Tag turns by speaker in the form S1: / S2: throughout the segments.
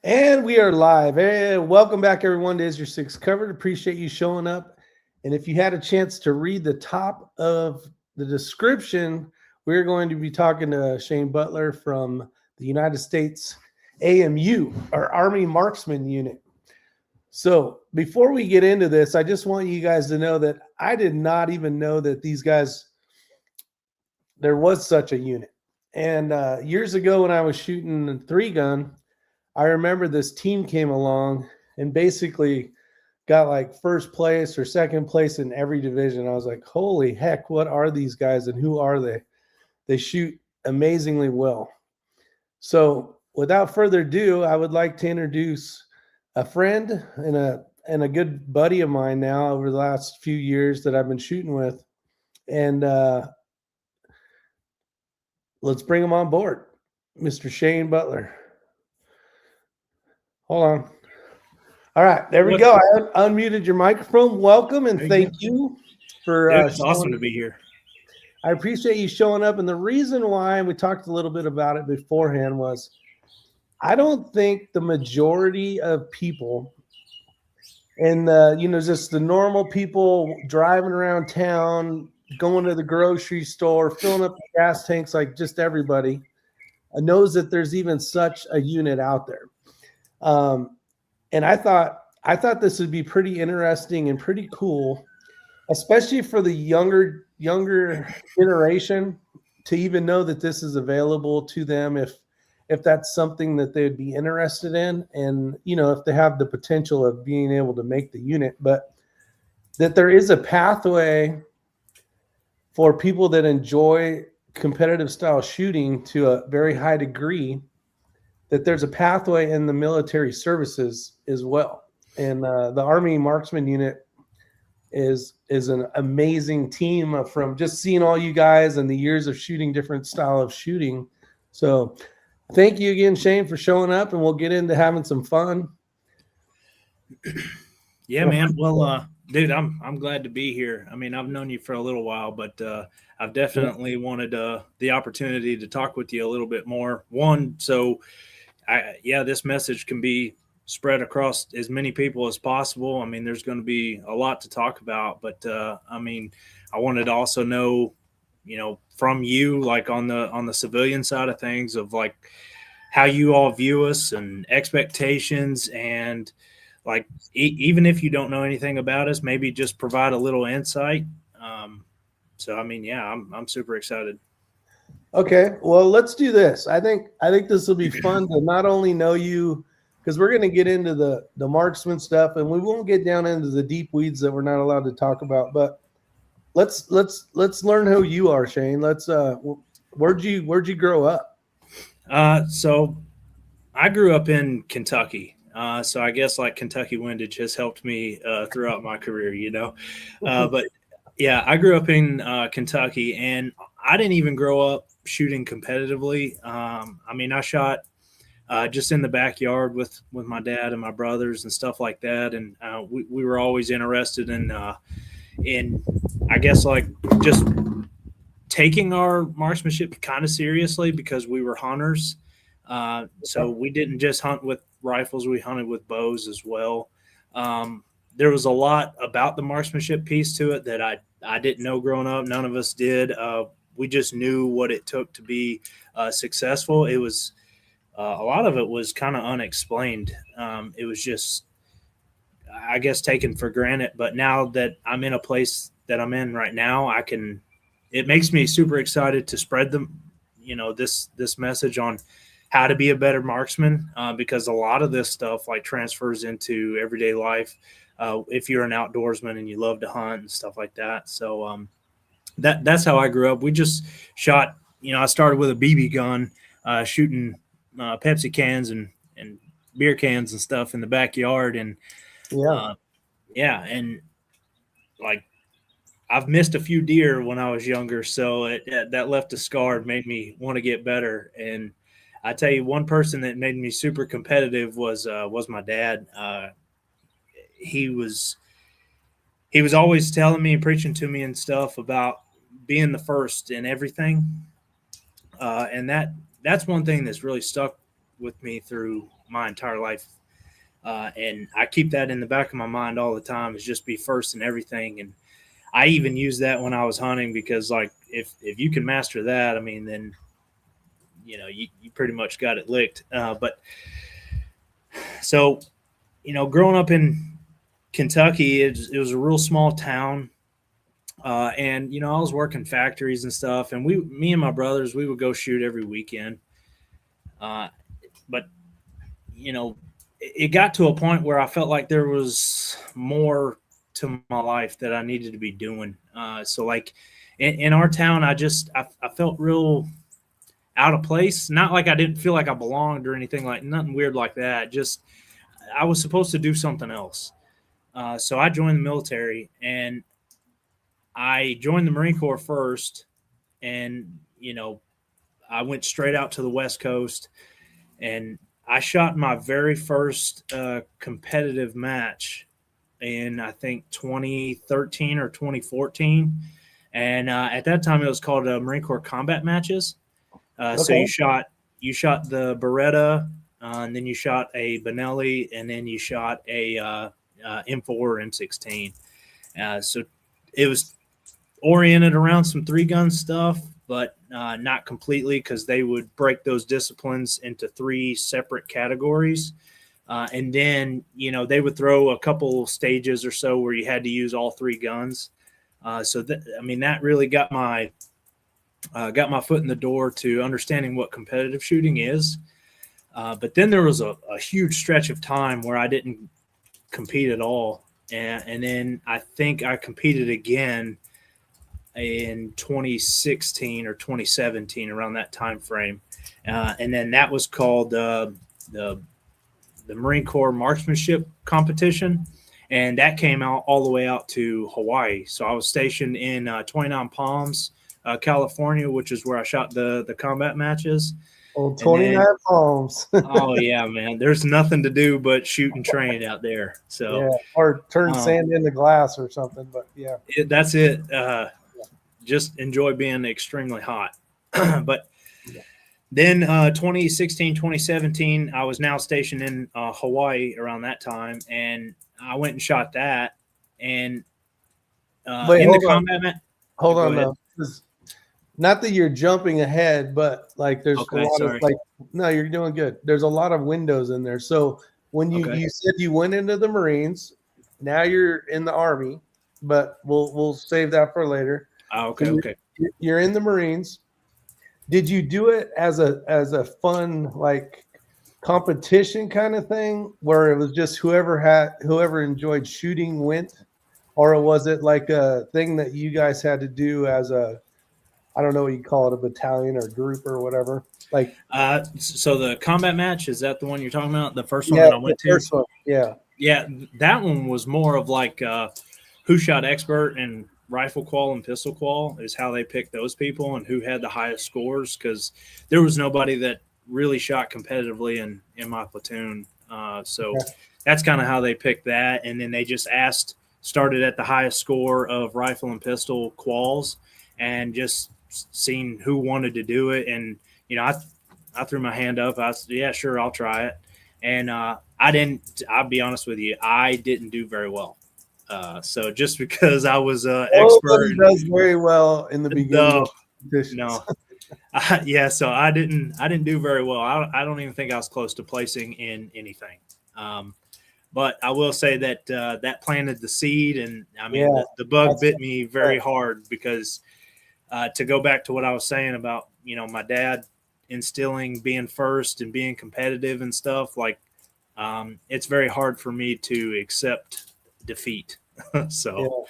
S1: And we are live. Hey, welcome back, everyone, to Is Your Six Covered? Appreciate you showing up. And if you had a chance to read the top of the description, we're going to be talking to Shane Butler from the United States AMU, our Army Marksman Unit. So before we get into this, I just want you guys to know that I did not even know that these guys, there was such a unit. And years ago when I was shooting a 3-gun, I remember this team came along and basically got like first place or second place in every division. I was like, holy heck, what are these guys and who are they? They shoot amazingly well. So without further ado, I would like to introduce a friend and a good buddy of mine now over the last few years that I've been shooting with. And let's bring him on board, Mr. Shane Butler. Hold on. All right, there we go. I unmuted your microphone. Welcome and thank you for.
S2: It's awesome to be here.
S1: I appreciate you showing up. And the reason why we talked a little bit about it beforehand was I don't think the majority of people and just the normal people driving around town, going to the grocery store, filling up the gas tanks like just everybody knows that there's even such a unit out there. And I thought this would be pretty interesting and pretty cool, especially for the younger generation to even know that this is available to them if that's something that they'd be interested in, and if they have the potential of being able to make the unit, but that there is a pathway for people that enjoy competitive style shooting to a very high degree, that there's a pathway in the military services as well. And the Army Marksman Unit is an amazing team from just seeing all you guys and the years of shooting different style of shooting. So thank you again, Shane, for showing up, and we'll get into having some fun.
S2: Yeah, man. Well, dude, I'm glad to be here. I mean, I've known you for a little while, but I've definitely wanted the opportunity to talk with you a little bit more. So this message can be spread across as many people as possible. I mean, there's going to be a lot to talk about, but I wanted to also know, from you, like on the civilian side of things, of like how you all view us and expectations, and like even if you don't know anything about us, maybe just provide a little insight. I'm super excited.
S1: Okay, well, let's do this. I think this will be fun to not only know you, because we're going to get into the marksman stuff, and we won't get down into the deep weeds that we're not allowed to talk about. But let's learn who you are, Shane. Where'd you grow up?
S2: So I grew up in Kentucky. So I guess like Kentucky windage has helped me throughout my career, But yeah, I grew up in Kentucky, and I didn't even grow up shooting competitively. I shot just in the backyard with my dad and my brothers and stuff like that. And we were always interested in I guess like just taking our marksmanship kind of seriously, because we were hunters. So we didn't just hunt with rifles, we hunted with bows as well. There was a lot about the marksmanship piece to it that I didn't know growing up. None of us did. We just knew what it took to be successful. It was a lot of it was kind of unexplained. It was just, I guess, taken for granted. But now that I'm in a place that I'm in right now, it makes me super excited to spread this message on how to be a better marksman, because a lot of this stuff like transfers into everyday life. If you're an outdoorsman and you love to hunt and stuff like that. So that's how I grew up. We just shot, I started with a BB gun, shooting Pepsi cans and beer cans and stuff in the backyard. And and like I've missed a few deer when I was younger. So that left a scar and made me want to get better. And I tell you, one person that made me super competitive was my dad. He was always telling me and preaching to me and stuff about being the first in everything. And that's one thing that's really stuck with me through my entire life. And I keep that in the back of my mind all the time, is just be first in everything. And I even used that when I was hunting, because like, if you can master that, I mean, then, you pretty much got it licked. But so, growing up in Kentucky, it was a real small town. And I was working factories and stuff, and me and my brothers, we would go shoot every weekend. But it got to a point where I felt like there was more to my life that I needed to be doing. So like in our town, I felt real out of place. Not like I didn't feel like I belonged or anything, like nothing weird like that. Just I was supposed to do something else. So I joined the military, and I joined the Marine Corps first, and I went straight out to the West Coast, and I shot my very first competitive match in, I think, 2013 or 2014, and at that time it was called Marine Corps combat matches. So
S1: Okay.
S2: you shot the Beretta, and then you shot a Benelli, and then you shot a M4 or M16. So it was oriented around some 3-gun stuff, but not completely, because they would break those disciplines into 3 separate categories. And then, they would throw a couple stages or so where you had to use all 3 guns. So that really got my foot in the door to understanding what competitive shooting is. But then there was a huge stretch of time where I didn't compete at all. And then I think I competed again in 2016 or 2017, around that time frame. And then that was called the Marine Corps Marksmanship competition. And that came out all the way out to Hawaii. So I was stationed in 29 Palms, California, which is where I shot the combat matches.
S1: Oh, 29 Palms.
S2: Oh yeah, man. There's nothing to do but shoot and train out there. So
S1: yeah, or turn sand into glass or something. But yeah,
S2: that's it. Just enjoy being extremely hot. But then 2016, 2017, I was now stationed in Hawaii around that time, and I went and shot that. And
S1: Wait,
S2: in the combat match.
S1: Hold on, though. Not that you're jumping ahead, but like there's a lot of like, no, you're doing good. There's a lot of windows in there. So when you said you went into the Marines, now you're in the Army, but we'll save that for later.
S2: Okay.
S1: You're in the Marines. Did you do it as a fun like competition kind of thing, where it was just whoever enjoyed shooting went, or was it like a thing that you guys had to do as a, I don't know what you call it, a battalion or group or whatever? Like,
S2: so the combat match, is that the one you're talking about? The first one that I went to?
S1: First one, yeah.
S2: Yeah, that one was more of like who shot expert and rifle qual and pistol qual is how they picked those people and who had the highest scores, because there was nobody that really shot competitively in my platoon. That's kind of how they picked that. And then they just started at the highest score of rifle and pistol quals, and just seen who wanted to do it. And, I threw my hand up. I said, yeah, sure, I'll try it. And I'll be honest with you, I didn't do very well. So just because I was expert,
S1: does very well in the beginning.
S2: No. So I didn't do very well. I don't even think I was close to placing in anything. But I will say that that planted the seed, and I mean the bug bit me very hard, because to go back to what I was saying about my dad instilling being first and being competitive and stuff, like it's very hard for me to accept defeat. So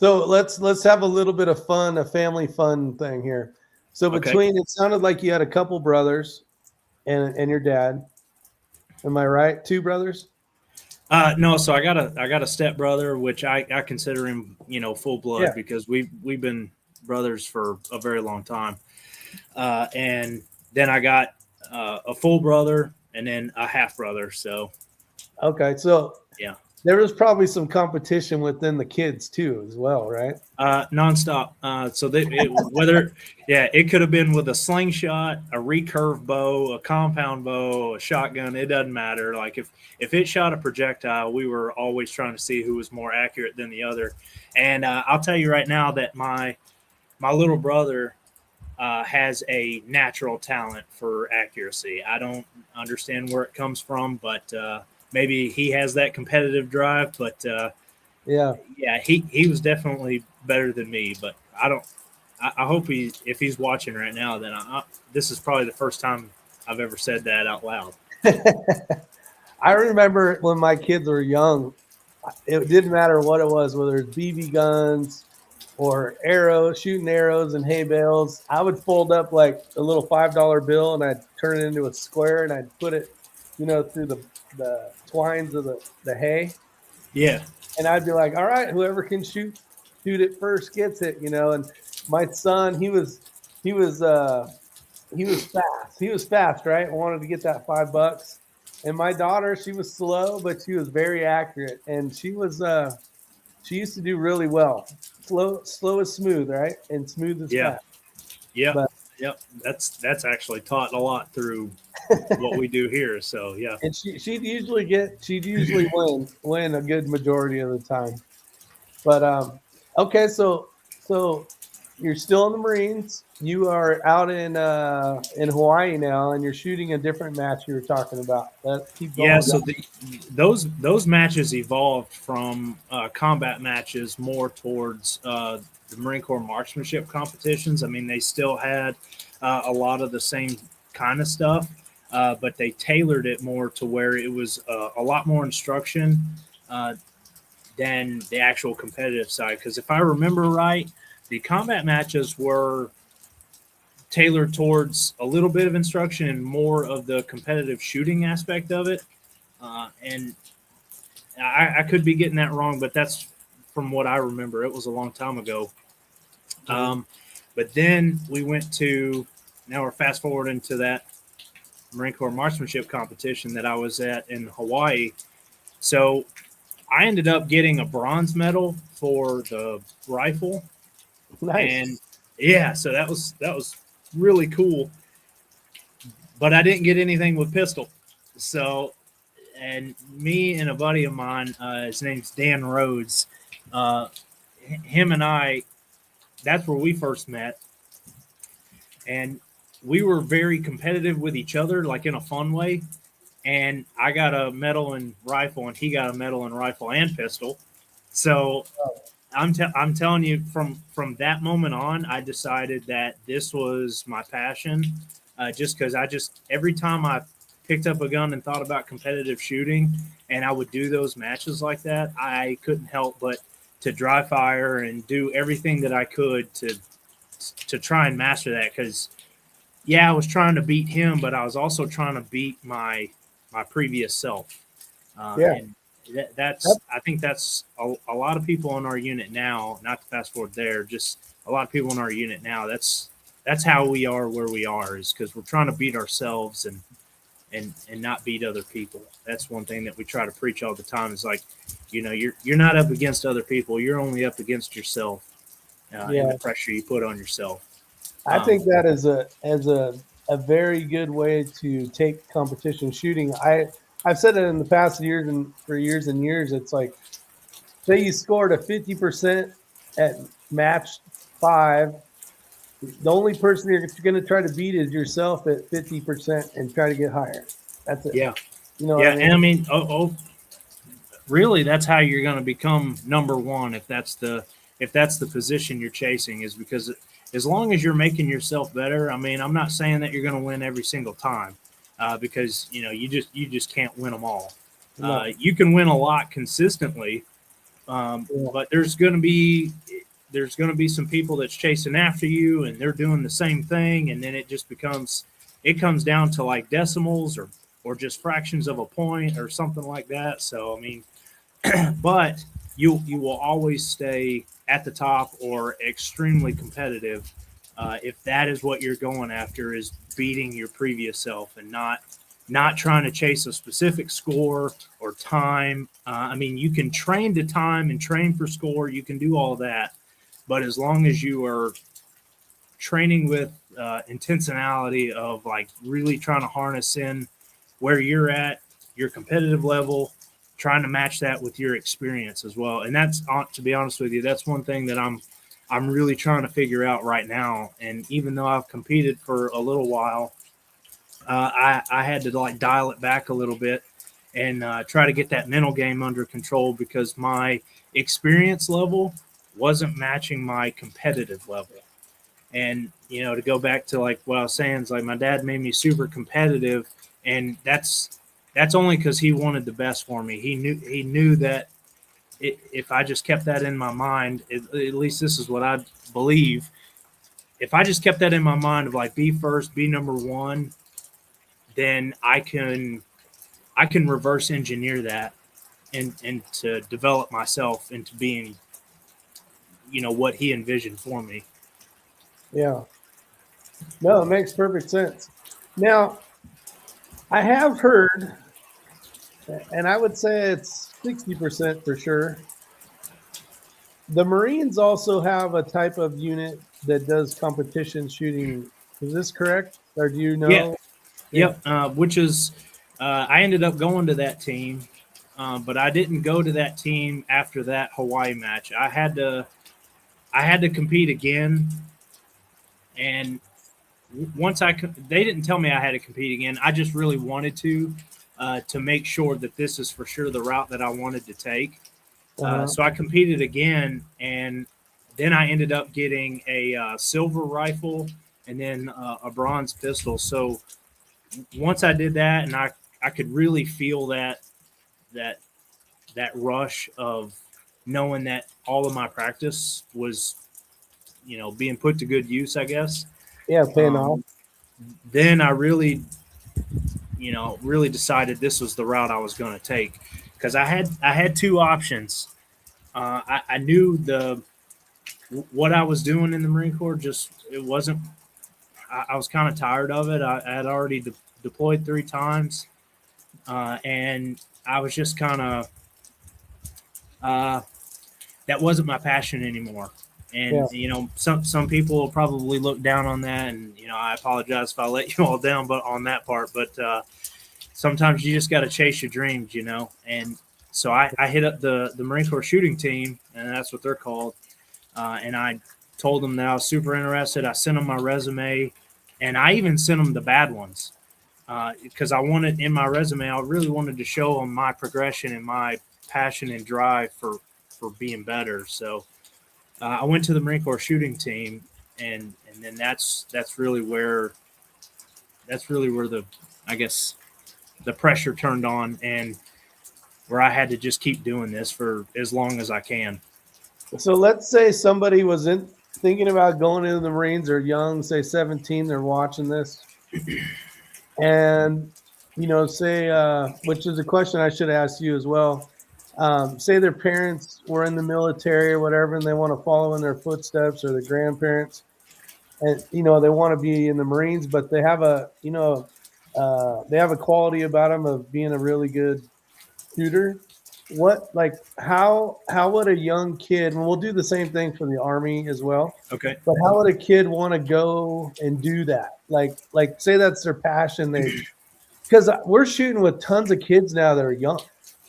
S1: let's have a little bit of fun, a family fun thing here. So between it sounded like you had a couple brothers and your dad. Am I right? 2 brothers?
S2: No, so I got a step brother, which I consider him full blood, because we've been brothers for a very long time. And then I got a full brother and then a half brother. So
S1: okay, so
S2: yeah.
S1: There was probably some competition within the kids too, as well, right?
S2: Nonstop. It could have been with a slingshot, a recurve bow, a compound bow, a shotgun. It doesn't matter. Like if it shot a projectile, we were always trying to see who was more accurate than the other. And I'll tell you right now that my little brother has a natural talent for accuracy. I don't understand where it comes from, but maybe he has that competitive drive. But
S1: Yeah.
S2: yeah, he was definitely better than me. But I don't. I hope if he's watching right now, then this is probably the first time I've ever said that out loud.
S1: I remember when my kids were young, it didn't matter what it was, whether it's BB guns or arrows, shooting arrows and hay bales. I would fold up like a little $5 bill and I'd turn it into a square and I'd put it, through the twines of the hay.
S2: Yeah,
S1: And I'd be like, all right, whoever can shoot it first gets it, And my son, he was fast. He was fast, right? I wanted to get that $5. And my daughter, she was slow, but she was very accurate. And she used to do really well. Slow is smooth, right? And smooth is
S2: yeah,
S1: fast.
S2: yeah,
S1: But
S2: yep. That's actually taught a lot through what we do here. So yeah.
S1: and she'd usually win a good majority of the time. But okay, so you're still in the Marines. You are out in Hawaii now, and you're shooting a different match you were talking about. Let's keep going.
S2: Yeah, so those matches evolved from combat matches more towards the Marine Corps marksmanship competitions. I mean, they still had a lot of the same kind of stuff, but they tailored it more to where it was a lot more instruction than the actual competitive side. Because if I remember right, the combat matches were tailored towards a little bit of instruction and more of the competitive shooting aspect of it. And I could be getting that wrong, but that's from what I remember. It was a long time ago. But then we went to, now we're fast forwarding to that Marine Corps marksmanship competition that I was at in Hawaii. So I ended up getting a bronze medal for the rifle.
S1: Nice.
S2: And yeah, so that was really cool. But I didn't get anything with pistol. So, and me and a buddy of mine, his name's Dan Rhodes, him and I, that's where we first met. And we were very competitive with each other, like in a fun way. And I got a medal in rifle, and he got a medal in rifle and pistol. So I'm telling you, from that moment on, I decided that this was my passion. Just because every time I picked up a gun and thought about competitive shooting, and I would do those matches like that, I couldn't help but to dry fire and do everything that I could to try and master that. Because yeah, I was trying to beat him, but I was also trying to beat my previous self. And I think that's a lot of people in our unit now. Not to fast forward there, just a lot of people in our unit now. That's how we are where we are, is because we're trying to beat ourselves and not beat other people. That's one thing that we try to preach all the time. Is like, you're not up against other people. You're only up against yourself and the pressure you put on yourself.
S1: I think that is a very good way to take competition shooting. I've said it in the past for years and years. It's like, say you scored a 50% at match 5. The only person you're going to try to beat is yourself at 50% and try to get higher. That's it.
S2: Yeah.
S1: Yeah.
S2: What I mean? And I mean, really, that's how you're going to become number one. If that's the position you're chasing, is because as long as you're making yourself better. I mean, I'm not saying that you're going to win every single time, because you just can't win them all. No. You can win a lot consistently, but there's going to be some people that's chasing after you, and they're doing the same thing, and then it comes down to like decimals or just fractions of a point or something like that. So I mean, but you will always stay at the top or extremely competitive if that is what you're going after, is beating your previous self and not not trying to chase a specific score or time. I mean, you can train to time and train for score. You can do all that. But as long as you are training with intentionality of like really trying to harness in where you're at, your competitive level, trying to match that with your experience as well. And that's, to be honest with you, that's one thing that I'm really trying to figure out right now. And even though I've competed for a little while, I had to like dial it back a little bit and try to get that mental game under control because my experience level wasn't matching my competitive level. And, you know, to go back to like what I was saying, is like my dad made me super competitive, and that's only because he wanted the best for me. He knew that if I just kept that in my mind, at least this is what I believe. If I just kept that in my mind of like be first, be number one, then I can reverse engineer that and to develop myself into being, you know, what he envisioned for me.
S1: Yeah. No, it makes perfect sense. Now, I have heard, and I would say it's 60% for sure. The Marines also have a type of unit that does competition shooting. Is this correct? Or do you
S2: Yeah.
S1: know?
S2: Yep. Which is, I ended up going to that team, but I didn't go to that team after that Hawaii match. I had to compete again, and once they didn't tell me I had to compete again. I just really wanted to make sure that this is for sure the route that I wanted to take. So I competed again, and then I ended up getting a silver rifle and then a bronze pistol. So once I did that, and I could really feel that rush of knowing that all of my practice was, you know, being put to good use, I guess.
S1: Yeah, paying off.
S2: Then I really, you know, really decided this was the route I was going to take because I had two options. I knew what I was doing in the Marine Corps just it wasn't. I was kind of tired of it. I had already deployed 3 times, and I was just kind of that wasn't my passion anymore. And you know, some people will probably look down on that, and you know, I apologize if I let you all down, but on that part. But sometimes you just got to chase your dreams, you know. And so I hit up the Marine Corps shooting team, and that's what they're called. And I told them that I was super interested. I sent them my resume, and I even sent them the bad ones because I wanted in my resume. I really wanted to show them my progression and my passion and drive for being better. So I went to the Marine Corps shooting team, and then that's really where the I guess the pressure turned on, and where I had to just keep doing this for as long as I can.
S1: So let's say somebody was thinking about going into the Marines or young, say 17, they're watching this. And, you know, say, which is a question I should ask you as well. Say their parents were in the military or whatever, and they want to follow in their footsteps, or their grandparents, and, you know, they want to be in the Marines, but they have a, you know, they have a quality about them of being a really good shooter. How would a young kid, and we'll do the same thing for the Army as well.
S2: Okay.
S1: But how would a kid want to go and do that? Like say that's their passion. Because we're shooting with tons of kids now that are young.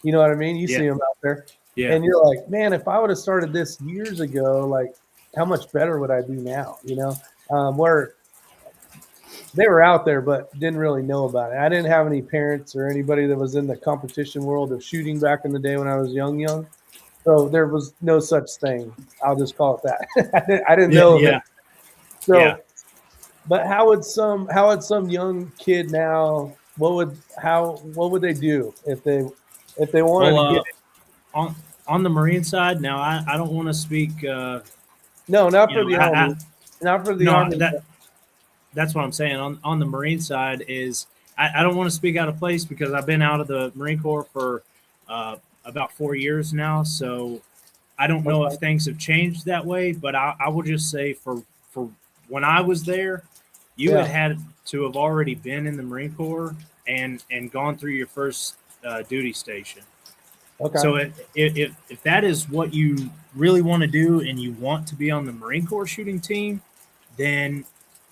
S1: You know what I mean? You see them out there.
S2: Yeah.
S1: And you're like, man, if I would have started this years ago, like how much better would I be now? You know, where they were out there but didn't really know about it. I didn't have any parents or anybody that was in the competition world of shooting back in the day when I was young. So there was no such thing. I'll just call it that. I didn't know.
S2: Yeah.
S1: So, but how would some young kid now? What would they do if they wanted to get
S2: on the Marine side? Now, I don't want to speak.
S1: No, not for the Army. Not for the Army.
S2: That's what I'm saying. On the Marine side is I don't want to speak out of place because I've been out of the Marine Corps for about 4 years now. So I don't know if things have changed that way, but I will just say for when I was there, you had to have already been in the Marine Corps and gone through your first duty station.
S1: Okay.
S2: So if that is what you really want to do and you want to be on the Marine Corps shooting team, then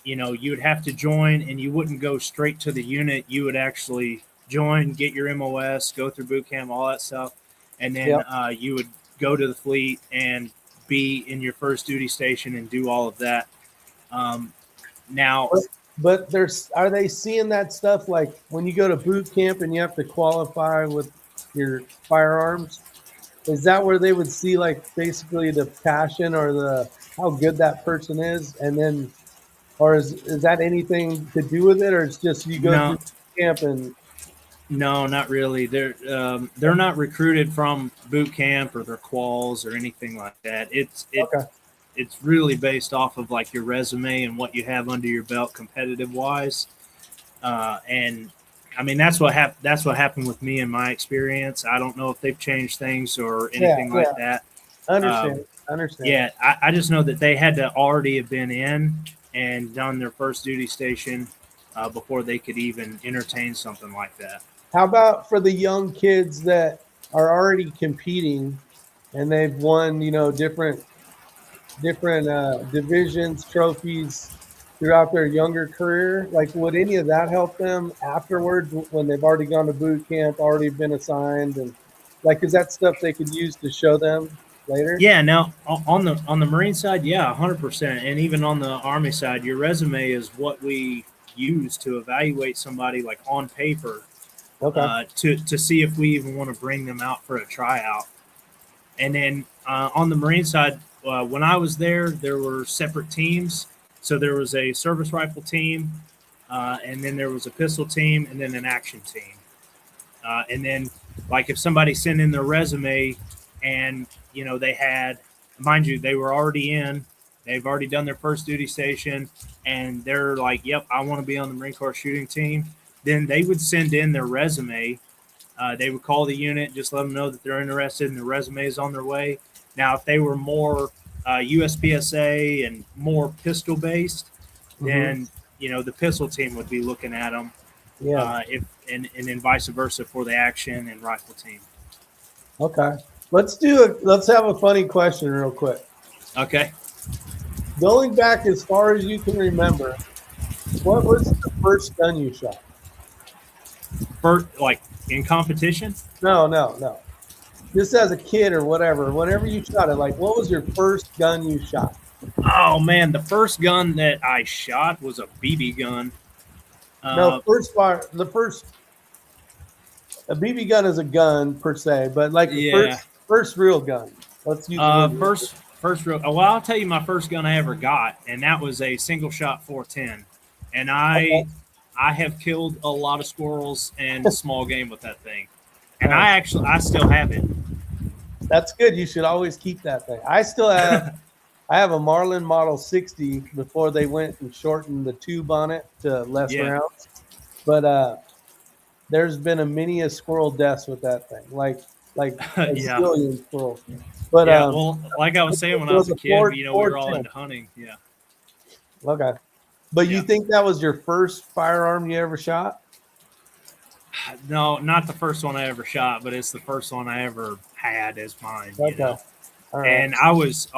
S2: you would have to join, and you wouldn't go straight to the unit. You would actually join, get your MOS, go through boot camp, all that stuff, and then
S1: Yep.
S2: you would go to the fleet and be in your first duty station and do all of that. Now,
S1: But are they seeing that stuff like when you go to boot camp and you have to qualify with your firearms? Is that where they would see like basically the passion or the how good that person is, and then, or is that anything to do with it, or it's just you go through
S2: no,
S1: camp and
S2: no, not really. They're not recruited from boot camp or their quals or anything like that.
S1: okay,
S2: It's really based off of like your resume and what you have under your belt competitive wise. And I mean, that's what happened with me in my experience. I don't know if they've changed things or anything like that.
S1: I understand. I understand.
S2: Yeah, I just know that they had to already have been in and done their first duty station before they could even entertain something like that.
S1: How about for the young kids that are already competing and they've won, different divisions, trophies throughout their younger career? Like, would any of that help them afterwards when they've already gone to boot camp, already been assigned, and like, is that stuff they could use to show them later?
S2: Yeah, now on the Marine side, yeah, 100%, and even on the Army side, your resume is what we use to evaluate somebody like on paper.
S1: Okay.
S2: To see if we even want to bring them out for a tryout. And then on the Marine side, when I was there were separate teams. So there was a service rifle team, and then there was a pistol team, and then an action team. And then, like, if somebody sent in their resume and, they had, mind you, they were already in, they've already done their first duty station, and they're like, yep, I want to be on the Marine Corps shooting team, then they would send in their resume. They would call the unit, just let them know that they're interested and the resume is on their way. Now, if they were more USPSA and more pistol based, then the pistol team would be looking at them.
S1: Yeah.
S2: And then vice versa for the action and rifle team.
S1: Okay. Let's have a funny question real quick.
S2: Okay.
S1: Going back as far as you can remember, what was the first gun you shot?
S2: First, like in competition?
S1: No. Just as a kid or whatever, whenever you shot it, like, what was your first gun you shot?
S2: Oh man, the first gun that I shot was a BB gun.
S1: No, a BB gun is a gun per se, but like the first real gun. Let's use
S2: first real. Well, I'll tell you my first gun I ever got, and that was a single shot 410, and I have killed a lot of squirrels and small game with that thing, and I still have it.
S1: That's good. You should always keep that thing. I still have. I have a Marlin Model 60 before they went and shortened the tube on it to less rounds. But there's been a squirrel deaths with that thing, like a zillion squirrels. But
S2: well, like I was saying when I was a kid, we were all into hunting. Yeah.
S1: Okay. But you think that was your first firearm you ever shot?
S2: No, not the first one I ever shot, but it's the first one I ever had as mine.
S1: Okay. Right.
S2: And I was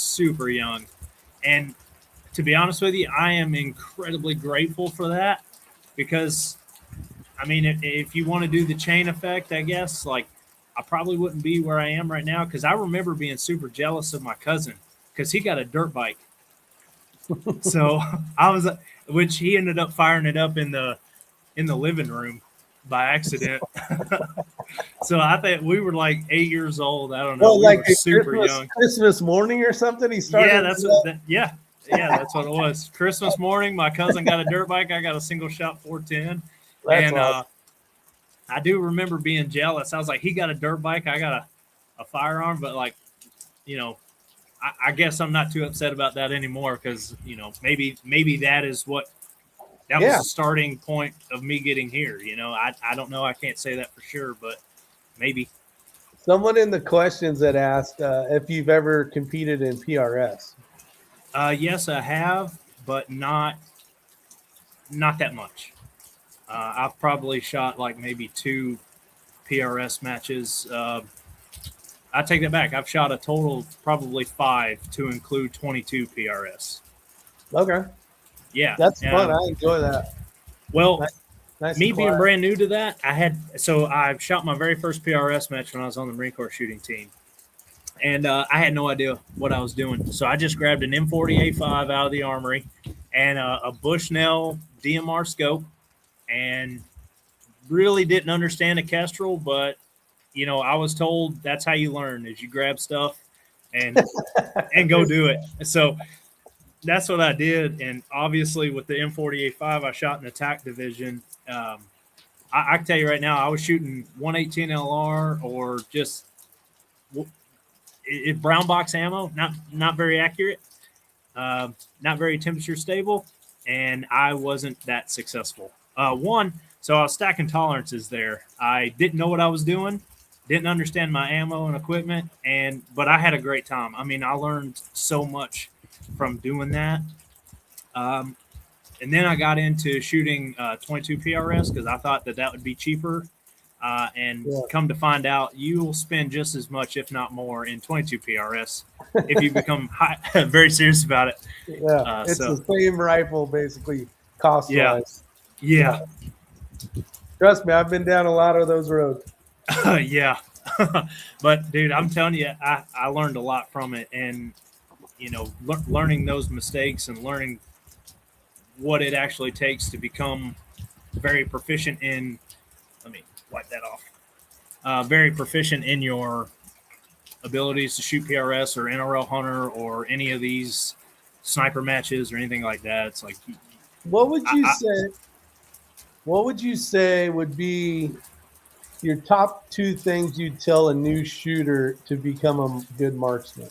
S2: super young. And to be honest with you, I am incredibly grateful for that because, I mean, if you want to do the chain effect, I guess, like, I probably wouldn't be where I am right now because I remember being super jealous of my cousin because he got a dirt bike. So which he ended up firing it up in the living room by accident. So I think we were like 8 years old. I don't know.
S1: Well, like
S2: super young.
S1: Christmas morning or something. He started.
S2: Yeah, that's what it was. Christmas morning, my cousin got a dirt bike. I got a single shot 410, and awesome. I do remember being jealous. I was like, he got a dirt bike. I got a firearm, but like, I guess I'm not too upset about that anymore because maybe that is what. That was the starting point of me getting here. I don't know. I can't say that for sure, but maybe.
S1: Someone in the questions that asked if you've ever competed in PRS.
S2: Yes, I have, but not that much. I've probably shot like maybe 2 PRS matches. I take that back. I've shot a total of probably 5 to include 22 PRS.
S1: Okay,
S2: Yeah.
S1: that's fun. I enjoy that.
S2: Well,
S1: Nice, nice
S2: me
S1: and
S2: being
S1: quiet.
S2: brand new to that, I shot my very first PRS match when I was on the Marine Corps shooting team, and I had no idea what I was doing. So I just grabbed an M40A5 out of the armory and a Bushnell DMR scope, and really didn't understand a Kestrel, but I was told that's how you learn is you grab stuff and go do it. So that's what I did. And obviously with the M40A5, I shot an attack division. I can tell you right now, I was shooting 118 LR or just brown box ammo, not very accurate, not very temperature stable, and I wasn't that successful. So I was stacking tolerances there. I didn't know what I was doing, didn't understand my ammo and equipment, but I had a great time. I mean, I learned so much from doing that. Um, and then I got into shooting 22 PRS because I thought that would be cheaper. And
S1: Yeah.
S2: come to find out, you will spend just as much, if not more, in 22 PRS if you become very serious about it.
S1: Yeah, it's the same rifle basically cost wise.
S2: Yeah.
S1: Trust me, I've been down a lot of those roads.
S2: Yeah. But dude, I'm telling you, I learned a lot from it, and learning those mistakes and learning what it actually takes to become very proficient in. Let me wipe that off. Very proficient in your abilities to shoot PRS or NRL Hunter or any of these sniper matches or anything like that. It's like,
S1: what would you say? What would you say would be your top 2 things you'd tell a new shooter to become a good marksman?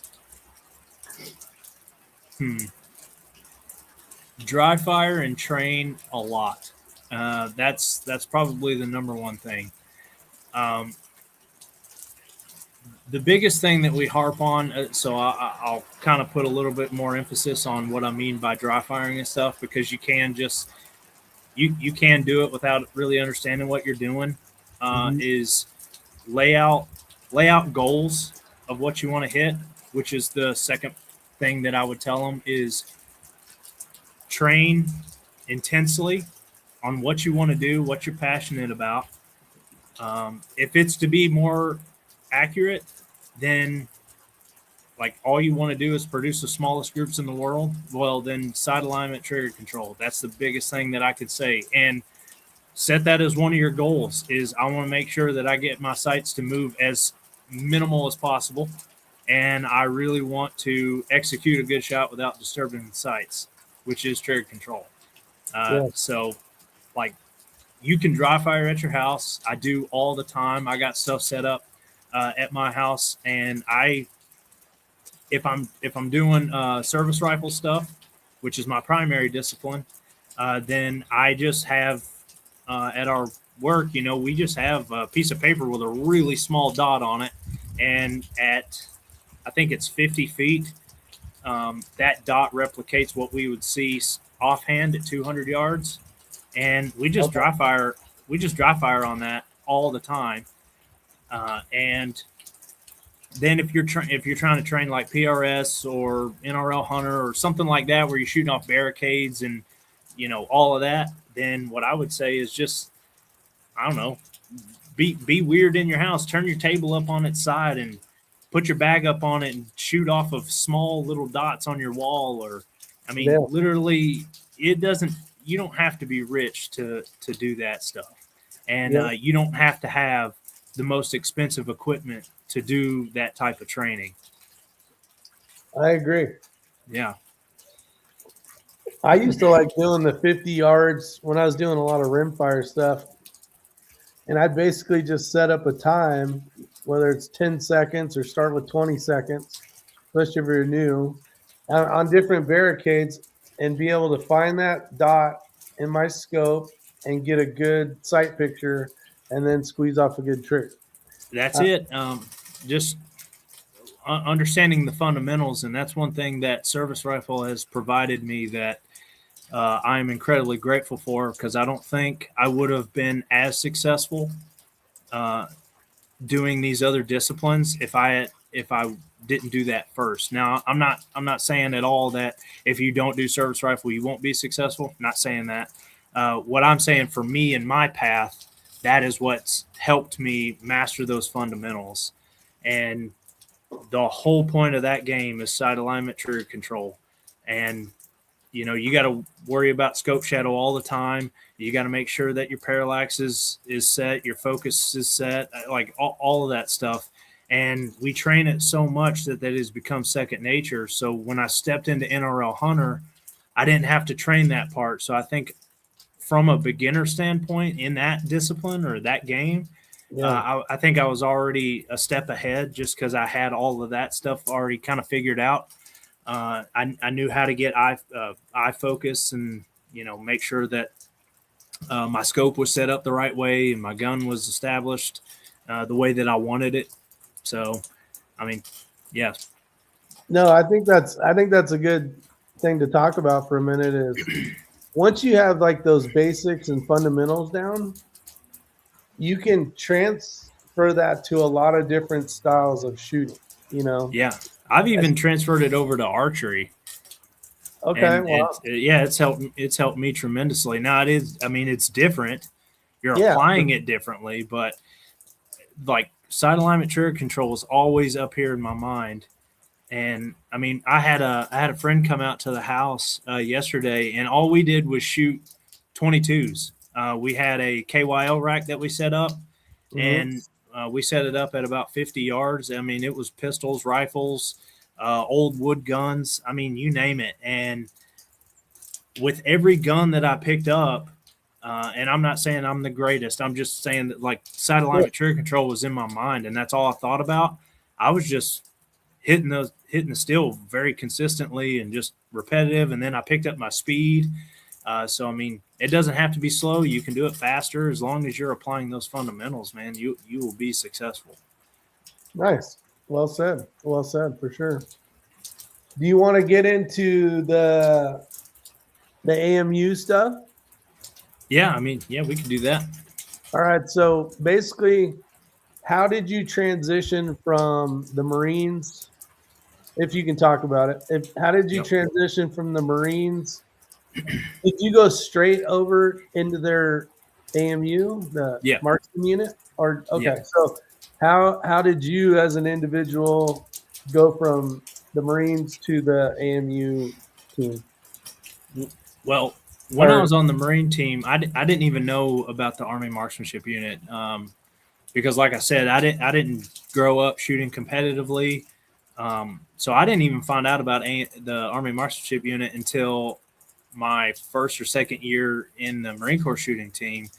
S2: Dry fire and train a lot. That's probably the number one thing. The biggest thing that we harp on, so I'll kind of put a little bit more emphasis on what I mean by dry firing and stuff, because you can just you can do it without really understanding what you're doing. Is lay out goals of what you want to hit, which is the second thing that I would tell them is train intensely on what you want to do, what you're passionate about. If it's to be more accurate, then like all you want to do is produce the smallest groups in the world, well, then sight alignment, trigger control. That's the biggest thing that I could say. And set that as one of your goals is I want to make sure that I get my sights to move as minimal as possible. And I really want to execute a good shot without disturbing the sights, which is trigger control. So like you can dry fire at your house. I do all the time. I got stuff set up at my house, and if I'm doing service rifle stuff, which is my primary discipline, then I just have at our work, we just have a piece of paper with a really small dot on it, and at I think it's 50 feet, that dot replicates what we would see offhand at 200 yards, and we just dry fire. We just dry fire on that all the time, and then if you're trying to train like PRS or NRL Hunter or something like that, where you're shooting off barricades and all of that, then what I would say is just, I don't know, be weird in your house. Turn your table up on its side and put your bag up on it and shoot off of small little dots on your wall. Or, I mean, literally, you don't have to be rich to do that stuff, and you don't have to have the most expensive equipment to do that type of training.
S1: I agree.
S2: Yeah.
S1: I used to like doing the 50 yards when I was doing a lot of rimfire stuff. And I'd basically just set up a time, whether it's 10 seconds or start with 20 seconds, especially if you're new, on different barricades, and be able to find that dot in my scope and get a good sight picture and then squeeze off a good trigger.
S2: That's it. Just understanding the fundamentals, and that's one thing that service rifle has provided me that I am incredibly grateful for, because I don't think I would have been as successful uh, doing these other disciplines if I didn't do that first. Now, I'm not saying at all that if you don't do service rifle you won't be successful. Not saying that. What I'm saying, for me and my path, that is what's helped me master those fundamentals. And the whole point of that game is sight alignment, trigger control, and you got to worry about scope shadow all the time. You got to make sure that your parallax is set, your focus is set, like all of that stuff. And we train it so much that has become second nature. So when I stepped into NRL Hunter, I didn't have to train that part. So I think from a beginner standpoint in that discipline or that game, I think I was already a step ahead, just because I had all of that stuff already kind of figured out. I knew how to get eye focus, and make sure that my scope was set up the right way and my gun was established the way that I wanted it. So, I mean, yeah.
S1: No, I think that's a good thing to talk about for a minute. Is once you have like those basics and fundamentals down, you can transfer that to a lot of different styles of shooting.
S2: Yeah, I've even transferred it over to archery.
S1: Okay, wow.
S2: It's helped me tremendously. Now it's different. You're
S1: Yeah.
S2: applying it differently, but like sight alignment, trigger control is always up here in my mind. And I mean, I had a friend come out to the house yesterday, and all we did was shoot 22s. We had a KYL rack that we set up, and we set it up at about 50 yards. I mean, it was pistols, rifles, old wood guns. I mean, you name it. And with every gun that I picked up, and I'm not saying I'm the greatest, I'm just saying that like sight alignment, trigger control was in my mind, and that's all I thought about. I was just hitting the steel very consistently and just repetitive, and then I picked up my speed. So I mean, it doesn't have to be slow. You can do it faster as long as you're applying those fundamentals, man. You will be successful.
S1: Nice. Well said. Well said, for sure. Do you want to get into the AMU stuff?
S2: Yeah, I mean, yeah, we can do that.
S1: All right. So basically, how did you transition from the Marines? If you can talk about it, how did you transition from the Marines? Did you go straight over into their AMU, the Marksman Unit? Or okay, so how did you as an individual go from the Marines to the AMU team?
S2: Well, when I was on the Marine team, I didn't even know about the Army Marksmanship Unit, because, like I said, I didn't grow up shooting competitively, so I didn't even find out about the Army Marksmanship Unit until my first or second year in the Marine Corps shooting team.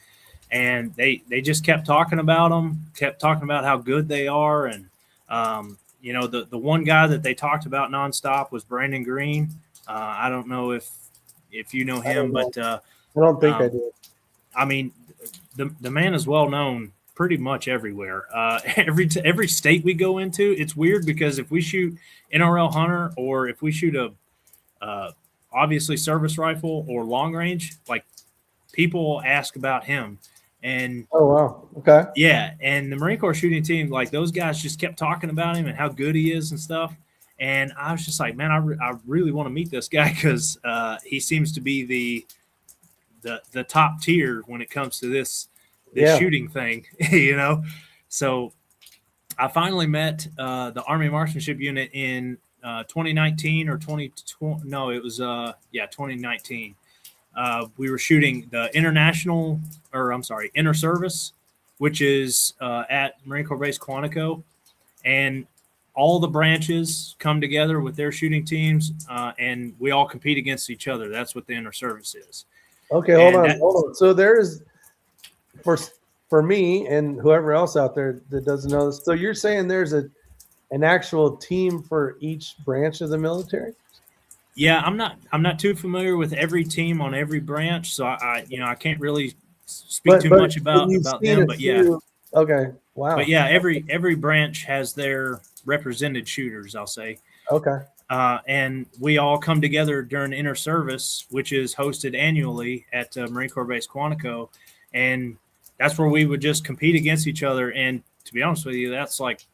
S2: And they just kept talking about them, kept talking about how good they are. And, the one guy that they talked about nonstop was Brandon Green. I don't know if you know him, but
S1: I don't think I do.
S2: I mean, the man is well known pretty much everywhere. Every state we go into, it's weird because if we shoot NRL Hunter or if we shoot a obviously service rifle or long range, like people ask about him. And
S1: oh wow, okay,
S2: yeah, and the Marine Corps shooting team, like those guys just kept talking about him and how good he is and stuff. And I was just like, man, I really want to meet this guy because he seems to be the top tier when it comes to this shooting thing, So I finally met the Army Marksmanship Unit in 2019 or 2020. No, it was 2019. We were shooting the inter service, which is at Marine Corps Base Quantico, and all the branches come together with their shooting teams, and we all compete against each other. That's what the inter service is.
S1: Okay, hold on. So there's for me and whoever else out there that doesn't know this. So you're saying there's an actual team for each branch of the military?
S2: Yeah, I'm not too familiar with every team on every branch, so I can't really speak too much about them. But yeah,
S1: okay, wow.
S2: But yeah, every branch has their represented shooters, I'll say.
S1: Okay.
S2: And we all come together during inter service, which is hosted annually at Marine Corps Base Quantico. And that's where we would just compete against each other. And to be honest with you, that's like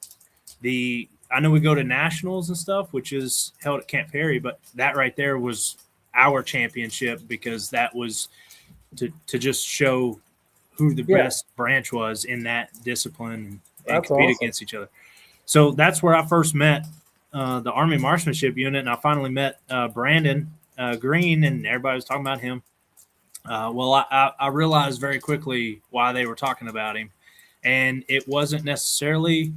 S2: I know we go to nationals and stuff, which is held at Camp Perry, but that right there was our championship, because that was to just show who the best branch was in that discipline and compete against each other. So that's where I first met the Army Marksmanship Unit, and I finally met Brandon Green, and everybody was talking about him. Well, I realized very quickly why they were talking about him, and it wasn't necessarily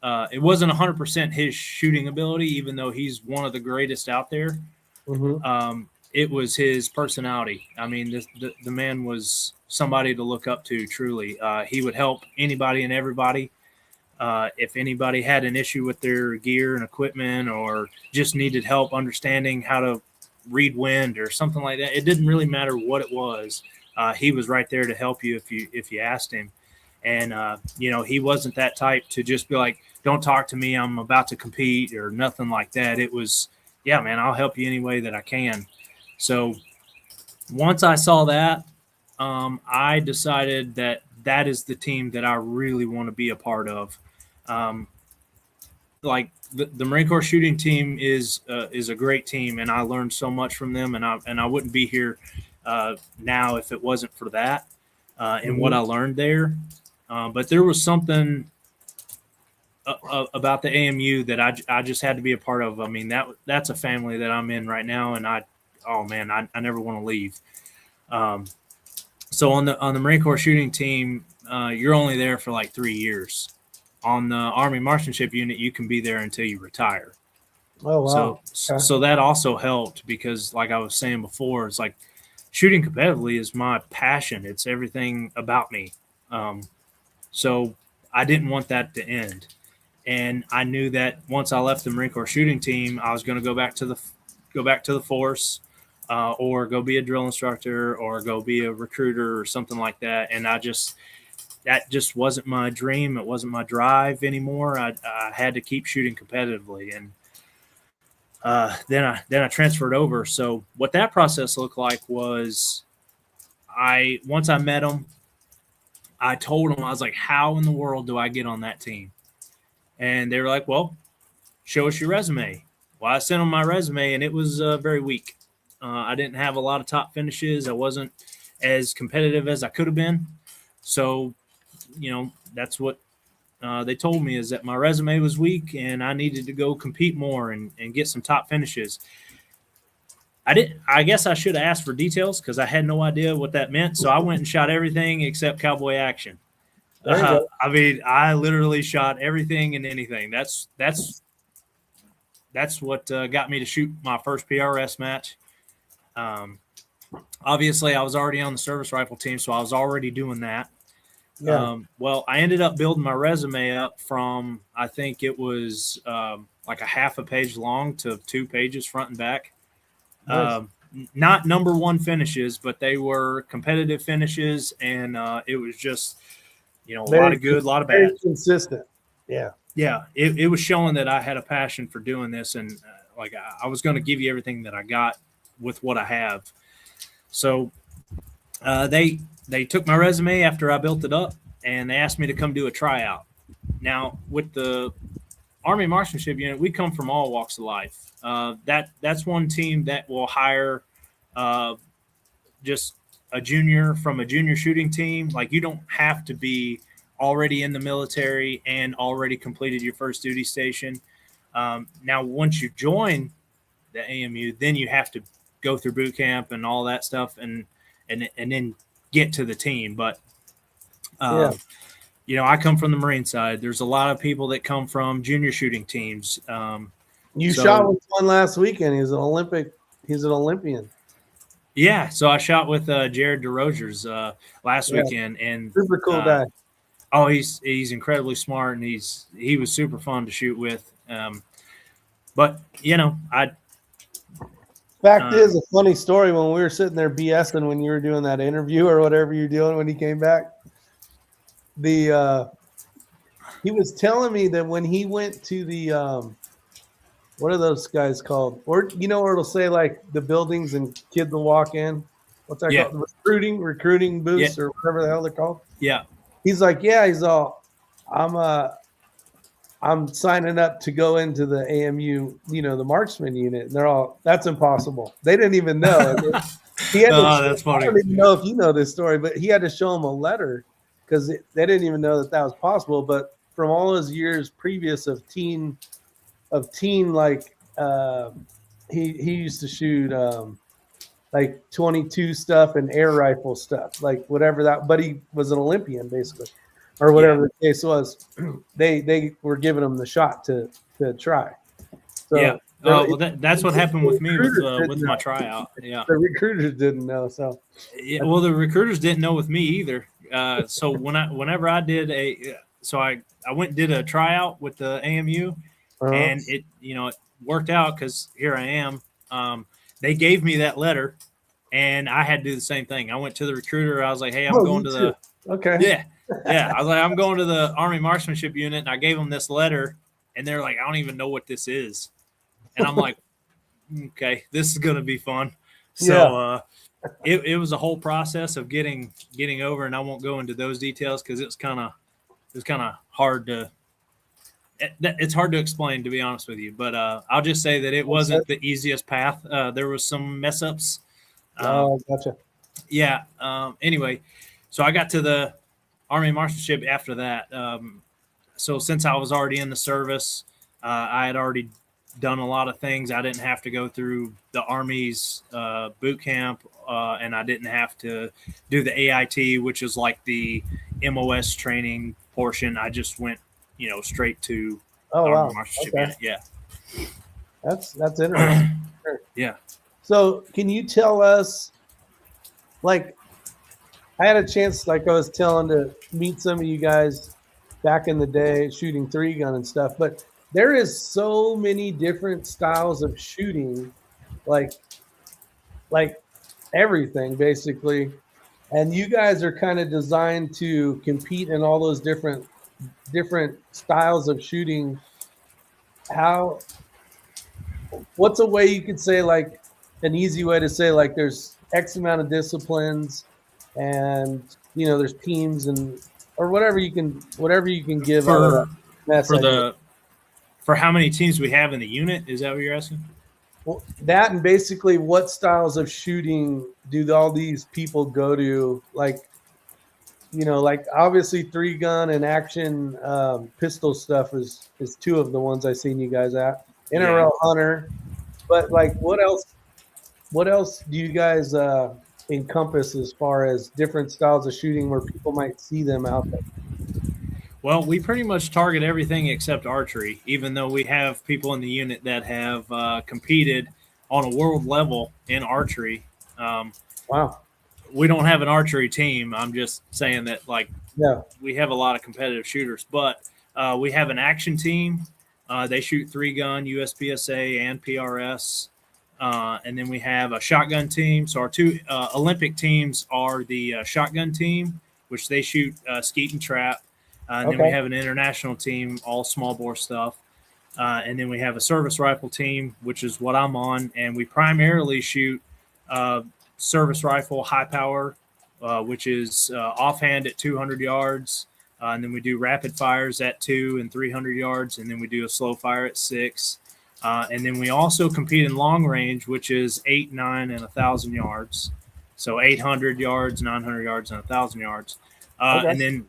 S2: it wasn't 100% his shooting ability, even though he's one of the greatest out there.
S1: Mm-hmm.
S2: It was his personality. I mean, the man was somebody to look up to, truly. He would help anybody and everybody. If anybody had an issue with their gear and equipment, or just needed help understanding how to read wind or something like that, it didn't really matter what it was. He was right there to help you if you asked him. And, he wasn't that type to just be like, don't talk to me, I'm about to compete, or nothing like that. It was, yeah, man, I'll help you any way that I can. So once I saw that, I decided that is the team that I really want to be a part of. Like the Marine Corps shooting team is a great team, and I learned so much from them, and I wouldn't be here now if it wasn't for that and what I learned there. But there was something about the AMU that I just had to be a part of. I mean, that's a family that I'm in right now, and I never want to leave. So on the Marine Corps shooting team, you're only there for like 3 years. On the Army Marksmanship Unit, you can be there until you retire.
S1: Oh, wow.
S2: So that also helped, because like I was saying before, it's like shooting competitively is my passion. It's everything about me. So I didn't want that to end. And I knew that once I left the Marine Corps shooting team, I was going to go back to the force, or go be a drill instructor, or go be a recruiter or something like that. And that just wasn't my dream. It wasn't my drive anymore. I had to keep shooting competitively. And then I transferred over. So what that process looked like was, once I met them, I told them, I was like, how in the world do I get on that team? And they were like, well, show us your resume. Well, I sent them my resume, and it was very weak. I didn't have a lot of top finishes. I wasn't as competitive as I could have been. So, that's what they told me, is that my resume was weak and I needed to go compete more and get some top finishes. I guess I should have asked for details, because I had no idea what that meant. So I went and shot everything except cowboy action. I mean, I literally shot everything and anything. That's what got me to shoot my first PRS match. Obviously, I was already on the service rifle team, so I was already doing that. Yeah. Well, I ended up building my resume up from, I think it was like a half a page long to 2 pages front and back. Nice. Not number one finishes, but they were competitive finishes, and it was just, a lot of good, a lot of bad.
S1: Consistent. Yeah.
S2: Yeah. It was showing that I had a passion for doing this, and like I was going to give you everything that I got with what I have. So they took my resume after I built it up, and they asked me to come do a tryout. Now, with the Army Marksmanship Unit, we come from all walks of life. That's one team that will hire just a junior from a junior shooting team. Like, you don't have to be already in the military and already completed your first duty station. Now, once you join the AMU, then you have to go through boot camp and all that stuff, and then get to the team. But I come from the Marine side. There's a lot of people that come from junior shooting teams.
S1: You shot with one last weekend. He's an Olympian.
S2: Yeah, so I shot with Jared DeRogers last weekend, and
S1: super cool guy.
S2: Oh, he's incredibly smart, and he was super fun to shoot with. But
S1: Fact is, a funny story, when we were sitting there BSing when you were doing that interview or whatever you're doing when he came back, he was telling me that when he went to the What are those guys called? Or where it'll say like the buildings and kids will walk in. What's that
S2: Yeah.
S1: called? Recruiting booths or whatever the hell they're called.
S2: Yeah.
S1: He's like, yeah. He's all, I'm signing up to go into the AMU, the Marksman Unit. And they're all, that's impossible. They didn't even know. He had
S2: That's funny.
S1: I don't even know if you know this story, but he had to show him a letter because they didn't even know that was possible. But from all his years previous of teen, like he used to shoot like 22 stuff and air rifle stuff, like whatever that. But he was an Olympian basically, or whatever the case was. They were giving him the shot to try. So,
S2: yeah. Well, that's what happened with me with my tryout. Yeah.
S1: The recruiters didn't know. So,
S2: yeah, well, the recruiters didn't know with me either. So whenever I did I went and did a tryout with the AMU, and it worked out because here I am. They gave me that letter, and I had to do the same thing. I went to the recruiter. I was like, "Hey, I'm going to the yeah." I was like, "I'm going to the Army Marksmanship Unit," and I gave them this letter, and they're like, "I don't even know what this is," and I'm like, "Okay, this is gonna be fun." So it was a whole process of getting over, and I won't go into those details because it's kind of hard to. It's hard to explain, to be honest with you, but I'll just say that it wasn't the easiest path. There was some mess ups.
S1: Gotcha.
S2: Yeah. Anyway, so I got to the Army Marksmanship after that. So since I was already in the service, I had already done a lot of things. I didn't have to go through the Army's boot camp, and I didn't have to do the AIT, which is like the MOS training portion. I just went straight to
S1: wow.
S2: Okay. Yeah.
S1: That's interesting.
S2: Yeah.
S1: So can you tell us, like, I had a chance, like I was telling, to meet some of you guys back in the day shooting 3-gun and stuff, but there is so many different styles of shooting, like everything basically. And you guys are kind of designed to compete in all those different styles of shooting. What's a way you could say, like an easy way to say, like, there's X amount of disciplines and there's teams or whatever you can give
S2: for how many teams we have in the unit? Is that what you're asking?
S1: Well, that, and basically what styles of shooting do all these people go to? Like, like obviously 3-gun and action pistol stuff is 2 of the ones I've seen you guys at. NRL Hunter, but like what else do you guys encompass as far as different styles of shooting where people might see them out there?
S2: Well, we pretty much target everything except archery, even though we have people in the unit that have competed on a world level in archery.
S1: Wow.
S2: We don't have an archery team. I'm just saying that, we have a lot of competitive shooters, but we have an action team. They shoot 3-gun, USPSA, and PRS. And then we have a shotgun team. So our 2 Olympic teams are the shotgun team, which they shoot skeet and trap. And then we have an international team, all small bore stuff. And then we have a service rifle team, which is what I'm on. And we primarily shoot service rifle high power, which is offhand at 200 yards. And then we do rapid fires at 200 and 300 yards. And then we do a slow fire at 6. And then we also compete in long range, which is 8, 9, and 1,000 yards. So 800 yards, 900 yards, and 1,000 yards. And then,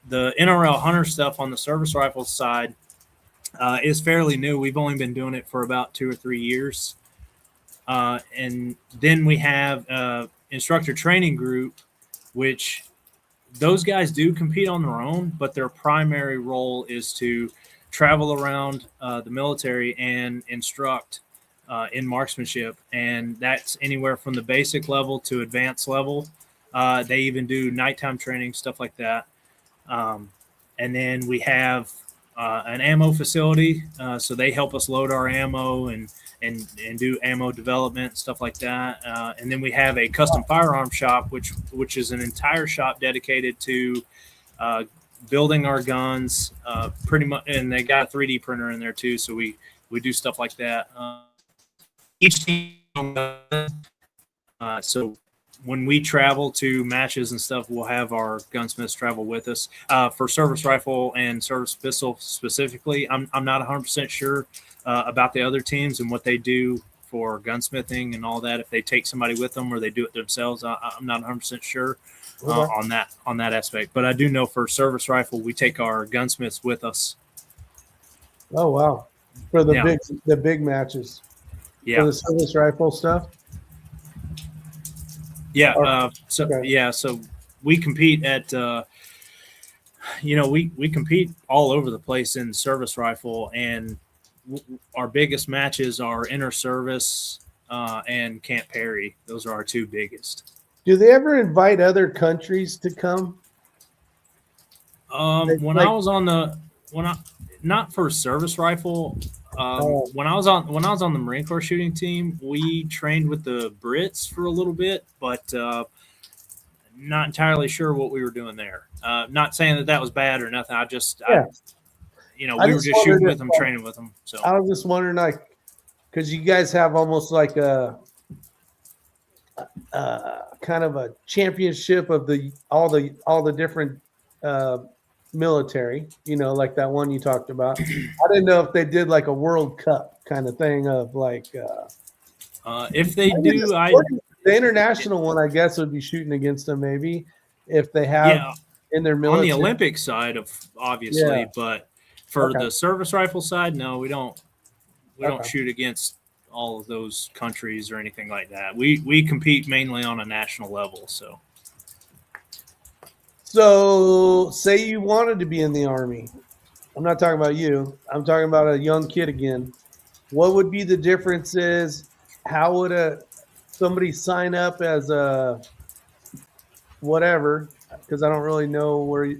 S2: the NRL Hunter stuff on the service rifle side is fairly new. We've only been doing it for about 2 or 3 years. And then we have instructor training group, which those guys do compete on their own, but their primary role is to travel around the military and instruct in marksmanship. And that's anywhere from the basic level to advanced level. They even do nighttime training, stuff like that. And then we have an ammo facility. So they help us load our ammo and do ammo development, stuff like that. And then we have a custom firearm shop, which is an entire shop dedicated to building our guns pretty much. And they got a 3D printer in there too. So we we do stuff like that. Each team, so when we travel to matches and stuff, we'll have our gunsmiths travel with us. For service rifle and service pistol specifically, I'm not 100% sure about the other teams and what they do for gunsmithing and all that. If they take somebody with them or they do it themselves, I'm not 100% sure on that aspect. But I do know for service rifle, we take our gunsmiths with us.
S1: Oh wow! For the big matches.
S2: Yeah.
S1: For the service rifle stuff.
S2: Yeah. So we compete at, we compete all over the place in service rifle, and our biggest matches are inter service and Camp Perry. Those are our two biggest.
S1: Do they ever invite other countries to come?
S2: Not for service rifle. When I was on the Marine Corps shooting team, we trained with the Brits for a little bit, but not entirely sure what we were doing there. Not saying that was bad or nothing. We were just shooting with them, training with them. So
S1: I was just wondering, like, because you guys have almost like a kind of a championship of all the different military, like that one you talked about. I didn't know if they did like a World Cup kind of thing of like
S2: if they do,
S1: the international one, I guess, would be shooting against them maybe if they have in their military.
S2: On the Olympic side of obviously, but for the service rifle side, no, we don't shoot against all of those countries or anything like that. We compete mainly on a national level.
S1: So say you wanted to be in the Army. I'm not talking about you. I'm talking about a young kid again. What would be the differences? How would somebody sign up as a whatever? Because I don't really know where,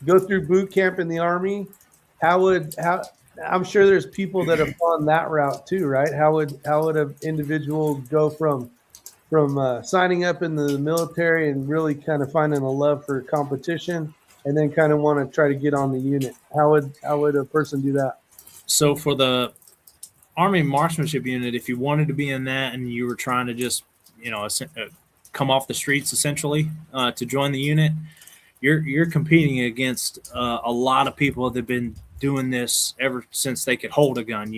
S1: go through boot camp in the Army. I'm sure there's people that have gone that route too, right? How would an individual go from signing up in the military and really kind of finding a love for competition and then kind of want to try to get on the unit? How would a person do that?
S2: So for the Army Marksmanship Unit, if you wanted to be in that and you were trying to just, come off the streets essentially to join the unit, you're competing against a lot of people that have been doing this ever since they could hold a gun,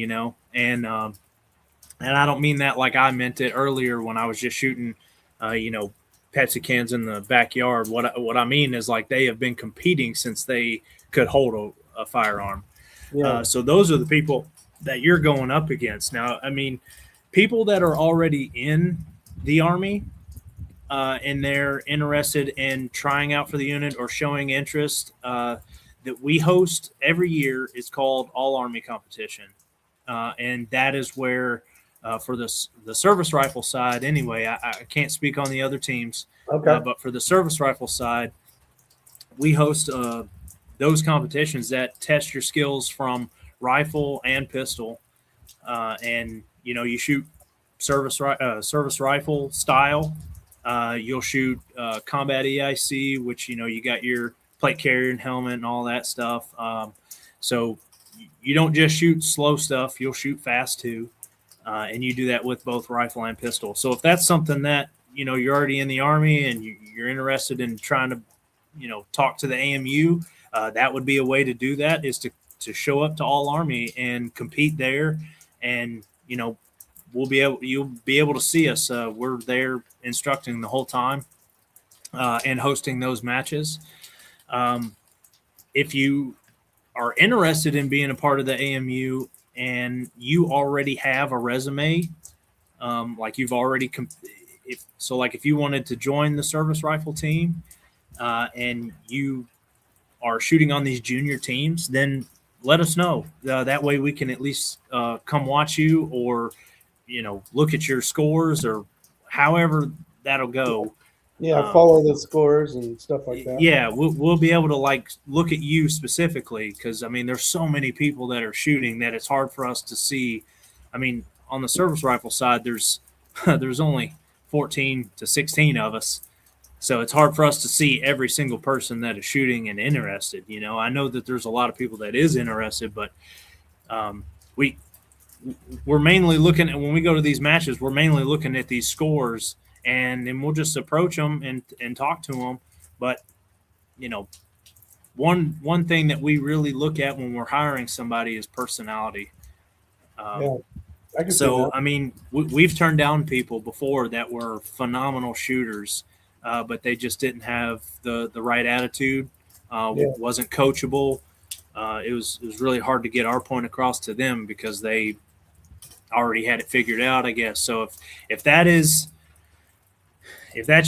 S2: and I don't mean that like I meant it earlier when I was just shooting, Pepsi cans in the backyard. What I mean is like they have been competing since they could hold a firearm. Yeah. So those are the people that you're going up against. Now, I mean, people that are already in the Army and they're interested in trying out for the unit or showing interest that we host every year is called All Army Competition. And that is where for the service rifle side, anyway, I can't speak on the other teams.
S1: Okay.
S2: But for the service rifle side, we host those competitions that test your skills from rifle and pistol. And, you shoot service rifle style. You'll shoot combat EIC, which, you got your plate carrier and helmet and all that stuff. So you don't just shoot slow stuff. You'll shoot fast too. And you do that with both rifle and pistol. So if that's something that, you're already in the Army and you're interested in trying to, talk to the AMU, that would be a way to do that, is to show up to All Army and compete there. And, you'll be able to see us. We're there instructing the whole time and hosting those matches. If you are interested in being a part of the AMU and you already have a resume, like you've already if you wanted to join the service rifle team and you are shooting on these junior teams, then let us know. That way we can at least come watch you or, look at your scores or however that'll go.
S1: Yeah, follow the scores and stuff like that.
S2: Yeah, we'll be able to look at you specifically because, I mean, there's so many people that are shooting that it's hard for us to see. I mean, on the service rifle side, there's only 14 to 16 of us. So it's hard for us to see every single person that is shooting and interested. I know that there's a lot of people that is interested, but we're mainly looking at, when we go to these matches, we're mainly looking at these scores, and then we'll just approach them and talk to them. But you know, one thing that we really look at when we're hiring somebody is personality.
S1: Yeah, I can see
S2: So
S1: that.
S2: I mean, we've turned down people before that were phenomenal shooters, but they just didn't have the right attitude.
S1: Yeah.
S2: Wasn't coachable. It was really hard to get our point across to them because they already had it figured out, I guess. So if that's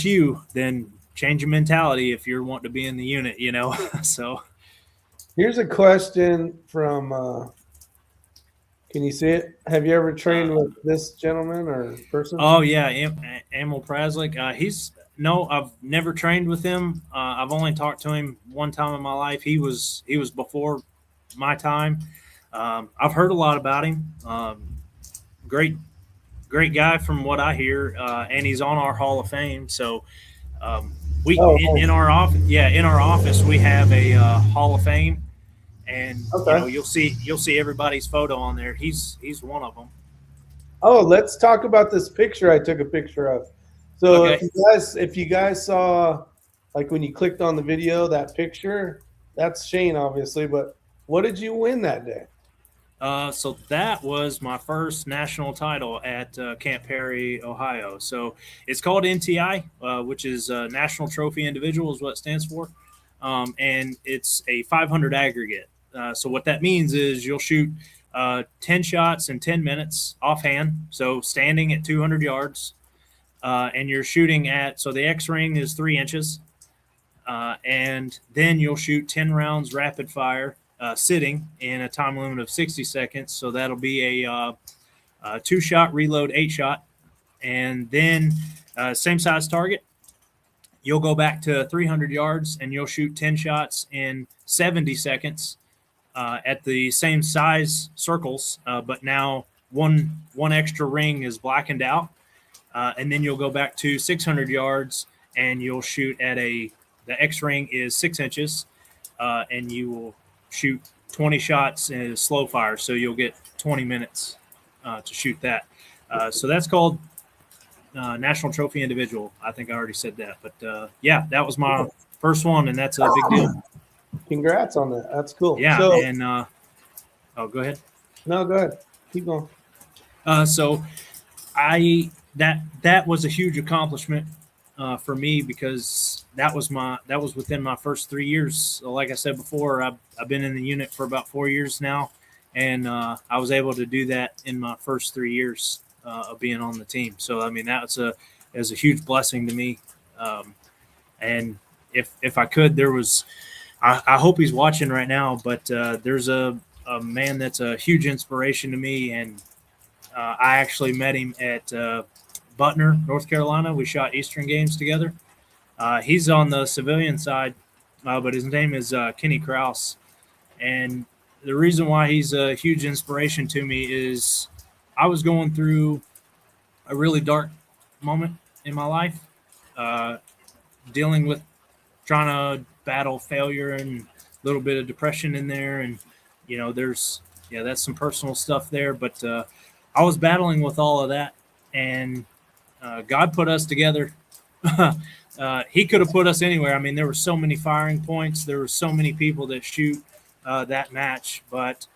S2: you, then change your mentality if you're wanting to be in the unit, you know. So
S1: Here's a question from. Can you see it? Have you ever trained with this gentleman or person?
S2: oh yeah, Emil Praslik. He's no, I've never trained with him. I've only talked to him one time in my life. He was before my time. I've heard a lot about him. Great great guy from what I hear, and he's on our Hall of Fame. So we
S1: Oh,
S2: in our office, yeah, in our office we have a Hall of Fame, and
S1: okay.
S2: you'll see everybody's photo on there. He's one of them.
S1: Oh, let's talk about this picture I took a picture of. So
S2: Okay.
S1: if you guys saw, like when you clicked on the video, that picture, that's Shane, obviously. But what did you win that day?
S2: So that was my first national title at Camp Perry, Ohio. So it's called NTI, which is National Trophy Individual, is what it stands for, and it's a 500 aggregate. So what that means is you'll shoot 10 shots in 10 minutes offhand, so standing at 200 yards, and you're shooting at, so the X ring is 3 inches, and then you'll shoot 10 rounds rapid fire sitting in a time limit of 60 seconds. So that'll be a 2-shot reload, 8-shot. And then same size target. You'll go back to 300 yards and you'll shoot 10 shots in 70 seconds at the same size circles, but now one extra ring is blackened out. And then you'll go back to 600 yards and you'll shoot at the X ring is 6 inches, and you will shoot 20 shots in slow fire. So you'll get 20 minutes to shoot that. So that's called National Trophy Individual. I think I already said that. But yeah, that was my first one, and that's a big deal.
S1: Congrats on that. That's cool.
S2: Yeah.
S1: So,
S2: And oh, go ahead.
S1: no, go ahead. Keep going.
S2: So that was a huge accomplishment for me because that was within my first 3 years. So like I said before, I've been in the unit for about 4 years now, and I was able to do that in my first 3 years of being on the team. So I mean that was a huge blessing to me. And if I could, I hope he's watching right now, but there's a man that's a huge inspiration to me, and I actually met him at Butner, North Carolina. We shot Eastern games together. He's on the civilian side, but his name is Kenny Krause. And the reason why he's a huge inspiration to me is I was going through a really dark moment in my life, dealing with trying to battle failure and a little bit of depression in there. And, that's some personal stuff there. But I was battling with all of that, and God put us together. He could have put us anywhere. I mean, there were so many firing points. There were so many people that shoot that match, but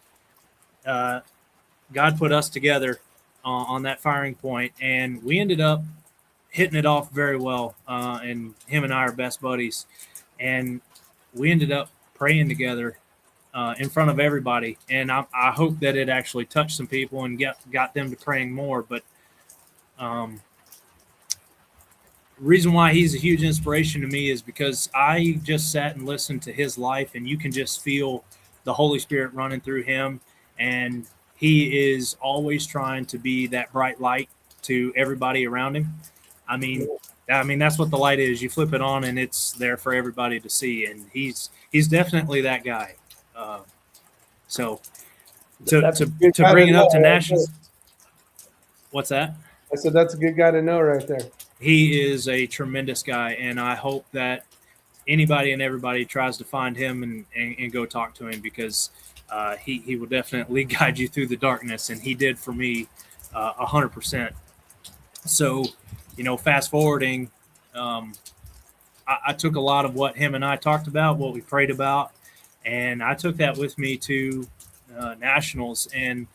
S2: God put us together on that firing point, and we ended up hitting it off very well. And him and I are best buddies, and we ended up praying together in front of everybody. And I hope that it actually touched some people and got them to praying more. But reason why he's a huge inspiration to me is because I just sat and listened to his life, and you can just feel the Holy Spirit running through him. And he is always trying to be that bright light to everybody around him. I mean, that's what the light is. You flip it on and it's there for everybody to see. And he's definitely that guy. So to bring it up to nationals, what's that?
S1: I said, that's a good guy to know right there.
S2: He is a tremendous guy, and I hope that anybody and everybody tries to find him and go talk to him, because he will definitely guide you through the darkness, and he did for me 100%. So, fast forwarding, I took a lot of what him and I talked about, what we prayed about, and I took that with me to nationals. And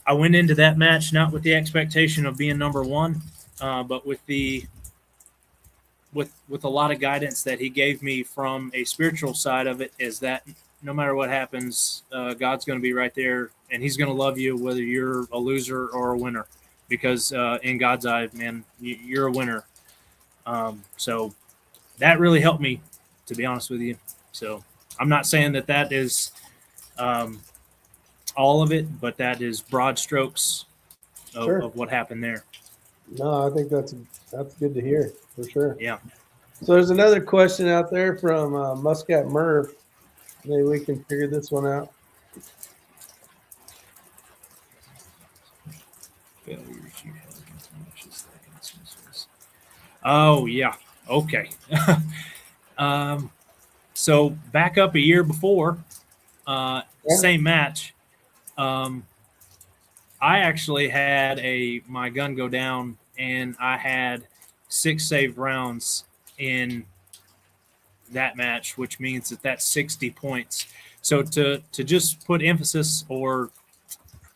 S2: I went into that match not with the expectation of being number one, but with a lot of guidance that he gave me from a spiritual side of it, is that no matter what happens, God's going to be right there, and he's going to love you whether you're a loser or a winner, because in God's eyes, man, you're a winner. So that really helped me, to be honest with you. So I'm not saying that is all of it, but that is broad strokes of what happened there.
S1: No, I think that's good to hear, for sure.
S2: Yeah.
S1: So there's another question out there from Muscat Merv. Maybe we can figure this one out.
S2: Failures you had against matches like instances. Oh yeah. Okay. So back up a year before, same match. I actually had my gun go down, and I had 6 saved rounds in that match, which means that's 60 points. So to just put emphasis, or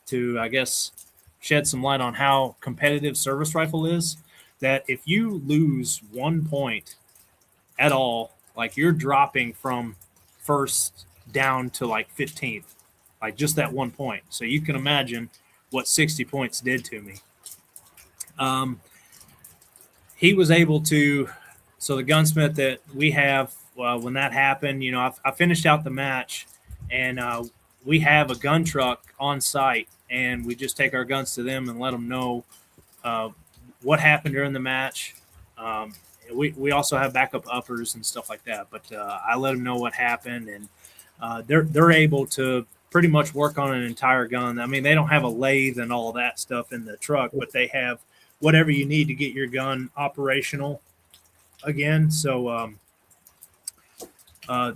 S2: to, I guess, shed some light on how competitive service rifle is, that if you lose 1 point at all, like, you're dropping from first down to like 15th, like just that 1 point. So you can imagine what 60 points did to me. He was able to, so the gunsmith that we have, when that happened, I finished out the match, and we have a gun truck on site, and we just take our guns to them and let them know what happened during the match. We also have backup uppers and stuff like that, but I let them know what happened, and they're able to pretty much work on an entire gun. I mean, they don't have a lathe and all that stuff in the truck, but they have whatever you need to get your gun operational again. So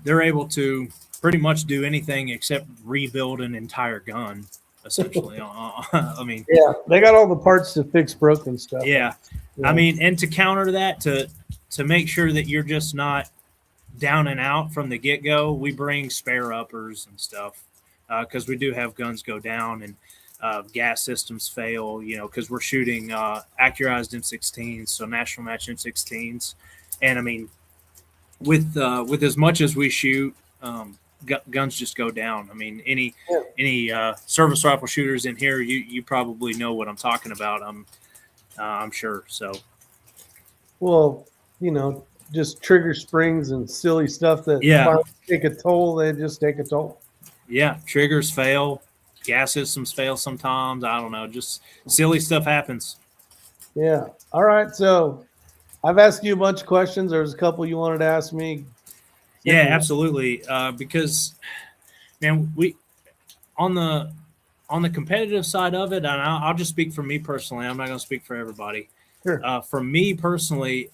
S2: they're able to pretty much do anything except rebuild an entire gun, essentially. I mean,
S1: yeah, they got all the parts to fix broken stuff.
S2: Yeah. I mean, and to counter that, to make sure that you're just not down and out from the get-go, we bring spare uppers and stuff, because we do have guns go down, and gas systems fail, because we're shooting accurized M16s, so national match M16s. And I mean, with as much as we shoot, guns just go down. I mean, any service rifle shooters in here, you probably know what I'm talking about. I'm sure. So,
S1: well, just trigger springs and silly stuff that take a toll. They just take a toll.
S2: Yeah, triggers fail, gas systems fail sometimes. I don't know, just silly stuff happens.
S1: Yeah. All right. So I've asked you a bunch of questions. There's a couple you wanted to ask me.
S2: Yeah, absolutely. Because, man, we on the competitive side of it, and I'll just speak for me personally. I'm not going to speak for everybody.
S1: Sure.
S2: For me personally,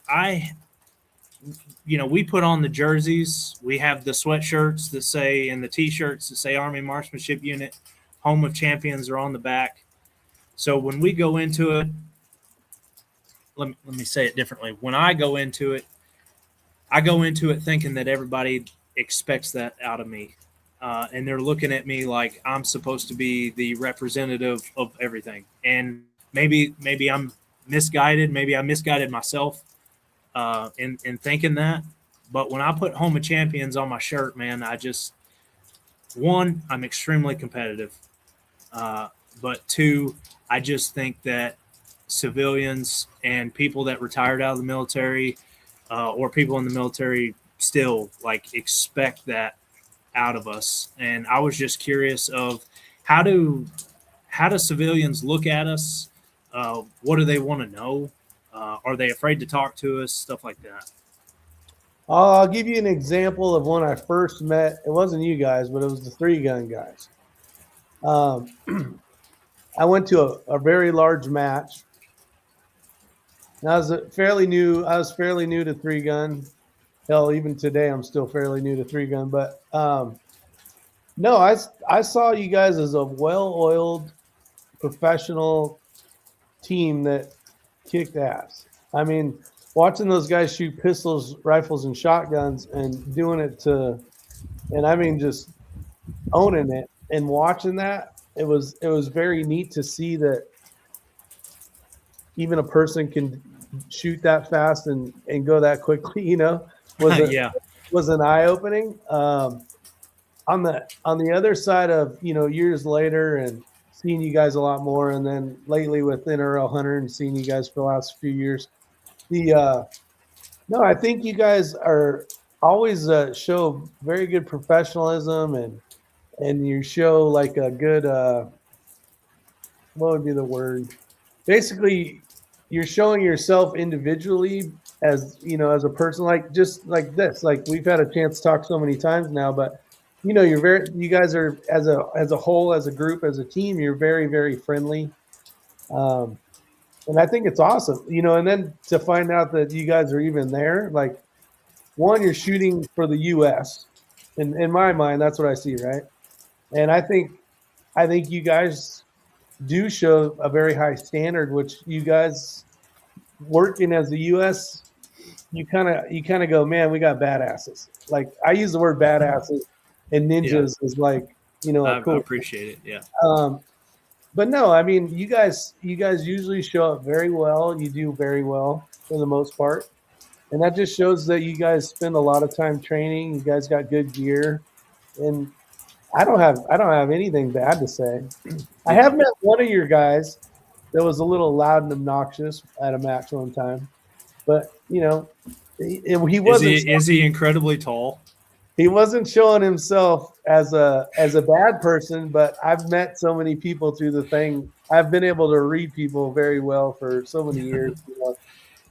S2: we put on the jerseys. We have the sweatshirts that say, and the T-shirts that say Army Marksmanship Unit, Home of Champions are on the back. So when we go into it, let me say it differently. When I go into it thinking that everybody expects that out of me. And they're looking at me like I'm supposed to be the representative of everything. And maybe I'm misguided. Maybe I misguided myself in thinking that. But when I put Home of Champions on my shirt, man, I'm extremely competitive. But 2, I just think that civilians and people that retired out of the military, or people in the military still expect that out of us. And I was just curious of how do civilians look at us? What do they want to know? Are they afraid to talk to us? Stuff like that.
S1: I'll give you an example of when I first met. It wasn't you guys, but it was the 3-gun guys. I went to a very large match. And I was fairly new to 3-gun. Hell, even today, I'm still fairly new to 3-gun. But no, I saw you guys as a well-oiled professional team that kicked ass. I mean, watching those guys shoot pistols, rifles, and shotguns, and doing it and I mean, just owning it and watching that, it was very neat to see that even a person can shoot that fast and go that quickly. Was a
S2: Yeah.
S1: was an eye opening. On the other side of years later and seeing you guys a lot more, and then lately with NRL Hunter and seeing you guys for the last few years, the no, I think you guys are always show very good professionalism and you show like a good what would be the word? Basically, you're showing yourself individually as a person, like just like this. Like we've had a chance to talk so many times now, but you guys are as a whole, as a group, as a team, you're very, very friendly. Um, and I think it's awesome, and then to find out that you guys are even there, like one, you're shooting for the US. In my mind, that's what I see, right? And I think you guys do show a very high standard, which you guys working as the US, you kind of go, man, we got badasses. Like I use the word badasses, and ninjas is like
S2: I
S1: cool.
S2: appreciate it. Yeah.
S1: But no, I mean, you guys usually show up very well. You do very well for the most part, and that just shows that you guys spend a lot of time training. You guys got good gear, and I don't have anything bad to say. I have met one of your guys that was a little loud and obnoxious at a match one time, but he wasn't
S2: Is he incredibly tall?
S1: he wasn't showing himself as a bad person. But I've met so many people through the thing. I've been able to read people very well for so many years.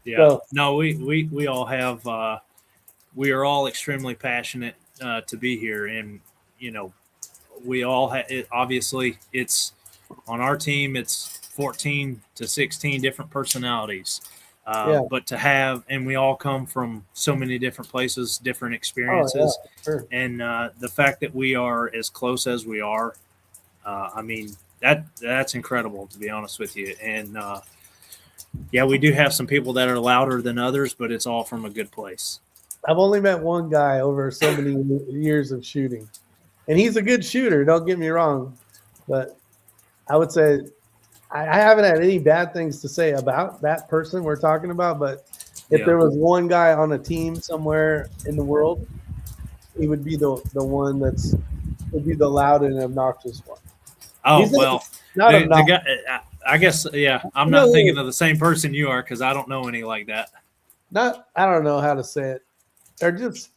S2: Yeah.
S1: So
S2: No, we all have. We are all extremely passionate to be here, and we all have. Obviously, it's on our team. It's 14 to 16 different personalities.
S1: Yeah.
S2: But to have, and we all come from so many different places, different
S1: oh
S2: experiences,
S1: yeah, sure.
S2: and the fact that we are as close as we are, I mean that's incredible, to be honest with you. And yeah, we do have some people that are louder than others, but it's all from a good place.
S1: I've only met one guy over so many years of shooting, and he's a good shooter. Don't get me wrong, but I would say I haven't had any bad things to say about that person we're talking about. But if
S2: Yeah.
S1: there was one guy on a team somewhere in the world, he would be the one would be the loud and obnoxious one.
S2: Oh
S1: He's
S2: well,
S1: not
S2: the
S1: obnoxious.
S2: guy. I guess yeah. I'm
S1: No,
S2: not thinking of the same person you are, because I don't know any like that.
S1: I don't know how to say it. Or just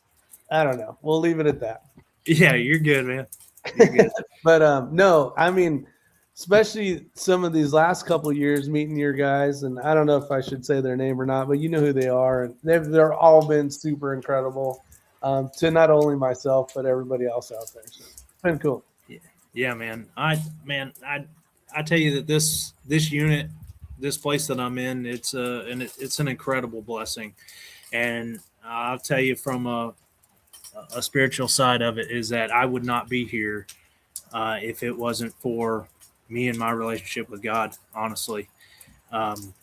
S1: I don't know. We'll leave it at that.
S2: Yeah, you're good, man. You're good.
S1: But no, I mean, especially some of these last couple of years meeting your guys, and I don't know if I should say their name or not, but you know who they are, and they're all been super incredible to not only myself but everybody else out there. So it's been cool.
S2: Yeah, man. I tell you that this unit, this place that I'm in, it's an incredible blessing, and I'll tell you from a spiritual side of it is that I would not be here if it wasn't for me and my relationship with God. Honestly, um,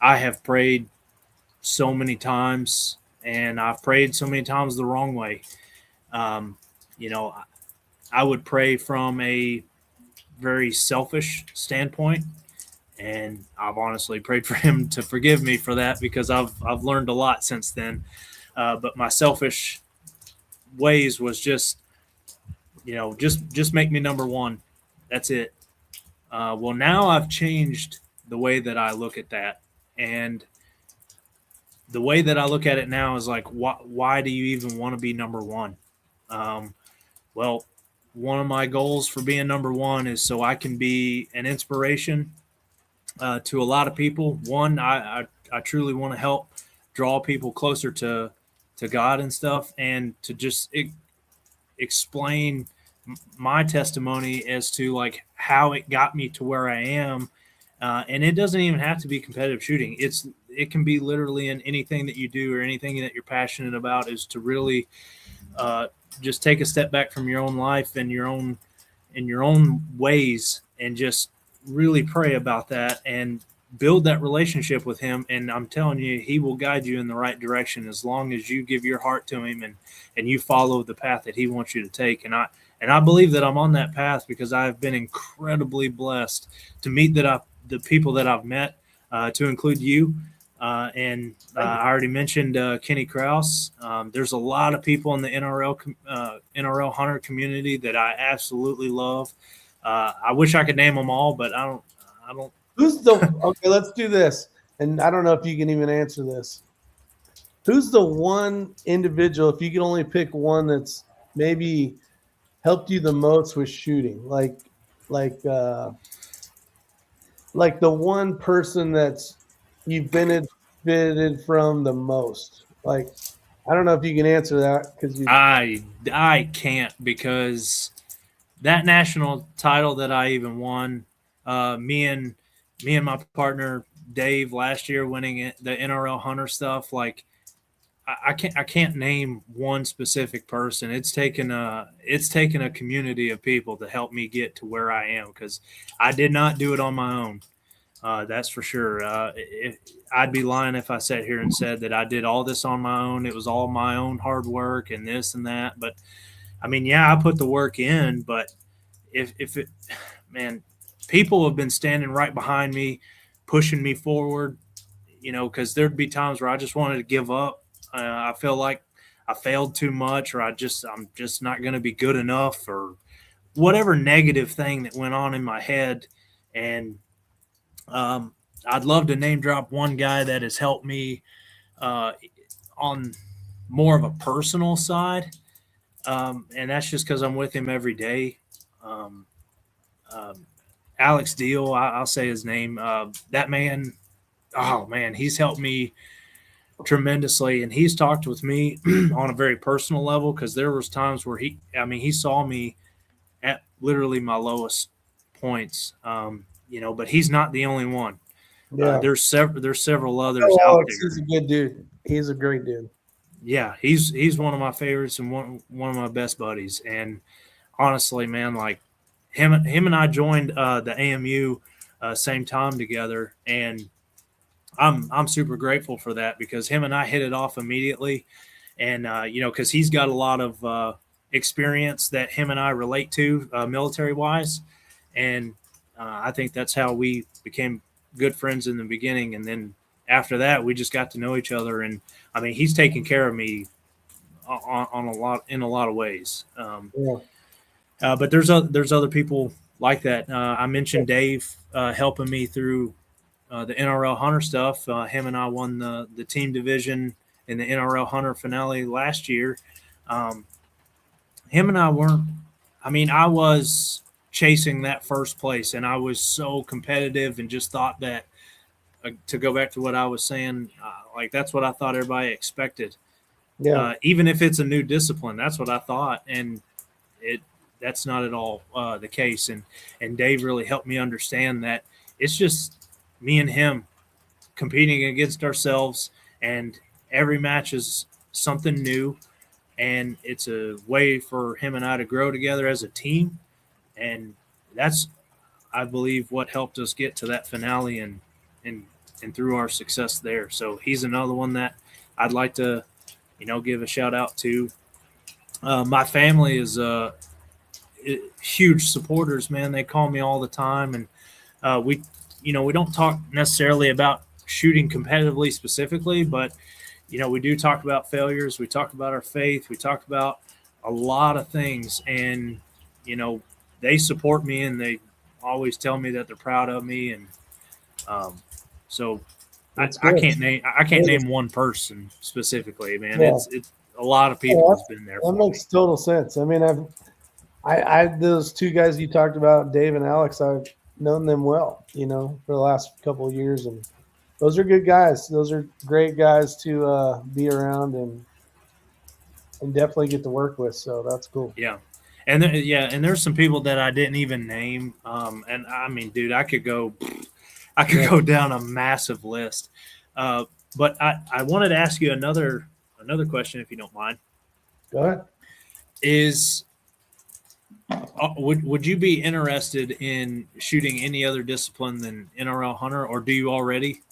S2: I have prayed so many times, and I've prayed so many times the wrong way. Um, you know, I would pray from a very selfish standpoint, and I've honestly prayed for Him to forgive me for that, because I've learned a lot since then. But my selfish ways was just make me number one. That's it. Well, now I've changed the way that I look at that, and the way that I look at it now is like, why do you even want to be number one? Well, one of my goals for being number one is so I can be an inspiration to a lot of people. One, I truly want to help draw people closer to God and stuff, and to just explain my testimony as to like how it got me to where I am. And it doesn't even have to be competitive shooting. it can be literally in anything that you do or anything that you're passionate about, is to really just take a step back from your own life and your own ways, and just really pray about that and build that relationship with him. And I'm telling you, he will guide you in the right direction as long as you give your heart to him and you follow the path that he wants you to take. And I believe that I'm on that path because I've been incredibly blessed to meet the people that I've met, to include you. I already mentioned Kenny Krause. There's a lot of people in the NRL hunter community that I absolutely love. I wish I could name them all, but I don't.
S1: Okay, let's do this. And I don't know if you can even answer this. Who's the one individual, if you could only pick one, that's maybe helped you the most with shooting? Like the one person that's you've benefited from the most. Like, I don't know if you can answer that because
S2: I can't, because that national title that I even won, me and my partner Dave last year winning the NRL hunter stuff, like I can't name one specific person. It's taken a community of people to help me get to where I am, because I did not do it on my own. That's for sure. I'd be lying if I sat here and said that I did all this on my own. It was all my own hard work and this and that. But I mean, yeah, I put the work in, but if it, man, people have been standing right behind me, pushing me forward, because there'd be times where I just wanted to give up. I feel like I failed too much, or I'm just not going to be good enough, or whatever negative thing that went on in my head. And I'd love to name drop one guy that has helped me on more of a personal side. And that's just because I'm with him every day. Alex Deal, I'll say his name. That man, oh man, he's helped me tremendously, and he's talked with me on a very personal level, because there was times where he saw me at literally my lowest points. But he's not the only one.
S1: yeah.
S2: There's several others out
S1: Alex
S2: there.
S1: is a good dude. He's a great dude.
S2: Yeah, he's one of my favorites and one of my best buddies. And honestly, man, like him and I joined the AMU same time together, and I'm super grateful for that, because him and I hit it off immediately. And because he's got a lot of experience that him and I relate to military wise, and I think that's how we became good friends in the beginning. And then after that, we just got to know each other. And I mean, he's taken care of me in a lot of ways. But there's other people like that. I mentioned Dave helping me through the NRL Hunter stuff. Him and I won the team division in the NRL Hunter finale last year. Him and I weren't. I mean, I was chasing that first place, and I was so competitive, and just thought that, to go back to what I was saying, like that's what I thought everybody expected.
S1: Yeah.
S2: Even if it's a new discipline, that's what I thought, and that's not at all the case. And Dave really helped me understand that it's just me and him competing against ourselves, and every match is something new, and it's a way for him and I to grow together as a team. And that's, I believe, what helped us get to that finale and through our success there. So he's another one that I'd like to, give a shout out to. My family is huge supporters, man. They call me all the time, and we don't talk necessarily about shooting competitively specifically, but we do talk about failures. We talk about our faith. We talk about a lot of things, and they support me, and they always tell me that they're proud of me. And so I can't name one person specifically, man.
S1: Yeah.
S2: It's a lot of people has been there.
S1: That makes total sense. I mean, I those two guys you talked about, Dave and Alex, I've known them well, for the last couple of years, and those are good guys. Those are great guys to be around and definitely get to work with. So that's cool.
S2: Yeah. And there's some people that I didn't even name. And I mean, dude, I could go down a massive list. But I wanted to ask you another question, if you don't mind.
S1: Go ahead.
S2: Is would you be interested in shooting any other discipline than NRL hunter, or do you already?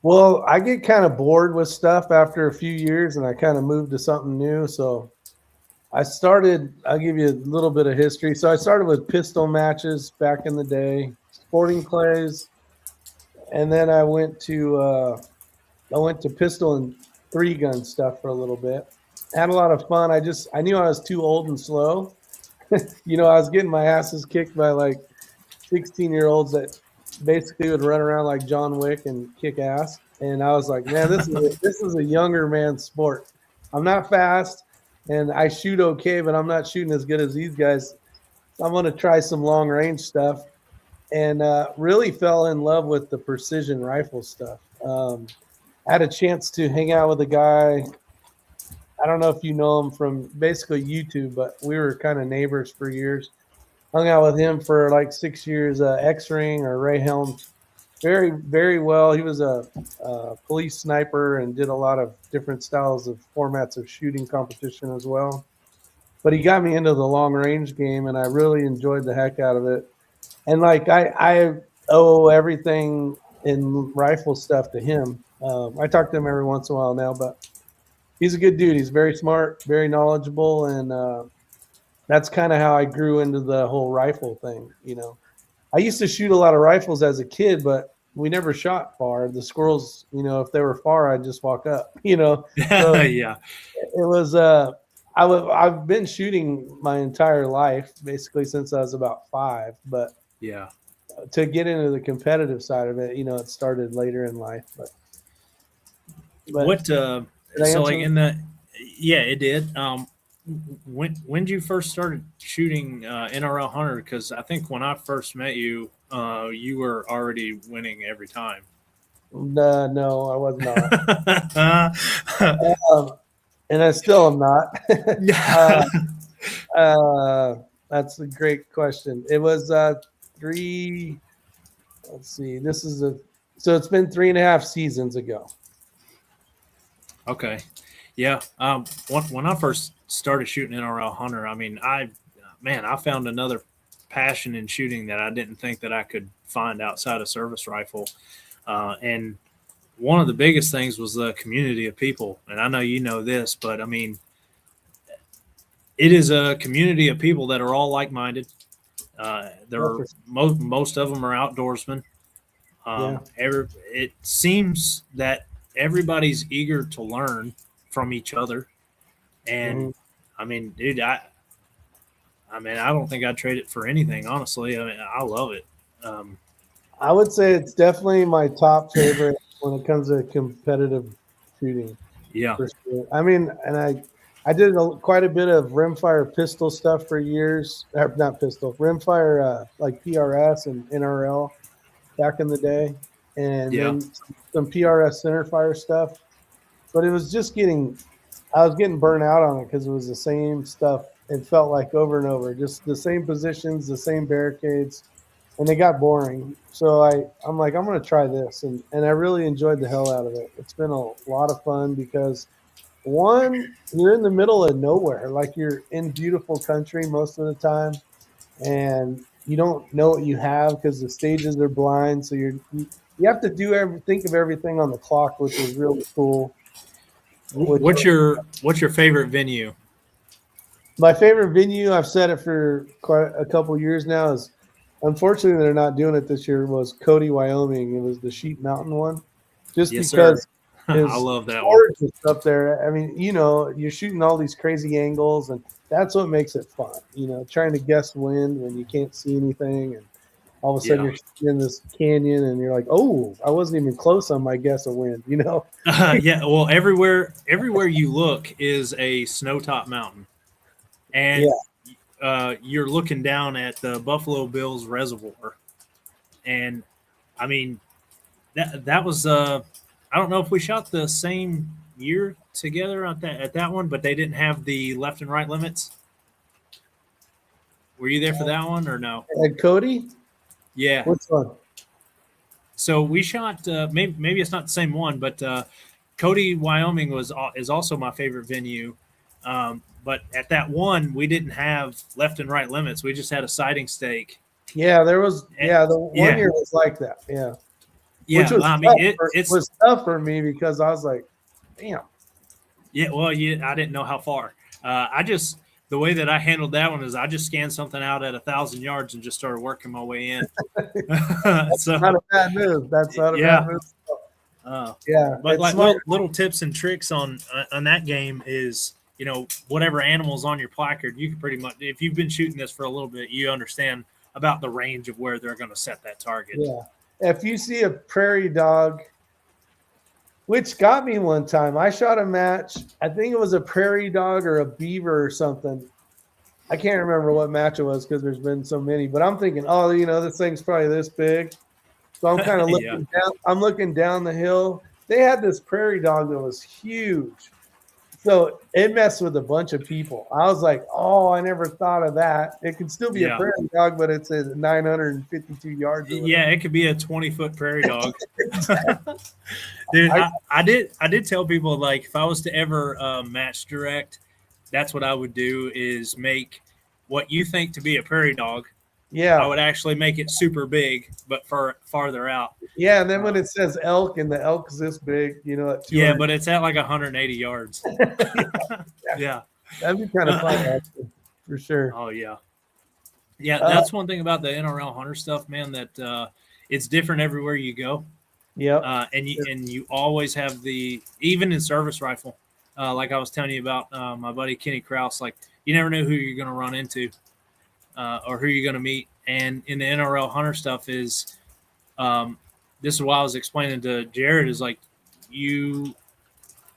S1: Well, I get kind of bored with stuff after a few years, and I kind of moved to something new. So I'll give you a little bit of history. So I started with pistol matches back in the day, sporting clays, and then I went to pistol and 3-gun stuff for a little bit. Had a lot of fun. I knew I was too old and slow. I was getting my asses kicked by like 16-year-olds that basically would run around like John Wick and kick ass. And I was like, man, this is a younger man's sport. I'm not fast and I shoot okay, but I'm not shooting as good as these guys. So I'm going to try some long range stuff, and really fell in love with the precision rifle stuff. I had a chance to hang out with a guy. I don't know if you know him from basically YouTube, but we were kind of neighbors for years. Hung out with him for like 6 years, X-Ring or Ray Helms. Very, very well. He was a police sniper and did a lot of different styles of formats of shooting competition as well. But he got me into the long range game, and I really enjoyed the heck out of it. And like I owe everything in rifle stuff to him. I talk to him every once in a while now, but he's a good dude. He's very smart, very knowledgeable, and that's kind of how I grew into the whole rifle thing. I used to shoot a lot of rifles as a kid, but we never shot far. The squirrels, if they were far, I'd just walk up. So
S2: Yeah.
S1: It was. I've been shooting my entire life, basically since I was about 5. But
S2: Yeah.
S1: to get into the competitive side of it, it started later in life. But
S2: What? So like in the, yeah, it did. When did you first started shooting NRL hunter? Because I think when I first met you, you were already winning every time.
S1: No, I was not. And I still am not. That's a great question. It was 3. Let's see. So it's been 3.5 seasons ago.
S2: Okay. Yeah. When I first started shooting NRL hunter, I mean, I found another passion in shooting that I didn't think that I could find outside of service rifle. And one of the biggest things was the community of people. And I know you know this, but I mean, it is a community of people that are all like-minded. Most of them are outdoorsmen. It seems that everybody's eager to learn from each other. And I mean, dude, I don't think I'd trade it for anything, honestly. I mean, I love it.
S1: I would say it's definitely my top favorite when it comes to competitive shooting.
S2: Yeah.
S1: For sure. I mean, and I did quite a bit of rimfire pistol stuff for years. Not pistol, rimfire, like PRS and NRL back in the day. And then some PRS centerfire stuff. But it was just I was getting burnt out on it because it was the same stuff. It felt like over and over, just the same positions, the same barricades, and it got boring. So I'm like, I'm going to try this. And I really enjoyed the hell out of it. It's been a lot of fun because, one, you're in the middle of nowhere. Like, you're in beautiful country most of the time, and you don't know what you have because the stages are blind. So you have to think of everything on the clock, which is really cool.
S2: What's your favorite venue?
S1: My favorite venue, I've said it for quite a couple years now, is, unfortunately they're not doing it this year, was Cody, Wyoming. It was the Sheep Mountain one. Just because
S2: I love that one.
S1: Up there. I mean, you're shooting all these crazy angles, and that's what makes it fun. Trying to guess wind when you can't see anything, and all of a sudden you're in this canyon, and you're like, "Oh, I wasn't even close on my guess of wind."
S2: Yeah. Well, everywhere you look is a snow-top mountain, and you're looking down at the Buffalo Bills Reservoir, and I mean, that was I don't know if we shot the same year together at that one, but they didn't have the left and right limits. Were you there for that one or no?
S1: At Cody?
S2: Yeah.
S1: Which one?
S2: So we shot. Maybe it's not the same one, but Cody, Wyoming is also my favorite venue. But at that one, we didn't have left and right limits. We just had a sighting stake.
S1: Yeah, there was. Yeah, the one
S2: Yeah.
S1: year was like that. Yeah,
S2: Yeah,
S1: which was
S2: I mean,
S1: it was tough for me because I was like, damn.
S2: Yeah, well, I didn't know how far. The way that I handled that one is I just scanned something out at 1,000 yards and just started working my way in. So
S1: Not a bad move. That's not a
S2: yeah.
S1: bad move.
S2: Yeah, but like
S1: smart.
S2: little tips and tricks on that game is, whatever animals on your placard, you can pretty much, if you've been shooting this for a little bit, you understand about the range of where they're going to set that target.
S1: Yeah, if you see a prairie dog, which got me one time, I shot a match. I think it was a prairie dog or a beaver or something. I can't remember what match it was because there's been so many. But I'm thinking, oh, this thing's probably this big. So I'm kind of looking down. I'm looking down the hill. They had this prairie dog that was huge. So it messed with a bunch of people. I was like, oh, I never thought of that. It could still be a prairie dog, but it's a 952 yards.
S2: Yeah, it could be a 20-foot prairie dog. Dude, I did tell people, like, if I was to ever match direct, that's what I would do, is make what you think to be a prairie dog.
S1: Yeah,
S2: I would actually make it super big, but farther out.
S1: Yeah, and then when it says elk and the elk's this big,
S2: yeah, but it's at like 180 yards. Yeah.
S1: That'd be kind of fun, actually, for sure.
S2: Oh yeah, yeah. That's one thing about the NRL hunter stuff, man. That it's different everywhere you go.
S1: Yeah,
S2: and you always have even in service rifle, like I was telling you about my buddy Kenny Krause. Like, you never know who you're going to run into. Or who you're going to meet. And in the NRL hunter stuff is, this is what I was explaining to Jared, is like, you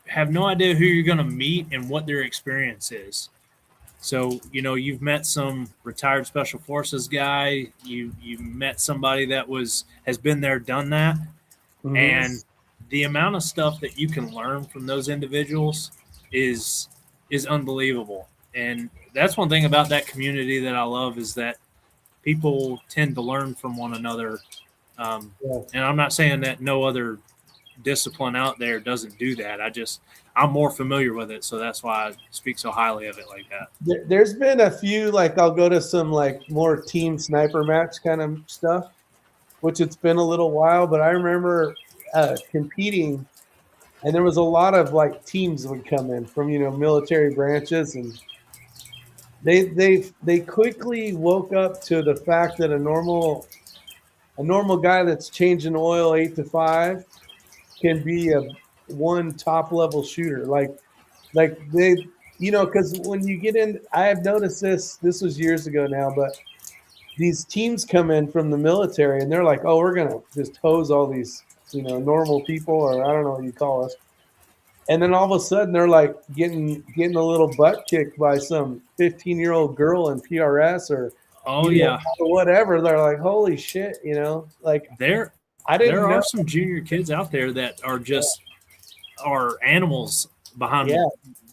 S2: have no idea who you're going to meet and what their experience is. So, you've met some retired special forces guy, you met somebody that has been there, done that. Mm-hmm. And the amount of stuff that you can learn from those individuals is unbelievable. And that's one thing about that community that I love, is that people tend to learn from one another. And I'm not saying that no other discipline out there doesn't do that. I'm more familiar with it. So that's why I speak so highly of it like that.
S1: There's been a few, like, I'll go to some like more team sniper match kind of stuff, which it's been a little while, but I remember competing, and there was a lot of like teams that would come in from, military branches, and They quickly woke up to the fact that a normal guy that's changing oil 8 to 5 can be a one top level shooter. Like they, because when you get in, I have noticed this was years ago now, but these teams come in from the military and they're like, oh, we're gonna just hose all these, normal people, or I don't know what you call us. And then all of a sudden they're like getting a little butt kicked by some 15-year-old girl in PRS or whatever. They're like, holy shit, like
S2: there are some junior kids out there that are just are animals behind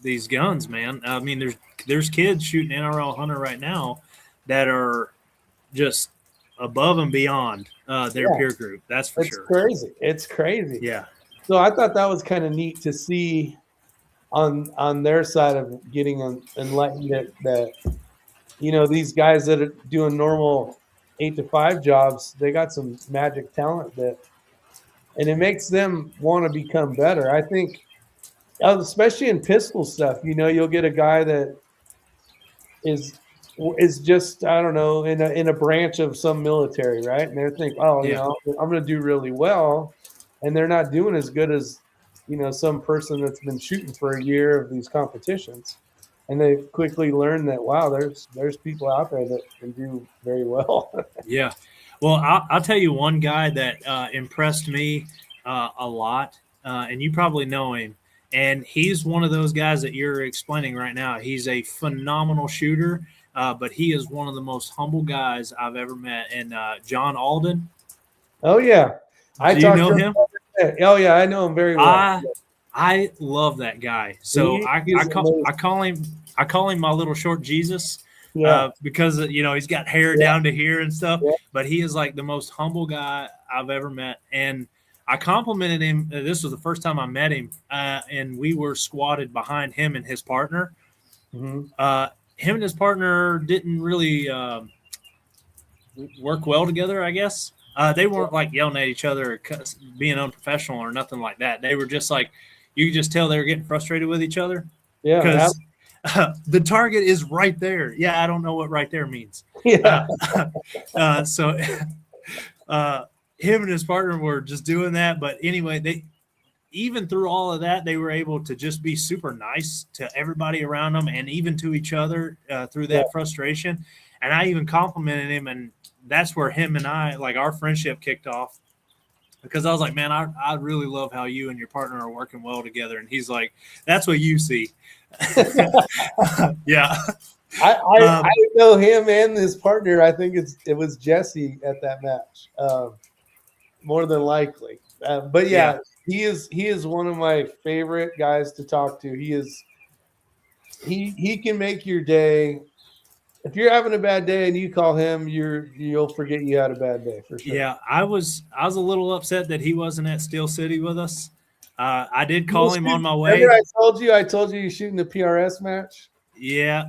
S2: these guns, man. I mean, there's kids shooting NRL hunter right now that are just above and beyond their peer group. That's for sure.
S1: It's crazy.
S2: Yeah.
S1: So I thought that was kind of neat to see on their side of getting enlightened that these guys that are doing normal 8 to 5 jobs, they got some magic talent and it makes them want to become better. I think, especially in pistol stuff, you'll get a guy that is just, I don't know, in a branch of some military, right? And they're thinking, I'm going to do really well. And they're not doing as good as, some person that's been shooting for a year of these competitions. And they quickly learn that, wow, there's people out there that can do very well.
S2: Yeah. Well, I'll tell you one guy that impressed me a lot, and you probably know him. And he's one of those guys that you're explaining right now. He's a phenomenal shooter, but he is one of the most humble guys I've ever met. And John Alden.
S1: Oh, yeah.
S2: Do you know him?
S1: Oh yeah, I know him very well.
S2: I love that guy. So I call him my little short Jesus, because he's got hair down to here and stuff. Yeah. But he is like the most humble guy I've ever met. And I complimented him. This was the first time I met him, and we were squatted behind him and his partner.
S1: Mm-hmm.
S2: Him and his partner didn't really work well together, I guess. They weren't like yelling at each other or being unprofessional or nothing like that. They were just like, you could just tell they were getting frustrated with each other.
S1: Yeah.
S2: Because the target is right there. Yeah, I don't know what right there means.
S1: Yeah.
S2: So him and his partner were just doing that. But anyway, even through all of that, they were able to just be super nice to everybody around them and even to each other through that frustration. And I even complimented him, and that's where him and I, like, our friendship kicked off, because I was like, man, I really love how you and your partner are working well together. And he's like, that's what you see. Yeah.
S1: I know him and his partner. I think it was Jesse at that match, more than likely. But yeah, he is one of my favorite guys to talk to. He can make your day. If you're having a bad day and you call him, you'll forget you had a bad day for sure.
S2: Yeah, I was a little upset that he wasn't at Steel City with us. I did call him on my way.
S1: Remember I told you you're shooting the PRS match?
S2: Yeah.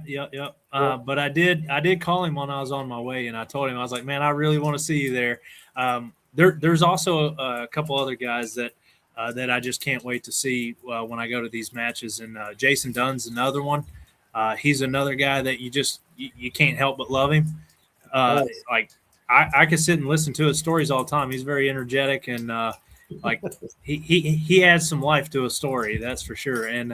S2: But I did call him when I was on my way, and I told him, I was like, man, I really want to see you there. There's also a couple other guys that I just can't wait to see when I go to these matches. And Jason Dunn's another one. He's another guy that you can't help but love him.
S1: Nice.
S2: Like I could sit and listen to his stories all the time. He's very energetic, and like he adds some life to a story, that's for sure. And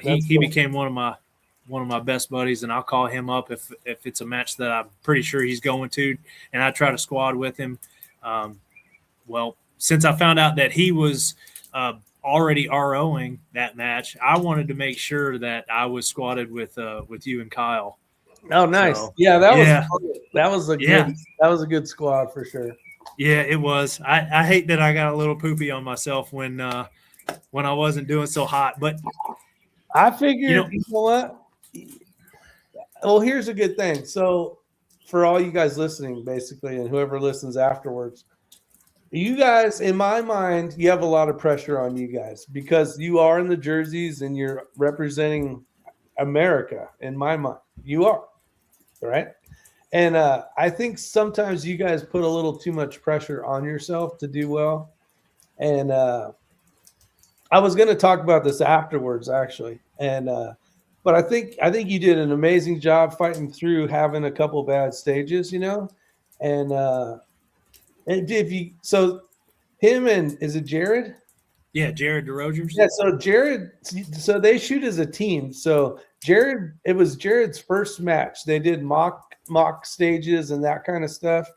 S2: he became one of my best buddies, and I'll call him up if it's a match that I'm pretty sure he's going to, and I try to squad with him. Well, since I found out that he was already ROing that match, I wanted to make sure that I was squatted with you and Kyle.
S1: Oh, nice. So, yeah, that was a good squad for sure.
S2: Yeah, it was. I hate that I got a little poopy on myself when I wasn't doing so hot, but
S1: I figured, you know what? Well, here's a good thing. So for all you guys listening, basically, and whoever listens afterwards, you guys, in my mind, you have a lot of pressure on you guys because you are in the jerseys and you're representing America. In my mind, you are, right? And I think sometimes you guys put a little too much pressure on yourself to do well. And I was going to talk about this afterwards, actually. And but I think you did an amazing job fighting through having a couple bad stages, and so him and is it Jared?
S2: Yeah, Jared DeRogers.
S1: Yeah, so Jared, so they shoot as a team. So it was Jared's first match. They did mock stages and that kind of stuff.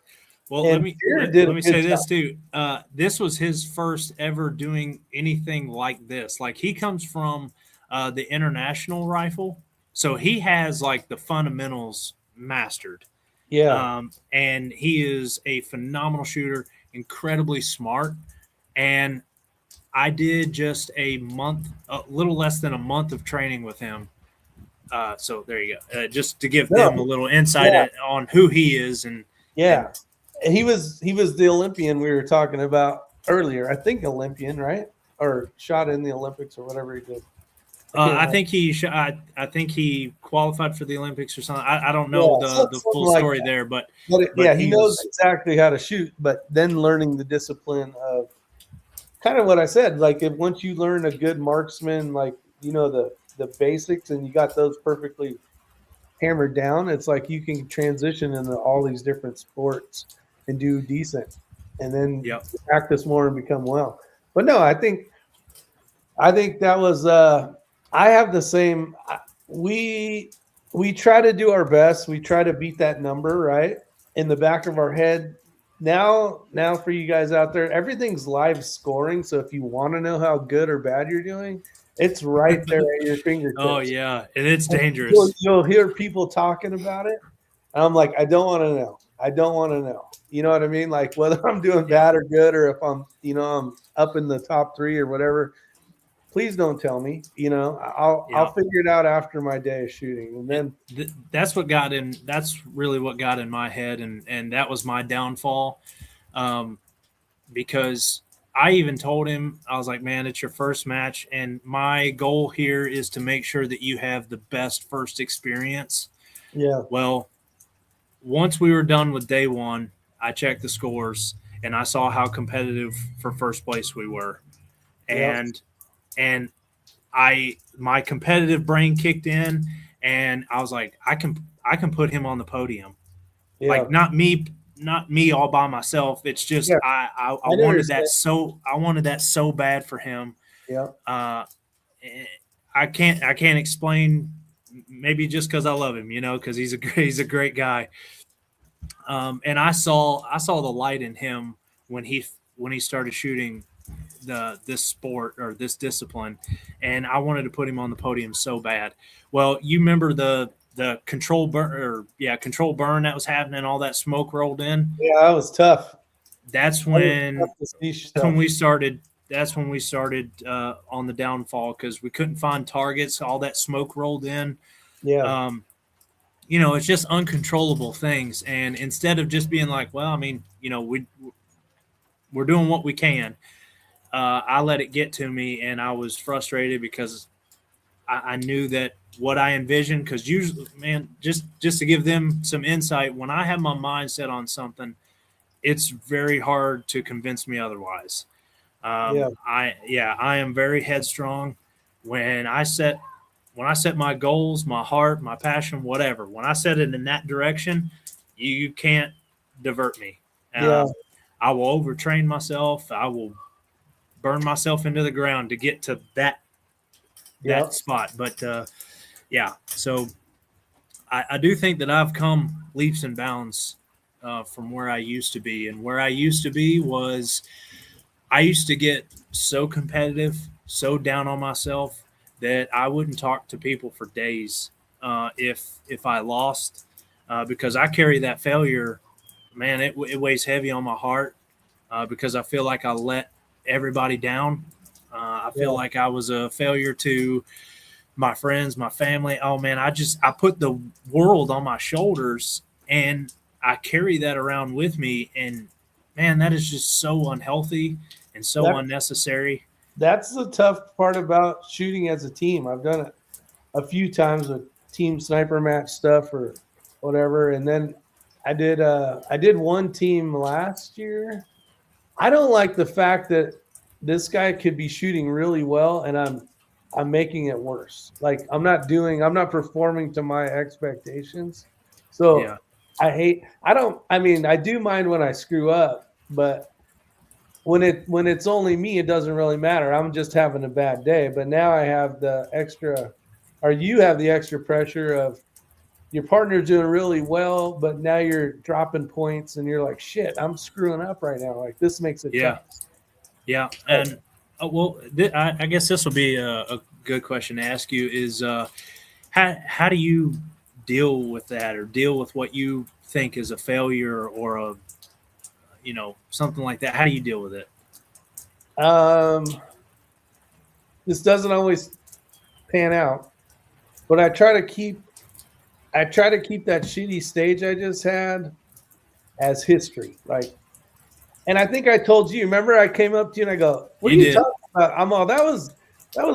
S2: Well,
S1: and
S2: let me say this too. This was his first ever doing anything like this. Like, he comes from the international rifle, so he has like the fundamentals mastered.
S1: Yeah.
S2: And he is a phenomenal shooter, incredibly smart. And I did just a little less than a month of training with him. So there you go. Just to give them a little insight on who he is. And
S1: he was the Olympian we were talking about earlier. I think Olympian, right? Or shot in the Olympics or whatever he did.
S2: I think he qualified for the Olympics or something. I don't know the full story there, but
S1: he knows exactly how to shoot. But then learning the discipline of kind of what I said, like once you learn a good marksman, like the basics, and you got those perfectly hammered down, it's like you can transition into all these different sports and do decent, and then practice more and become well. But no, I think that was. I have the same. We try to do our best. We try to beat that number, right? In the back of our head. Now for you guys out there, everything's live scoring. So if you want to know how good or bad you're doing, it's right there at your fingertips.
S2: Oh yeah, and it's dangerous.
S1: You'll hear people talking about it. And I'm like, I don't want to know. I don't want to know. You know what I mean? Like whether I'm doing bad or good, or if I'm up in the top 3 or whatever. Please don't tell me. I'll figure it out after my day of shooting, and then
S2: that's really what got in my head, and that was my downfall. because I even told him, I was like, man, it's your first match, and my goal here is to make sure that you have the best first experience.
S1: Yeah.
S2: Well, once we were done with day one, I checked the scores and I saw how competitive for first place we were.
S1: Yeah.
S2: And my competitive brain kicked in, and I was like, I can put him on the podium.
S1: Yeah.
S2: Like not me all by myself. It's just
S1: Yeah.
S2: I
S1: I
S2: wanted that
S1: understand.
S2: so bad for him.
S1: Yeah.
S2: Uh, I can't explain. Maybe just because I love him, because he's a great guy. And I saw the light in him when he started shooting this sport or this discipline, and I wanted to put him on the podium so bad. Well, you remember the control burn that was happening, all that smoke rolled in.
S1: Yeah. That was tough.
S2: That's
S1: That was tough
S2: when
S1: to see
S2: that's when
S1: stuff.
S2: we started. That's when we started on the downfall because we couldn't find targets. All that smoke rolled in.
S1: Yeah.
S2: Um, it's just uncontrollable things. And instead of just being like, well, I mean, we're doing what we can. I let it get to me, and I was frustrated because I knew that what I envisioned. Because usually, man, just to give them some insight, when I have my mind set on something, it's very hard to convince me otherwise.
S1: Yeah.
S2: I am very headstrong. When I set when I set my goals, my heart, my passion, whatever, when I set it in that direction, you can't divert me.
S1: Yeah.
S2: I will overtrain myself. I will burn myself into the ground to get to that
S1: Yeah.
S2: spot. But yeah, so I do think that I've come leaps and bounds from where I used to be, and where I used to be was I used to get so competitive, so down on myself that I wouldn't talk to people for days if I lost because I carry that failure. Man, it weighs heavy on my heart because I feel like I let everybody down. I feel
S1: Yeah.
S2: like I was a failure to my friends, my family. Oh man, I put the world on my shoulders and I carry that around with me. And man, that is just so unhealthy and so
S1: That
S2: unnecessary.
S1: that's the tough part about shooting as a team. I've done it a few times with team sniper match stuff or whatever. And then I did one team last year. I don't like the fact that this guy could be shooting really well and I'm making it worse. Like I'm not performing to my expectations. So
S2: Yeah,
S1: I mean I do mind when I screw up, but when it's only me, it doesn't really matter. I'm just having a bad day. But now I have the extra, or you have the extra pressure of your partner's doing really well, but now you're dropping points, and you're like, shit, I'm screwing up right now. Like this makes it
S2: yeah,
S1: tough.
S2: yeah.
S1: Oh,
S2: And well, I guess this will be a good question to ask you is how do you deal with that or deal with what you think is a failure or a something like that? How do you deal with it?
S1: um, this doesn't always pan out, but I try to keep that shitty stage I just had as history. Like, and I think I told you. Remember, I came up to you and I go, "What are
S2: You
S1: you
S2: did.
S1: talking about?" I'm all that was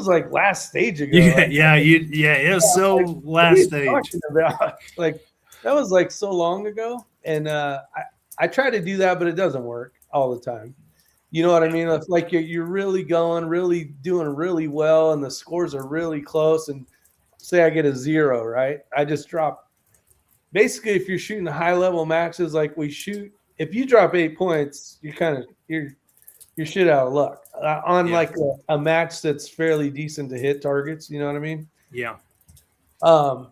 S1: like last stage ago.
S2: Yeah,
S1: Like,
S2: yeah. It was
S1: like,
S2: so
S1: what are
S2: last
S1: you
S2: stage.
S1: talking about? Like, that was like so long ago. And I try to do that, but it doesn't work all the time. You know what I
S2: Yeah,
S1: mean? It's like you're really going, really doing really well, and the scores are really close. And say I get a 0, right? I just drop. Basically, if you're shooting high level matches like we shoot, if you drop 8 points, you're shit out of luck on
S2: yeah,
S1: like a match that's fairly decent to hit targets. You know what I mean?
S2: yeah,
S1: Um,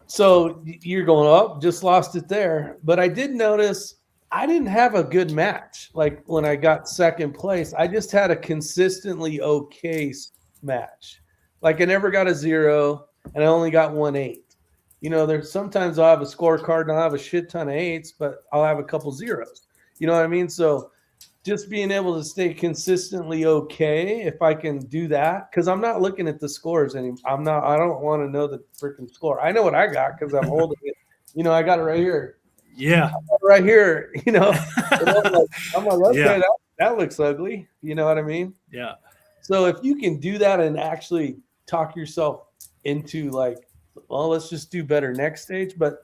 S1: so you're going up, just lost it there. But I did notice I didn't have a good match. Like when I got second place, I just had a consistently okay match. Like I never got a 0, and I only got 1 8. There's sometimes I'll have a scorecard and I'll have a shit ton of 8s, but I'll have a couple zeros. You know what I mean? So just being able to stay consistently okay if I can do that because I'm not looking at the scores anymore. I don't want to know the freaking score. I know what I got because I'm holding it. I got it right here.
S2: Yeah.
S1: right here, you know. And I'm like, okay,
S2: Yeah.
S1: that looks ugly. You know what I mean?
S2: Yeah.
S1: So if you can do that and actually talk yourself into like, well, let's just do better next stage. But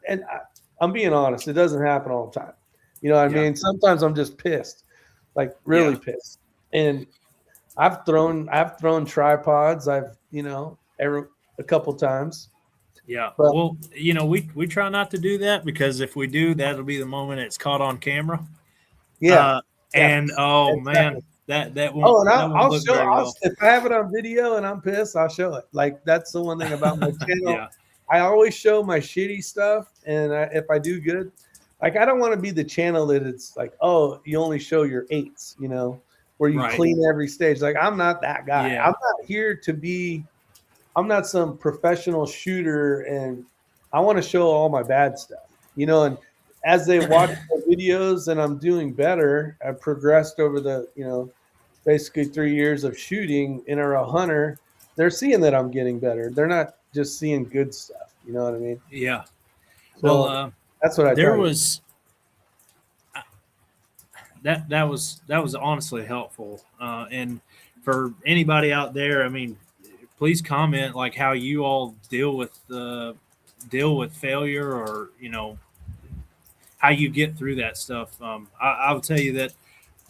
S1: I'm being honest, it doesn't happen all the time. You know what I
S2: Yeah.
S1: mean? Sometimes I'm just pissed, like really
S2: Yeah.
S1: pissed. And I've thrown tripods. A couple times.
S2: Yeah.
S1: But
S2: Well, you know, we try not to do that because if we do, that'll be the moment it's caught on camera.
S1: yeah,
S2: Uh, and
S1: exactly.
S2: oh
S1: Exactly.
S2: man, that
S1: Oh, and
S2: won't
S1: I'll
S2: look
S1: show.
S2: very well.
S1: If I have it on video and I'm pissed, I'll show it. Like that's the one thing about my channel.
S2: Yeah.
S1: I always show my shitty stuff, and if I do good, like I don't want to be the channel that it's like, oh, you only show your eights, you know, where you
S2: Right.
S1: clean every stage. Like I'm not that guy.
S2: Yeah.
S1: I'm not here to be. I'm not some professional shooter, and I want to show all my bad stuff, you know. And as they watch the videos, and I'm doing better, I've progressed over the, basically 3 years of shooting NRL hunter. They're seeing that I'm getting better. They're not just seeing good stuff. You know what I mean?
S2: Yeah. Well,
S1: So that's what I
S2: there
S1: tell you.
S2: was that was honestly helpful. And for anybody out there, I mean, please comment like how you all deal with failure, or you know how you get through that stuff. I will tell you that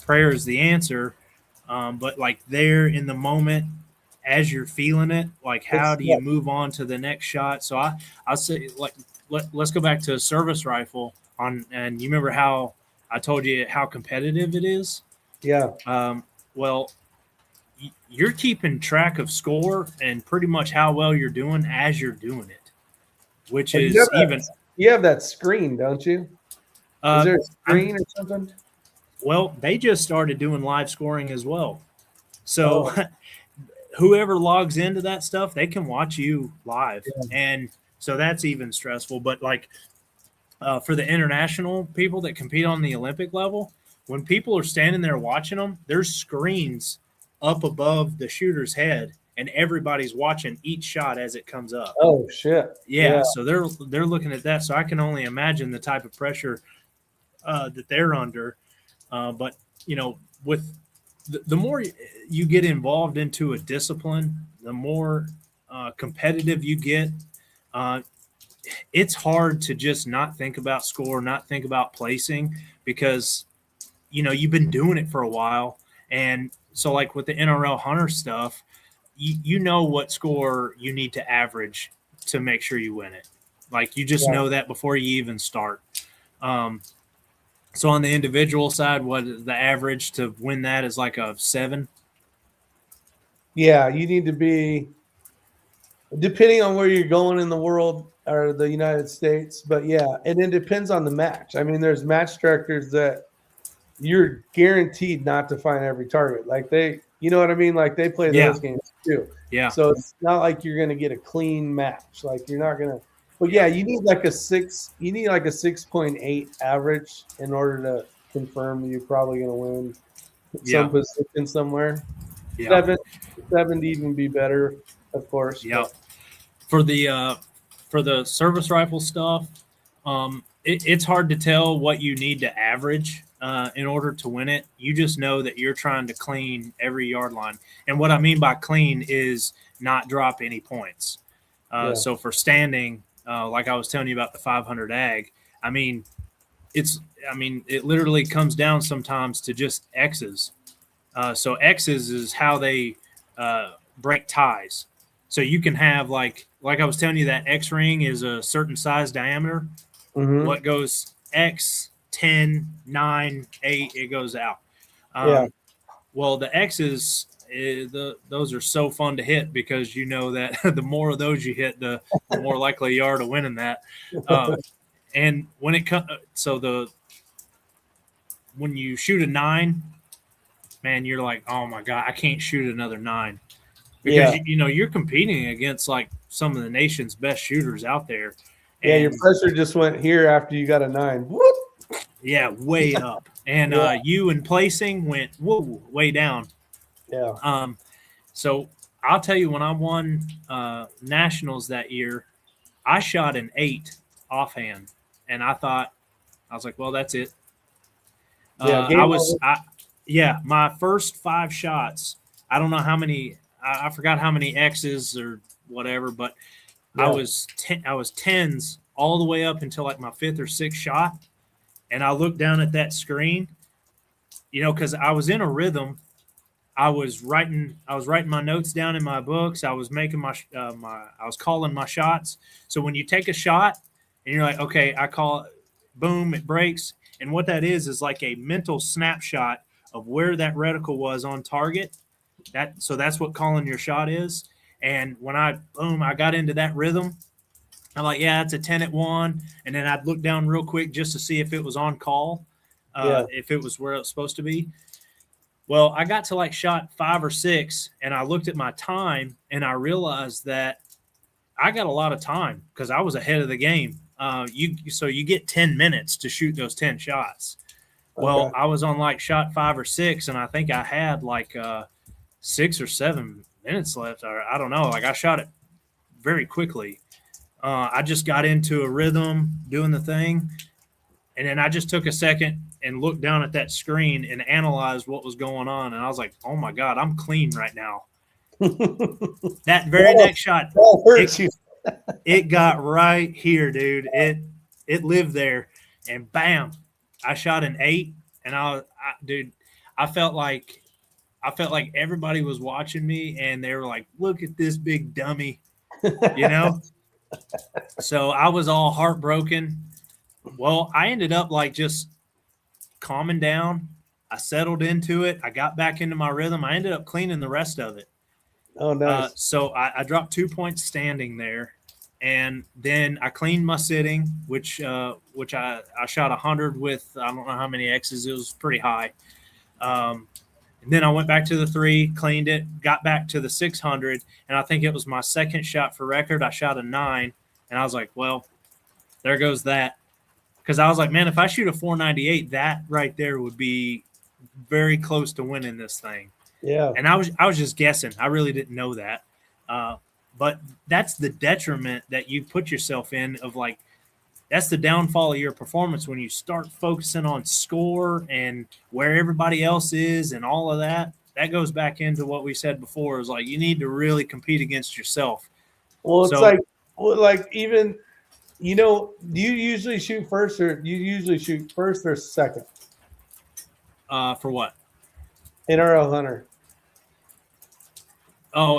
S2: prayer is the answer, but like there in the moment as you're feeling it, like how
S1: It's
S2: do
S1: yeah,
S2: you move on to the next shot? So I'll say like let's go back to a service rifle on, and you remember how I told you how competitive it is.
S1: yeah.
S2: Well, you're keeping track of score and pretty much how well you're doing as you're doing it, which
S1: And
S2: is even
S1: you have that screen, don't you? Is
S2: uh,
S1: there a
S2: I'm
S1: screen or something?
S2: well. They just started doing live scoring as well, so
S1: Oh,
S2: whoever logs into that stuff, they can watch you live,
S1: yeah.
S2: and so that's even stressful. But like for the international people that compete on the Olympic level, when people are standing there watching them, there's screens up above the shooter's head, and everybody's watching each shot as it comes up.
S1: Oh shit.
S2: Yeah,
S1: Yeah.
S2: so they're looking at that. So I can only imagine the type of pressure that they're under. But you know, with the more you get involved into a discipline, the more competitive you get. Uh, it's hard to just not think about score, not think about placing, because you know you've been doing it for a while, and so like with the NRL hunter stuff, you know what score you need to average to make sure you win it. Like you just
S1: Yeah.
S2: know that before you even start. Um, so on the individual side, what the average to win that is like a 7.
S1: Yeah. You need to be, depending on where you're going in the world or the United States. But yeah, and it depends on the match. I mean, there's match directors that you're guaranteed not to find every target. Like you know what I mean? Like they play
S2: Yeah,
S1: those games too.
S2: yeah,
S1: So it's not like you're going to get a clean match. Like you're not going to, but yeah,
S2: yeah,
S1: you need like a 6.8 average in order to confirm you're probably going to win some
S2: yeah,
S1: position somewhere.
S2: yeah,
S1: Seven, seven to even be better, of course.
S2: yeah.
S1: But
S2: For the service rifle stuff, it's hard to tell what you need to average in order to win it. You just know that you're trying to clean every yard line, and what I mean by clean is not drop any points.
S1: yeah,
S2: So for standing, like I was telling you about the 500 ag, I mean, it's I mean it literally comes down sometimes to just X's. So X's is how they break ties. So you can have like I was telling you that X ring is a certain size diameter.
S1: hmm
S2: What goes X 10, 9, 8, it goes out.
S1: yeah,
S2: Um, well, the X's those are so fun to hit because you know that the more of those you hit, the more likely you are to win in that. And when it comes, so the when you shoot a 9, man, you're like, oh my god, I can't shoot another 9 because
S1: yeah,
S2: you know you're competing against like some of the nation's best shooters out there,
S1: yeah. Your
S2: and
S1: pressure just went here after you got a 9. Whoop.
S2: yeah, way up, and
S1: Yeah,
S2: you in placing went whoa way down.
S1: yeah,
S2: Um, so I'll tell you, when I won nationals that year, I shot an 8 offhand, and I thought, I was like, well, that's it.
S1: Yeah, game over.
S2: My first 5 shots. I don't know how many. I forgot how many X's or whatever, but
S1: Yeah.
S2: I was tens all the way up until like my 5th or 6th shot, and I looked down at that screen, because I was in a rhythm. I was writing my notes down in my books. I was making I was calling my shots. So when you take a shot and you're like, okay, I call it, boom, it breaks. And what that is like a mental snapshot of where that reticle was on target. So that's what calling your shot is. And when I got into that rhythm, I'm like, yeah, it's a 10 at 1. And then I'd look down real quick just to see if it was on call, if it was where it was supposed to be. Well, I got to like shot 5 or 6, and I looked at my time, and I realized that I got a lot of time because I was ahead of the game. So you get 10 minutes to shoot those 10 shots. Well,
S1: Okay.
S2: I was on like shot 5 or 6, and I think I had like 6 or 7 minutes left. Or I don't know. Like I shot it very quickly. I just got into a rhythm doing the thing, and then I just took a second and looked down at that screen and analyzed what was going on. And I was like, oh my God, I'm clean right now. That very next shot, it got right here, dude. It lived there, and bam, I shot an 8, and I felt like everybody was watching me, and they were like, look at this big dummy, So I was all heartbroken. Well, I ended up like just calming down. I settled into it. I got back into my rhythm. I ended up cleaning the rest of it.
S1: Oh, nice.
S2: So I dropped 2 points standing there, and then I cleaned my sitting, which I shot 100 with I don't know how many X's. It was pretty high. And then I went back to the 3, cleaned it, got back to the 600, and I think it was my second shot for record. I shot a 9, and I was like, well, there goes that. Because I was like, man, if I shoot a 498, that right there would be very close to winning this thing.
S1: Yeah.
S2: And I was just guessing. I really didn't know that. But that's the detriment that you put yourself in of like, that's the downfall of your performance when you start focusing on score and where everybody else is and all of that. That goes back into what we said before is like, you need to really compete against yourself.
S1: Well, it's like even, do you usually shoot first or second?
S2: For what?
S1: NRL Hunter.
S2: Oh,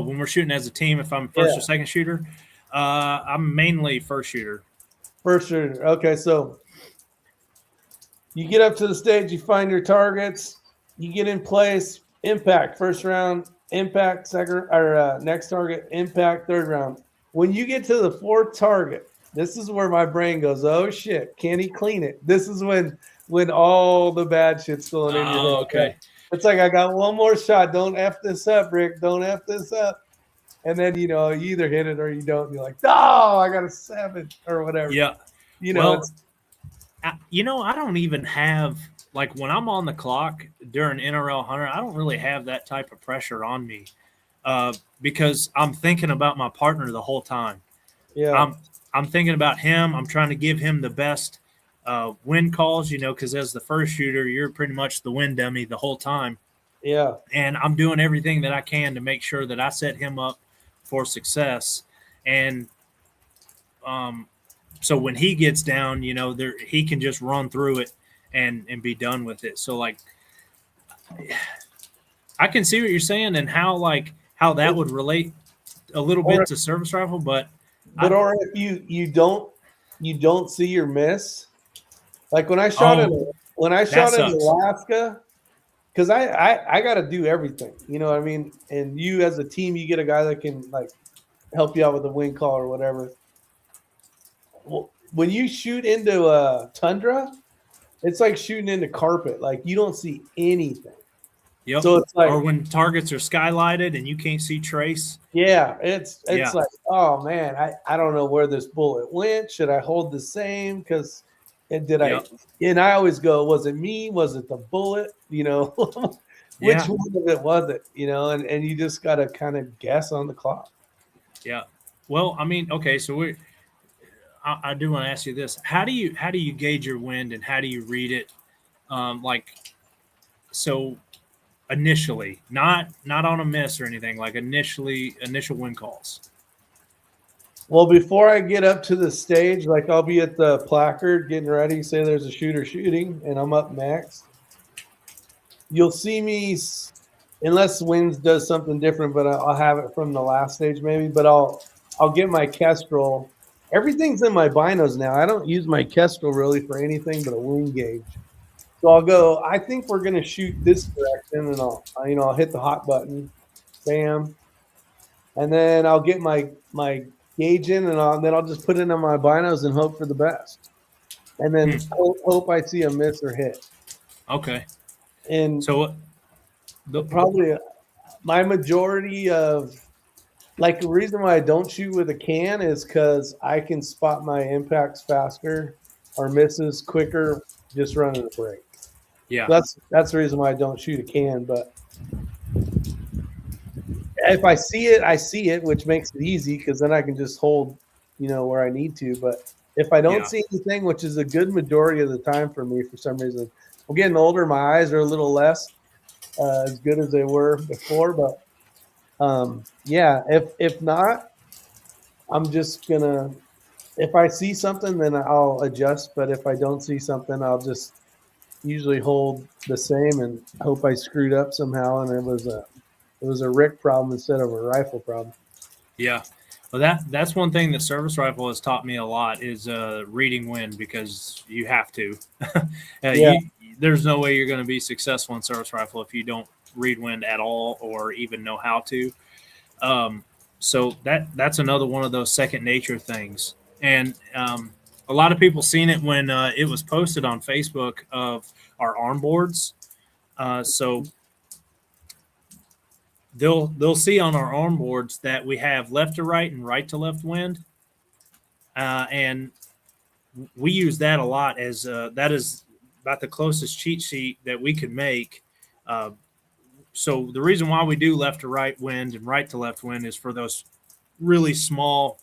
S2: when we're shooting as a team, if I'm first or second shooter, I'm mainly first shooter.
S1: First shooter. Okay, so you get up to the stage, you find your targets, you get in place, impact, first round, impact, second, or next target, impact, third round. When you get to the 4th target, this is where my brain goes, oh shit, can he clean it? This is when all the bad shit's going in your head.
S2: Okay.
S1: It's like, I got one more shot. Don't F this up, Rick. Don't F this up. And then, you either hit it or you don't. You're like, oh, I got a 7 or whatever.
S2: Yeah. I don't even have, like when I'm on the clock during NRL Hunter, I don't really have that type of pressure on me because I'm thinking about my partner the whole time.
S1: Yeah.
S2: I'm thinking about him. I'm trying to give him the best win calls, because as the first shooter, you're pretty much the win dummy the whole time.
S1: Yeah.
S2: And I'm doing everything that I can to make sure that I set him up for success. And so when he gets down, he can just run through it and be done with it. So like, I can see what you're saying and how that would relate a little bit to service rifle, or
S1: if you don't see your miss, like when I shot in Alaska, because I got to do everything, you know what I mean? And you as a team, you get a guy that can like help you out with a wind call or whatever. Well, when you shoot into a tundra, it's like shooting into carpet. Like you don't see anything.
S2: Yep.
S1: So it's like,
S2: or when targets are skylighted and you can't see trace.
S1: Yeah, it's like, oh man, I don't know where this bullet went. Should I hold the same? Because and I always go, was it me? Was it the bullet? Which one of it was it? And you just gotta kind of guess on the clock.
S2: Yeah. Well, I mean, okay, so I do want to ask you this: how do you gauge your wind and how do you read it? Like so initially, not on a miss or anything. Like initial wind calls.
S1: Well, before I get up to the stage, like I'll be at the placard getting ready, say there's a shooter shooting, and I'm up next. You'll see me, unless winds does something different, but I'll have it from the last stage maybe. But I'll get my Kestrel. Everything's in my binos now. I don't use my Kestrel really for anything but a wind gauge. So I'll go. I think we're gonna shoot this direction, and I'll hit the hot button, bam, and then I'll get my gauge in, and then I'll just put it in my binos and hope for the best, and then hope I see a miss or hit.
S2: Okay.
S1: And
S2: so
S1: probably my majority of, like, the reason why I don't shoot with a can is because I can spot my impacts faster or misses quicker just running a break.
S2: Yeah.
S1: That's the reason why I don't shoot a can. But if I see it, I see it, which makes it easy because then I can just hold, where I need to. But if I don't see anything, which is a good majority of the time for me, for some reason, I'm getting older. My eyes are a little less as good as they were before. But if not, I'm just gonna. If I see something, then I'll adjust. But if I don't see something, I'll just usually hold the same and hope I screwed up somehow, and it was a Rick problem instead of a rifle problem.
S2: Yeah. Well, that's one thing that service rifle has taught me a lot is reading wind, because you have to. There's no way you're going to be successful in service rifle if you don't read wind at all or even know how to. So that's another one of those second nature things. And a lot of people seen it when it was posted on Facebook of our arm boards. So they'll see on our arm boards that we have left to right and right to left wind, and we use that a lot as that is about the closest cheat sheet that we could make. So the reason why we do left to right wind and right to left wind is for those really small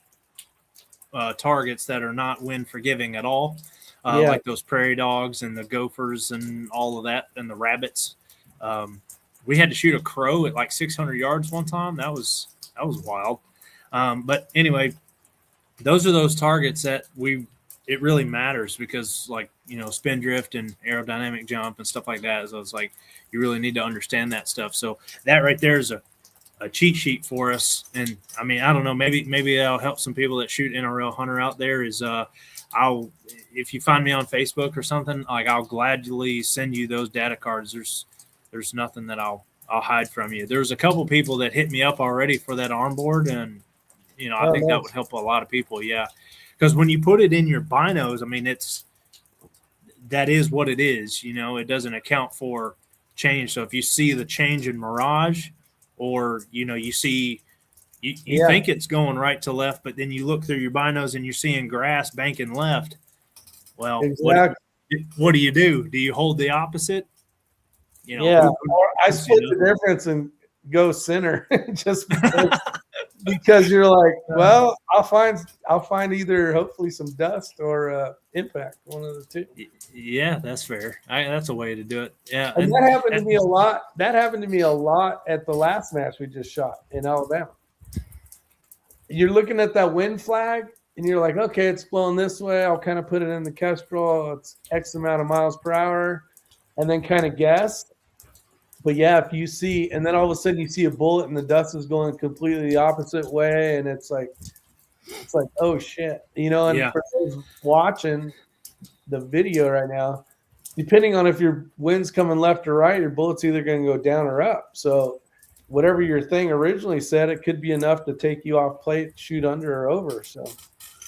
S2: targets that are not wind forgiving at all, like those prairie dogs and the gophers and all of that, and the rabbits. We had to shoot a crow at like 600 yards one time. That was wild. But anyway, those are those targets that it really matters because, like, spin drift and aerodynamic jump and stuff like that. So it's like you really need to understand that stuff. So that right there is a cheat sheet for us. And I mean, I don't know, maybe that'll help some people that shoot NRL hunter out there. Is if you find me on Facebook or something, like, I'll gladly send you those data cards. There's nothing that I'll hide from you. There's a couple people that hit me up already for that arm board, and I think that would help a lot of people. Yeah, because when you put it in your binos, I mean, that is what it is. It doesn't account for change. So if you see the change in mirage, or you see you think it's going right to left, but then you look through your binos and you're seeing grass banking left. Well,
S1: exactly.
S2: What do you do? Do you hold the opposite?
S1: Or I split the difference and go center just because you're like, well, I'll find either hopefully some dust or impact, one of the two.
S2: Yeah, that's fair. That's a way to do it. Yeah,
S1: and that happened to me a lot. That happened to me a lot at the last match we just shot in Alabama. You're looking at that wind flag and you're like, okay, it's blowing this way. I'll kind of put it in the Kestrel. It's X amount of miles per hour, and then kind of guess. But yeah, if you see, and then all of a sudden you see a bullet and the dust is going completely the opposite way, and it's like, oh shit, And for those watching the video right now, depending on if your wind's coming left or right, your bullet's either going to go down or up. So whatever your thing originally said, it could be enough to take you off plate, shoot under or over. So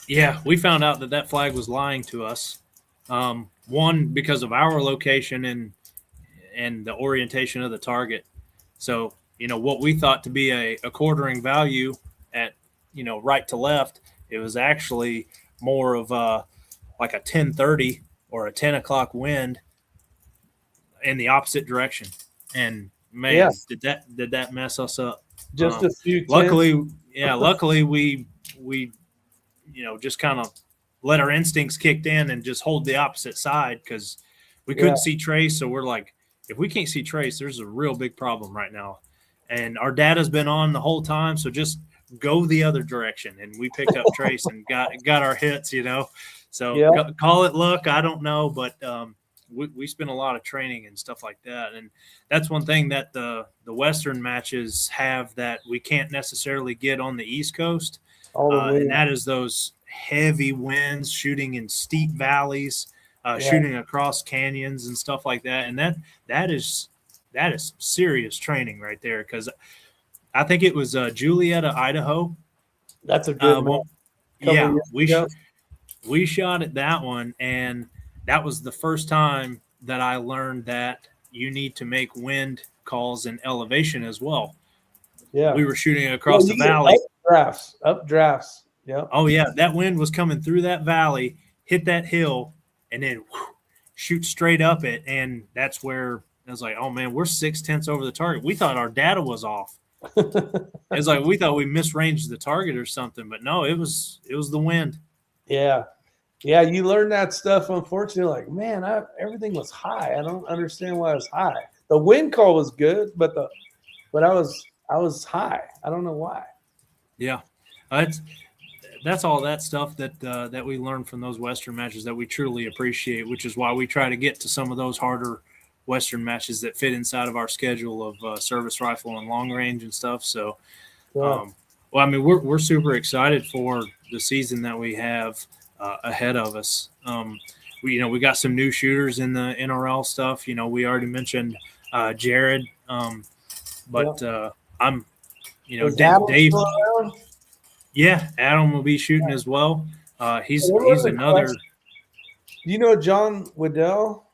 S2: yeah, we found out that flag was lying to us. One, because of our location and the orientation of the target. So, what we thought to be a quartering value at, right to left, it was actually more of like a 10:30 or a 10 o'clock wind in the opposite direction. And man, did that mess us up?
S1: Just a few.
S2: Luckily we just kind of let our instincts kicked in and just hold the opposite side because we couldn't see trace. So we're like, if we can't see trace, there's a real big problem right now. And our data's been on the whole time, so just go the other direction. And we picked up trace and got our hits, you know. So call it luck, I don't know, but we spent a lot of training and stuff like that. And that's one thing that the Western matches have that we can't necessarily get on the East Coast, and that is those heavy winds, shooting in steep valleys, shooting across canyons and stuff like that. And that is serious training right there, because I think it was Julietta, Idaho.
S1: That's a good one.
S2: Yeah, we shot at that one, and that was the first time that I learned that you need to make wind calls in elevation as well.
S1: Yeah,
S2: we were shooting across the valley.
S1: Updrafts. Yeah.
S2: Oh yeah, that wind was coming through that valley, hit that hill, and then shoot straight up it. And that's where I was like, oh man, we're 6/10 over the target. We thought our data was off. It's like we thought we misranged the target or something, but no, it was the wind. Yeah.
S1: Yeah, you learn that stuff. Unfortunately, like, man, everything was high. I don't understand why it was high. The wind call was good, but I was high. I don't know why.
S2: Yeah, that's all that stuff that we learned from those Western matches that we truly appreciate, which is why we try to get to some of those harder Western matches that fit inside of our schedule of service rifle and long range and stuff. So, well, I mean, we're super excited for the season that we have ahead of us. We got some new shooters in the NRL stuff. You know, we already mentioned Jared, but I'm, Dave. Yeah, Adam will be shooting as well. He's another.
S1: Do you know John Waddell?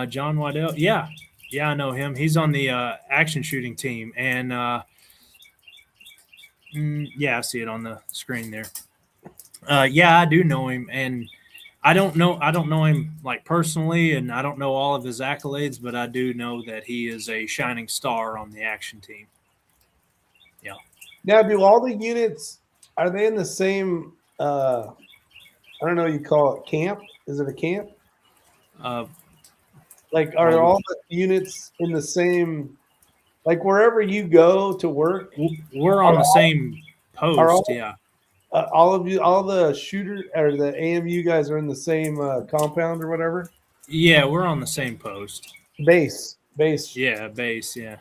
S2: John Waddell. Yeah, I know him. He's on the action shooting team, and I see it on the screen there. I do know him, and I don't know him like personally, and I don't know all of his accolades, but I do know that he is a shining star on the action team. Yeah.
S1: Now, do all the units, are they in the same, I don't know, you call it camp? Is it a camp? Like, are all the units in the same, like wherever you go to work?
S2: We're on the same post, yeah.
S1: All the shooter or the AMU guys are in the same compound or whatever?
S2: Yeah, we're on the same post.
S1: Base.
S2: Yeah, base, yeah.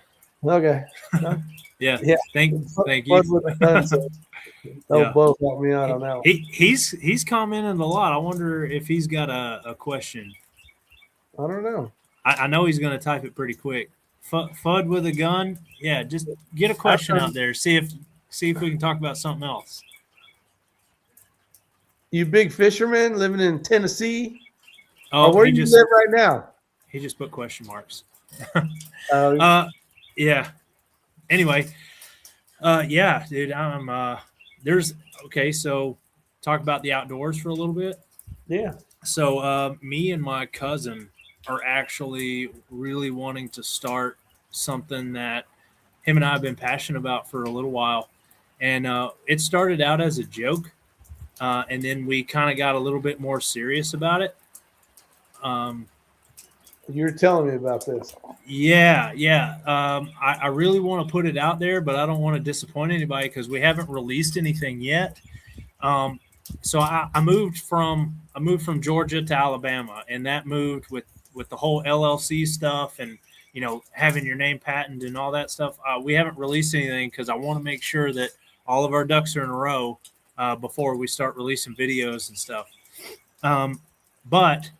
S1: Okay.
S2: Yeah. Thank you.
S1: They'll both help me out on that one.
S2: He's commented a lot. I wonder if he's got a question.
S1: I don't know.
S2: I know he's going to type it pretty quick. Fud with a gun? Yeah, just get a question out there. See if we can talk about something else.
S1: You big fisherman living in Tennessee?
S2: Oh,
S1: where do you live right now?
S2: He just put question marks.
S1: Yeah.
S2: Anyway, dude, I'm so talk about the outdoors for a little bit.
S1: Yeah.
S2: So me and my cousin are actually really wanting to start something that him and I have been passionate about for a little while. And it started out as a joke, and then we kind of got a little bit more serious about it.
S1: You're telling me about this.
S2: Yeah. I really want to put it out there, but I don't want to disappoint anybody because we haven't released anything yet. So I moved from Georgia to Alabama, and that moved with the whole LLC stuff and, having your name patented and all that stuff. We haven't released anything because I want to make sure that all of our ducks are in a row before we start releasing videos and stuff. But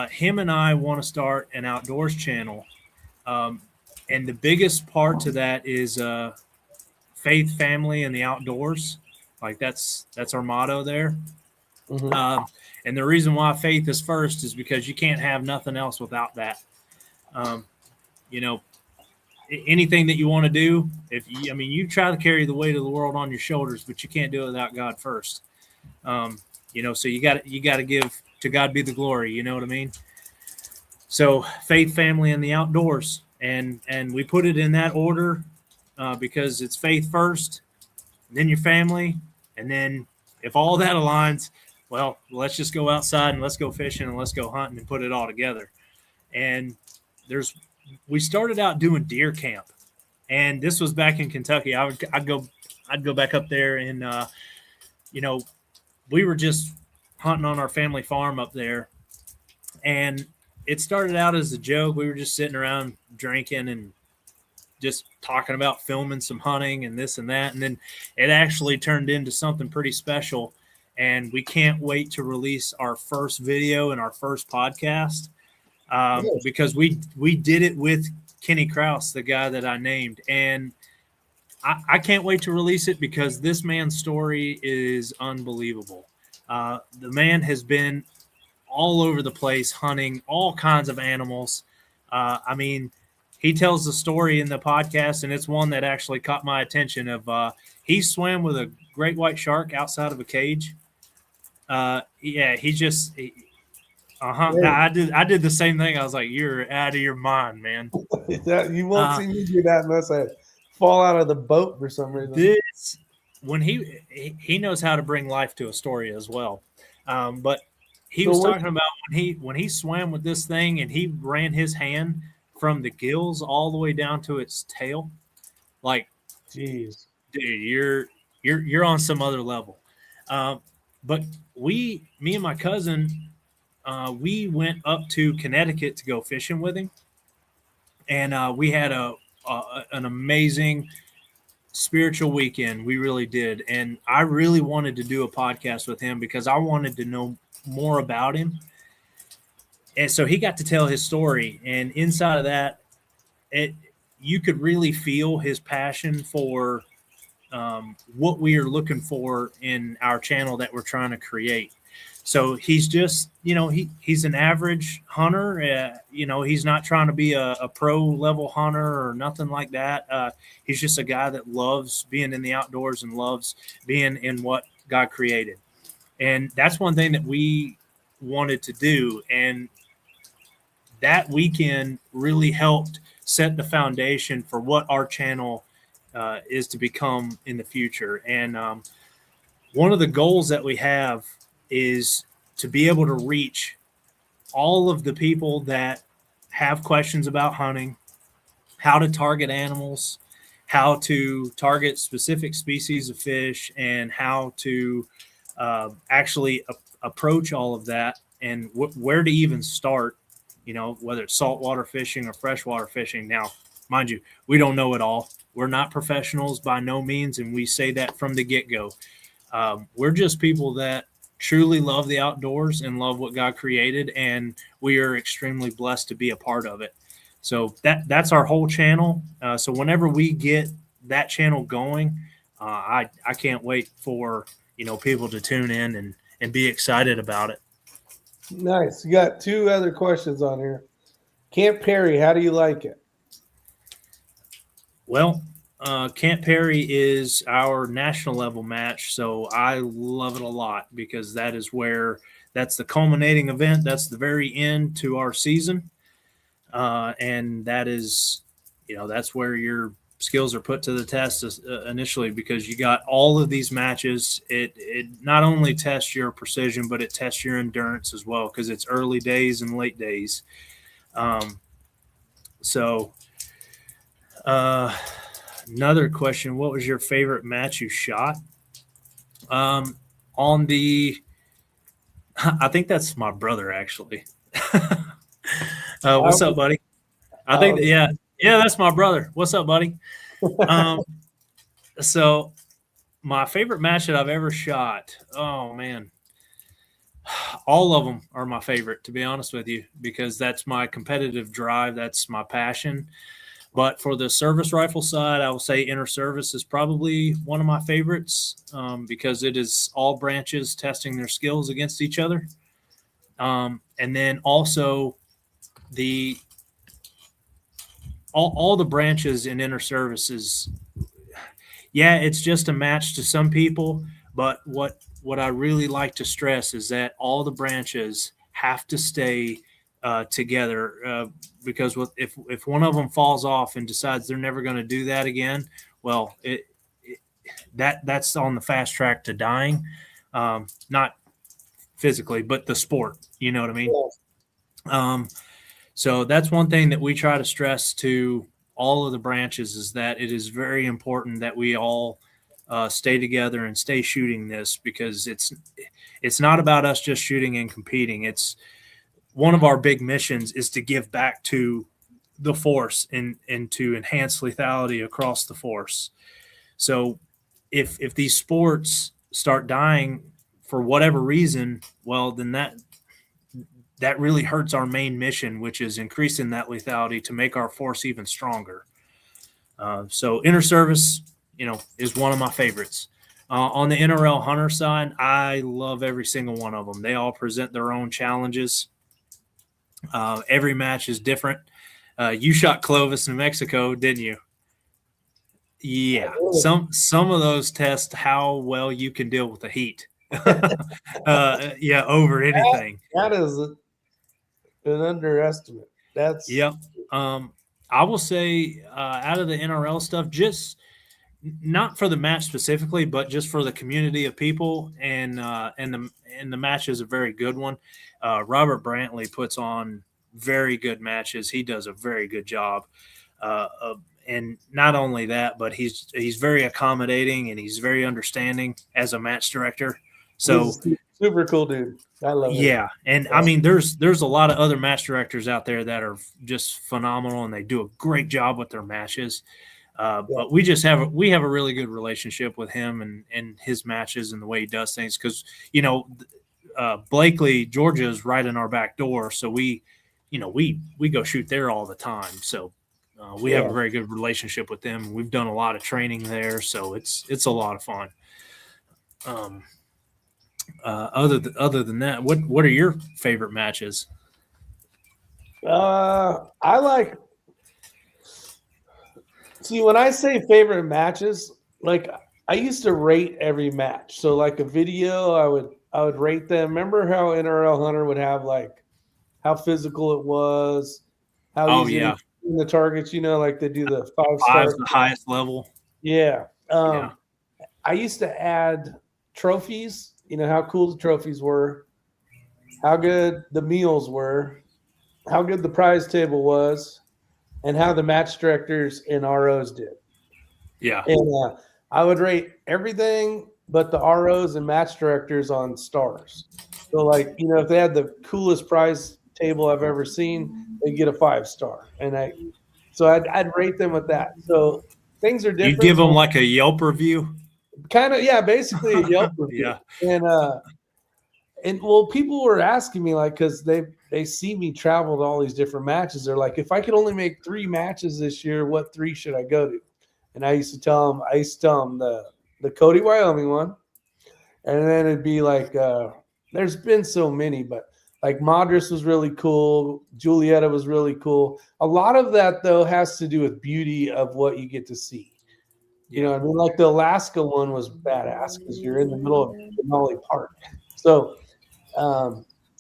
S2: him and I want to start an outdoors channel. And the biggest part to that is faith, family, and the outdoors. Like that's our motto there. Mm-hmm. And the reason why faith is first is because you can't have nothing else without that. Anything that you want to do, you try to carry the weight of the world on your shoulders, but you can't do it without God first. So you got to give to God be the glory. You know what I mean? So faith, family, and the outdoors, and we put it in that order because it's faith first, then your family, and then if all that aligns, well, let's just go outside and let's go fishing and let's go hunting and put it all together. And we started out doing deer camp, and this was back in Kentucky. I'd go back up there, and we were just hunting on our family farm up there, and it started out as a joke. We were just sitting around drinking and just talking about filming some hunting and this and that, and then it actually turned into something pretty special. And we can't wait to release our first video and our first podcast. Because we did it with Kenny Krause, the guy that I named, and I can't wait to release it because this man's story is unbelievable. The man has been all over the place hunting all kinds of animals. I mean, he tells the story in the podcast, and it's one that actually caught my attention. He swam with a great white shark outside of a cage. I did the same thing. I was like, "You're out of your mind, man."
S1: You won't see me do that unless I fall out of the boat for some reason.
S2: When he knows how to bring life to a story as well. But he was talking about when he swam with this thing and he ran his hand from the gills all the way down to its tail. Like,
S1: jeez,
S2: dude, you're on some other level. But me and my cousin, we went up to Connecticut to go fishing with him, and we had an amazing spiritual weekend. We really did, and I really wanted to do a podcast with him because I wanted to know more about him. And so he got to tell his story, and inside of that, you could really feel his passion for what we are looking for in our channel that we're trying to create. So he's just, he's an average hunter. He's not trying to be a pro level hunter or nothing like that. He's just a guy that loves being in the outdoors and loves being in what God created. And that's one thing that we wanted to do. And that weekend really helped set the foundation for what our channel is to become in the future. And one of the goals that we have is to be able to reach all of the people that have questions about hunting, how to target animals, how to target specific species of fish, and how to actually approach all of that, and where to even start, whether it's saltwater fishing or freshwater fishing. Now, mind you, we don't know it all. We're not professionals by no means, and we say that from the get-go. We're just people that truly love the outdoors and love what God created, and we are extremely blessed to be a part of it. So that's our whole channel. So whenever we get that channel going, I can't wait for people to tune in and be excited about it.
S1: Nice. You got two other questions on here. Camp Perry, how do you like it?
S2: Well, Camp Perry is our national level match, so I love it a lot because that's the culminating event. That's the very end to our season, and that is, that's where your skills are put to the test initially, because you got all of these matches. It not only tests your precision, but it tests your endurance as well, because it's early days and late days. Another question: what was your favorite match you shot? I think that's my brother, actually. What's up, buddy? Yeah, that's my brother. What's up, buddy? So my favorite match that I've ever shot, oh man, all of them are my favorite, to be honest with you, because that's my competitive drive. That's my passion. But for the service rifle side, I will say inner service is probably one of my favorites, because it is all branches testing their skills against each other. And then also all the branches in inner service is, it's just a match to some people. But what I really like to stress is that all the branches have to stay together, because if one of them falls off and decides they're never going to do that again, well, that's on the fast track to dying. not physically, but the sport. You know what I mean? So that's one thing that we try to stress to all of the branches is that it is very important that we all stay together and stay shooting this, because it's not about us just shooting and competing. It's one of our big missions is to give back to the force and to enhance lethality across the force. So if these sports start dying for whatever reason, well, then that really hurts our main mission, which is increasing that lethality to make our force even stronger. So inter-service, is one of my favorites. On the NRL Hunter side, I love every single one of them. They all present their own challenges. Every match is different. You shot Clovis, New Mexico, didn't you? Yeah. Some of those test how well you can deal with the heat. Over anything.
S1: That is an underestimate. That's
S2: I will say out of the NRL stuff, just not for the match specifically, but just for the community of people, and the match is a very good one. Robert Brantley puts on very good matches. He does a very good job, and not only that, but he's very accommodating and he's very understanding as a match director. So
S1: super cool dude. I love it.
S2: Yeah, and I mean, there's a lot of other match directors out there that are just phenomenal, and they do a great job with their matches. But we have a really good relationship with him and his matches and the way he does things, because Blakely, Georgia is right in our back door, so we go shoot there all the time. So we have a very good relationship with them. We've done a lot of training there, so it's a lot of fun. Other than that, what are your favorite matches?
S1: I like. See, when I say favorite matches, like I used to rate every match. So like a video, I would rate them. Remember how NRL Hunter would have like how physical it was, how easy the targets. Like they do the 5-star,
S2: the highest level.
S1: Yeah. I used to add trophies. How cool the trophies were, how good the meals were, how good the prize table was, and how the match directors and ROs did.
S2: Yeah.
S1: And I would rate everything but the ROs and match directors on stars. So, like, if they had the coolest prize table I've ever seen, they'd get a 5-star. And I'd rate them with that. So things are different.
S2: You give them like a Yelp review?
S1: Kind of, yeah, basically a Yelp review.
S2: Yeah.
S1: And people were asking me, like, because they see me travel to all these different matches. They're like, if I could only make 3 matches this year, what 3 should I go to? And I used to tell them the Cody, Wyoming one, and then it'd be like, there's been so many, but like Madras was really cool, Julietta was really cool. A lot of that though has to do with beauty of what you get to see. I mean, like the Alaska one was badass because you're in the middle of Denali Park. So,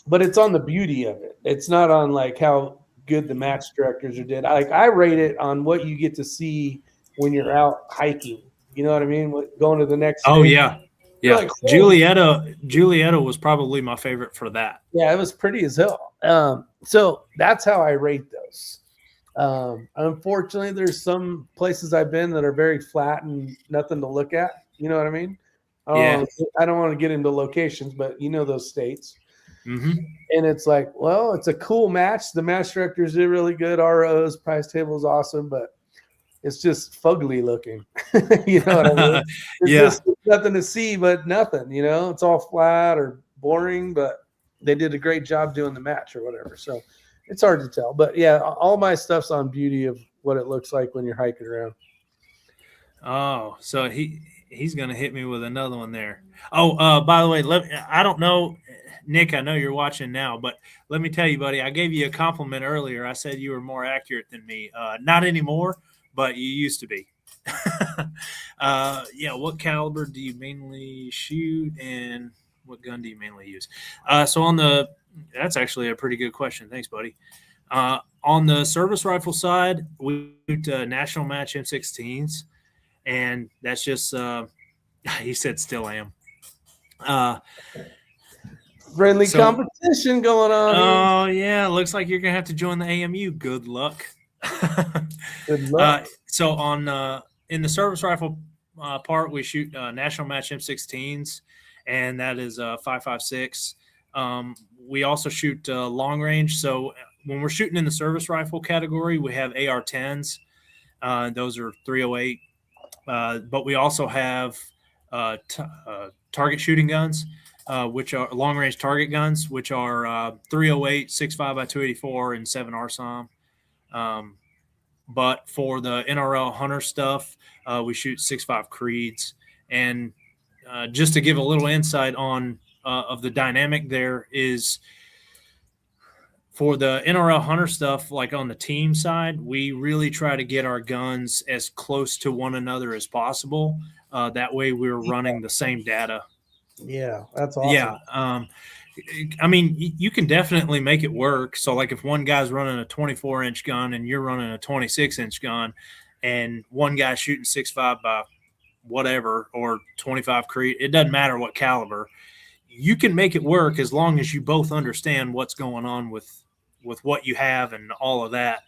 S1: but it's on the beauty of it. It's not on like how good the match directors did. I rate it on what you get to see when you're out hiking. You know what I mean? Going to the next.
S2: Oh
S1: day.
S2: Yeah.
S1: Like,
S2: Julietta was probably my favorite for that.
S1: Yeah, it was pretty as hell. So that's how I rate those. Unfortunately, there's some places I've been that are very flat and nothing to look at. You know what I mean? I don't want to get into locations, but those states.
S2: Mm-hmm.
S1: And it's like, well, it's a cool match. The match directors did really good. ROs, prize table is awesome, but it's just fugly looking. You know what I mean? There's just nothing to see but nothing. It's all flat or boring, but they did a great job doing the match or whatever. So it's hard to tell. But yeah, all my stuff's on beauty of what it looks like when you're hiking around.
S2: Oh, so he's going to hit me with another one there. Oh, by the way, I don't know, Nick, I know you're watching now, but let me tell you, buddy, I gave you a compliment earlier. I said you were more accurate than me. Not anymore, but you used to be. What caliber do you mainly shoot, and what gun do you mainly use? That's actually a pretty good question. Thanks, buddy. On the service rifle side, we shoot national match M16s, and that's just he said still am. Uh,
S1: Friendly
S2: so,
S1: competition going on here.
S2: oh yeah, looks like you're gonna have to join the AMU. Good luck.
S1: Good luck.
S2: So on in the service rifle part, we shoot national match M16s, and that is 5.56. We also shoot long range. So when we're shooting in the service rifle category, we have AR-10s. Those are 308. But we also have target shooting guns, which are long range target guns, which are 308, 6.5 by 284, and 7 RSOM. But for the NRL hunter stuff, we shoot 6.5 Creeds. And just to give a little insight on of the dynamic there is for the NRL hunter stuff, like on the team side, we really try to get our guns as close to one another as possible. That way we're running the same data.
S1: Yeah, that's awesome.
S2: Yeah. I mean, you can definitely make it work. So, like, if one guy's running a 24-inch gun and you're running a 26-inch gun, and one guy's shooting 6.5 by whatever or 25 Creed, it doesn't matter what caliber. You can make it work as long as you both understand what's going on with what you have and all of that.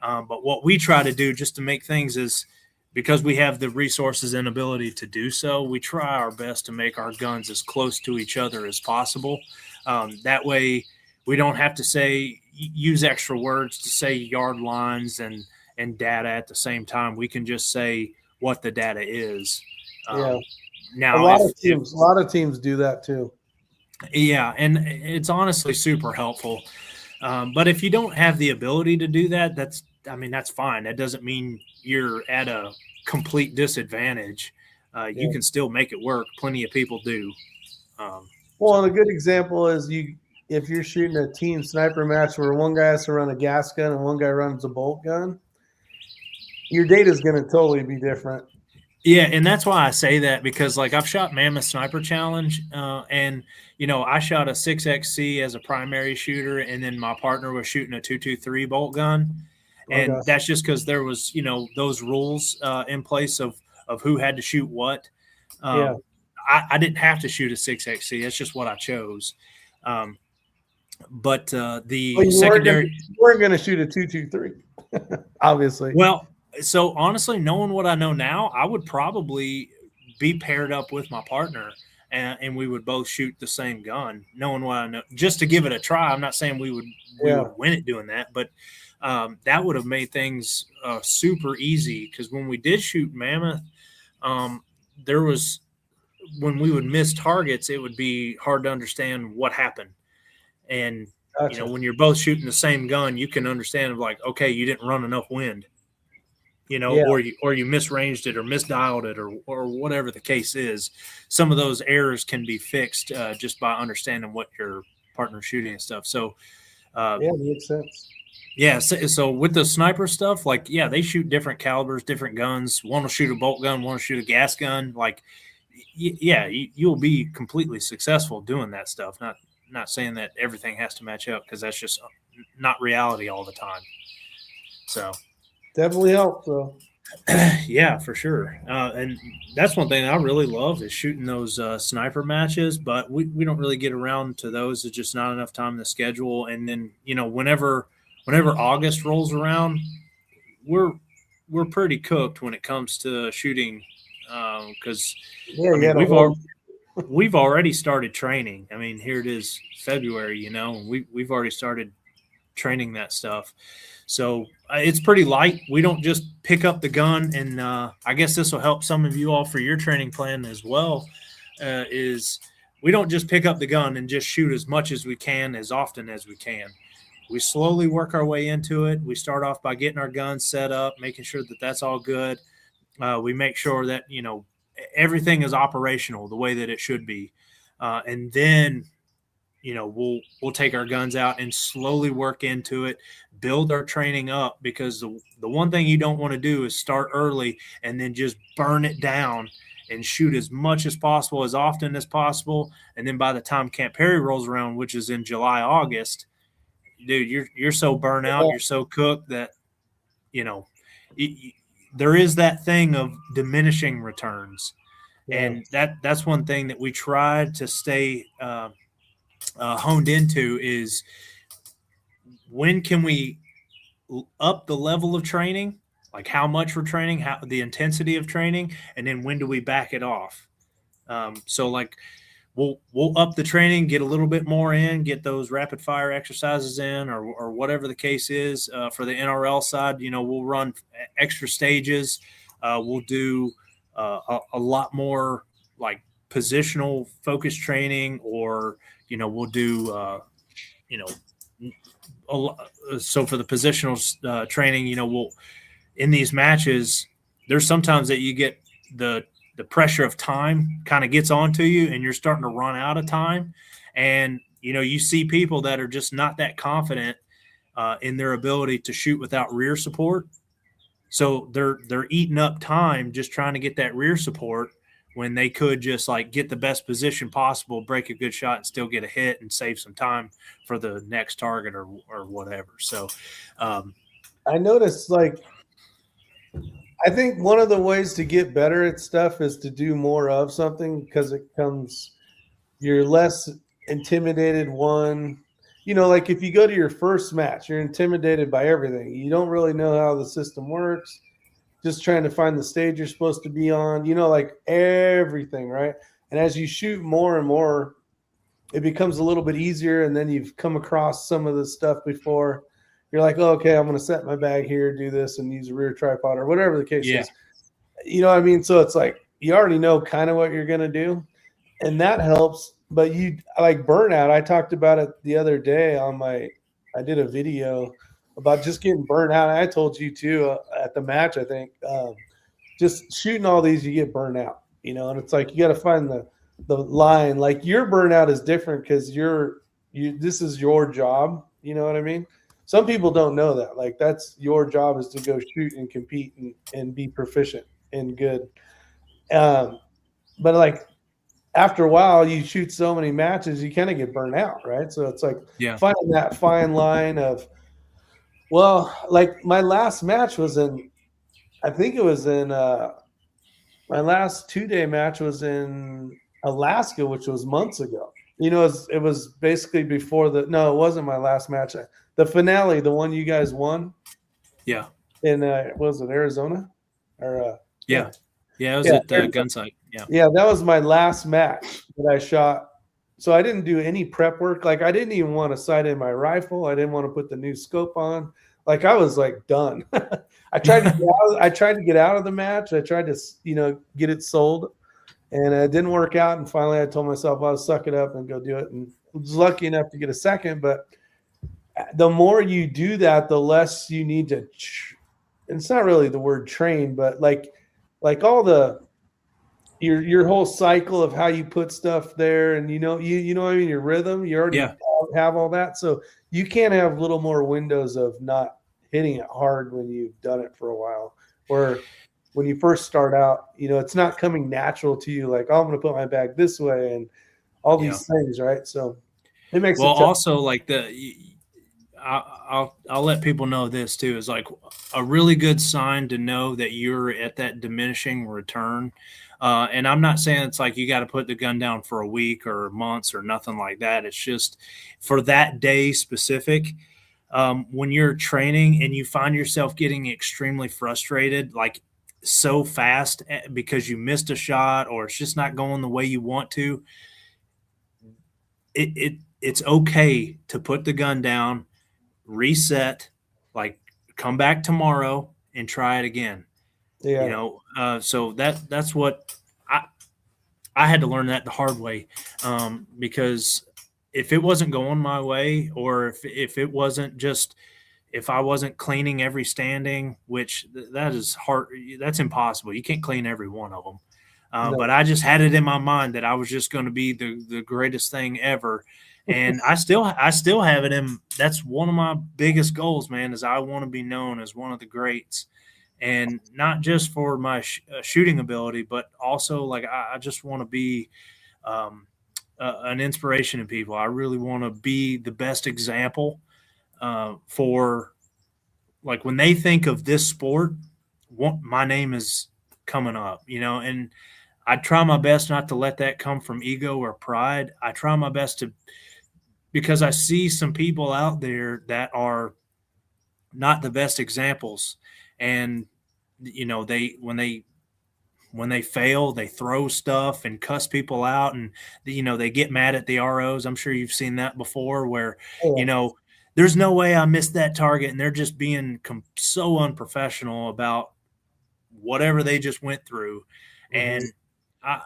S2: But what we try to do just to make things is, because we have the resources and ability to do so, we try our best to make our guns as close to each other as possible. That way we don't have to use extra words to say yard lines and data at the same time. We can just say what the data is.
S1: Yeah.
S2: Now,
S1: a lot of teams do that too.
S2: Yeah, and it's honestly super helpful. But if you don't have the ability to do that, that's fine. That doesn't mean you're at a complete disadvantage. You can still make it work. Plenty of people do.
S1: And a good example is if you're shooting a team sniper match where one guy has to run a gas gun and one guy runs a bolt gun, your data is going to totally be different.
S2: Yeah, and that's why I say that, because like I've shot Mammoth Sniper Challenge, and I shot a 6XC as a primary shooter, and then my partner was shooting a 223 bolt gun, and that's just because there was those rules in place of who had to shoot what. I didn't have to shoot a 6XC. That's just what I chose. But the secondary,
S1: you weren't going to shoot a 223, obviously.
S2: Well. So honestly, knowing what I know now, I would probably be paired up with my partner, and we would both shoot the same gun, knowing what I know, just to give it a try. I'm not saying we would win it doing that, but that would have made things super easy, because when we did shoot Mammoth, there was, when we would miss targets, it would be hard to understand what happened. And when you're both shooting the same gun, you can understand, like, okay, you didn't run enough wind. Or you misranged it or misdialed it or whatever the case is. Some of those errors can be fixed just by understanding what your partner's shooting and stuff. So,
S1: makes sense.
S2: Yeah, so with the sniper stuff, like, they shoot different calibers, different guns. One will shoot a bolt gun, one will shoot a gas gun. Like, you'll be completely successful doing that stuff. Not saying that everything has to match up, because that's just not reality all the time. So.
S1: Definitely helps, though.
S2: Yeah, for sure. And that's one thing I really love, is shooting those sniper matches, but we don't really get around to those. There's just not enough time in the schedule. And then, whenever August rolls around, we're pretty cooked when it comes to shooting, because we've already started training. I mean, here it is February, and we've already started training that stuff. So it's pretty light. We don't just pick up the gun, and I guess this will help some of you all for your training plan as well, is we don't just pick up the gun and just shoot as much as we can, as often as we can. We slowly work our way into it. We start off by getting our guns set up, making sure that that's all good. We make sure that, everything is operational the way that it should be. And then, we'll take our guns out and slowly work into it, build our training up, because the one thing you don't want to do is start early and then just burn it down and shoot as much as possible, as often as possible. And then by the time Camp Perry rolls around, which is in July, August, dude, you're so burnt out, you're so cooked that, there is that thing of diminishing returns.
S1: Yeah.
S2: And that's one thing that we try to stay honed into is when can we up the level of training, like how much we're training, how the intensity of training, and then when do we back it off? So like we'll up the training, get a little bit more in, get those rapid fire exercises in, or whatever the case is. For the NRL side, we'll run extra stages. We'll do a lot more like positional focus training, or we'll do you know so for the positional training, we'll in these matches, there's sometimes that you get the pressure of time kind of gets onto you, and you're starting to run out of time, and you see people that are just not that confident in their ability to shoot without rear support, so they're eating up time just trying to get that rear support when they could just like get the best position possible, break a good shot, and still get a hit and save some time for the next target or whatever. So
S1: I noticed, like, I think one of the ways to get better at stuff is to do more of something, because you're less intimidated. Like if you go to your first match, you're intimidated by everything. You don't really know how the system works. Just trying to find the stage you're supposed to be on, like everything, right? And as you shoot more and more, it becomes a little bit easier. And then you've come across some of the stuff before. You're like, oh, okay, I'm going to set my bag here, do this, and use a rear tripod or whatever the case is. You know what I mean? So it's like you already know kind of what you're going to do, and that helps. But like burnout. I talked about it the other day I did a video about just getting burnt out. I told you too at the match, I think, just shooting all these, you get burnt out, and it's like you got to find the line. Like your burnout is different because this is your job. You know what I mean? Some people don't know that. Like that's your job, is to go shoot and compete and be proficient and good. But like after a while, you shoot so many matches, you kind of get burnt out, right? So it's like finding that fine line of, well, like my last match was my last 2-day match was in Alaska, which was months ago. It was basically before it wasn't my last match. The finale, the one you guys won.
S2: Yeah.
S1: In, was it Arizona? Or
S2: yeah. Yeah, it was at the gun site. Yeah.
S1: Yeah, that was my last match that I shot. So I didn't do any prep work. Like I didn't even want to sight in my rifle. I didn't want to put the new scope on. Like I was like done. I tried to get out of the match. I tried to, get it sold, and it didn't work out. And finally I told myself I'll suck it up and go do it. And I was lucky enough to get a second, but the more you do that, the less you need to, it's not really the word train, but like all your whole cycle of how you put stuff there, and what I mean, your rhythm, you already have all that. So you can't have little more windows of not hitting it hard when you've done it for a while. Or when you first start out, it's not coming natural to you. Like, oh, I'm going to put my bag this way and all these things, right? So it makes
S2: well, also like I'll let people know this too, is like a really good sign to know that you're at that diminishing return. And I'm not saying it's like you got to put the gun down for a week or months or nothing like that. It's just for that day specific. When you're training and you find yourself getting extremely frustrated, like so fast because you missed a shot or it's just not going the way you want to, it's okay to put the gun down, reset, like come back tomorrow and try it again. So that's what I had to learn that the hard way, because if it wasn't going my way, or if it wasn't just, if I wasn't cleaning every standing, which that is hard, that's impossible. You can't clean every one of them. But I just had it in my mind that I was just going to be the greatest thing ever. And I still have it in. That's one of my biggest goals, man, is I want to be known as one of the greats, and not just for my shooting ability, but also like I just want to be an inspiration to people. I really want to be the best example for, like, when they think of this sport, my name is coming up, and I try my best not to let that come from ego or pride. I try my best to, because I see some people out there that are not the best examples, and they when they fail, they throw stuff and cuss people out, and they get mad at the ROs. I'm sure you've seen that before, where you
S1: Yeah.
S2: know there's no way I missed that target, and they're just being so unprofessional about whatever they just went through.
S1: Mhm.
S2: And I,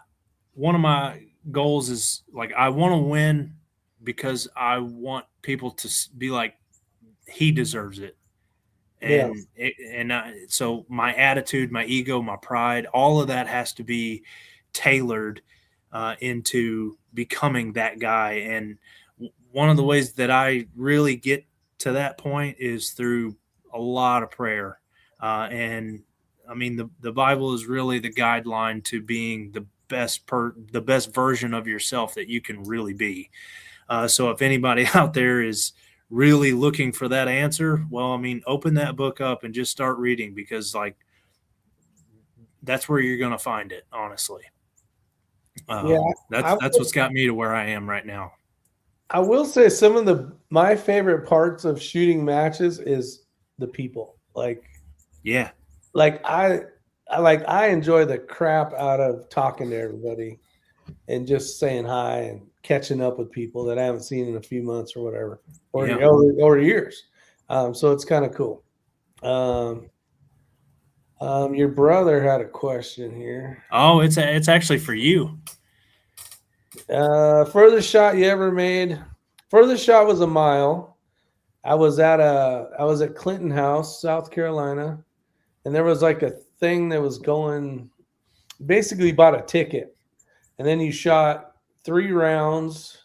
S2: one of my goals is, like, I want to win because I want people to be like, he deserves it.
S1: Yeah.
S2: So my attitude, my ego, my pride, all of that has to be tailored into becoming that guy. And one of the ways that I really get to that point is through a lot of prayer. And I mean, the Bible is really the guideline to being the best version of yourself that you can really be. So if anybody out there is really looking for that answer, well, I mean, open that book up and just start reading, because like that's where you're going to find it. Honestly,
S1: Yeah.
S2: that's what's got me to where I am right now.
S1: I will say some of my favorite parts of shooting matches is the people.
S2: Yeah,
S1: I enjoy the crap out of talking to everybody and just saying hi and catching up with people that I haven't seen in a few months or whatever, or
S2: Yeah.
S1: or years. So it's kind of cool. Your brother had a question here.
S2: Oh, it's actually for you.
S1: Furthest shot you ever made? Furthest shot was a mile. I was at Clinton House, South Carolina, and there was like a thing that was going. Basically, you bought a ticket, and then you shot 3 rounds.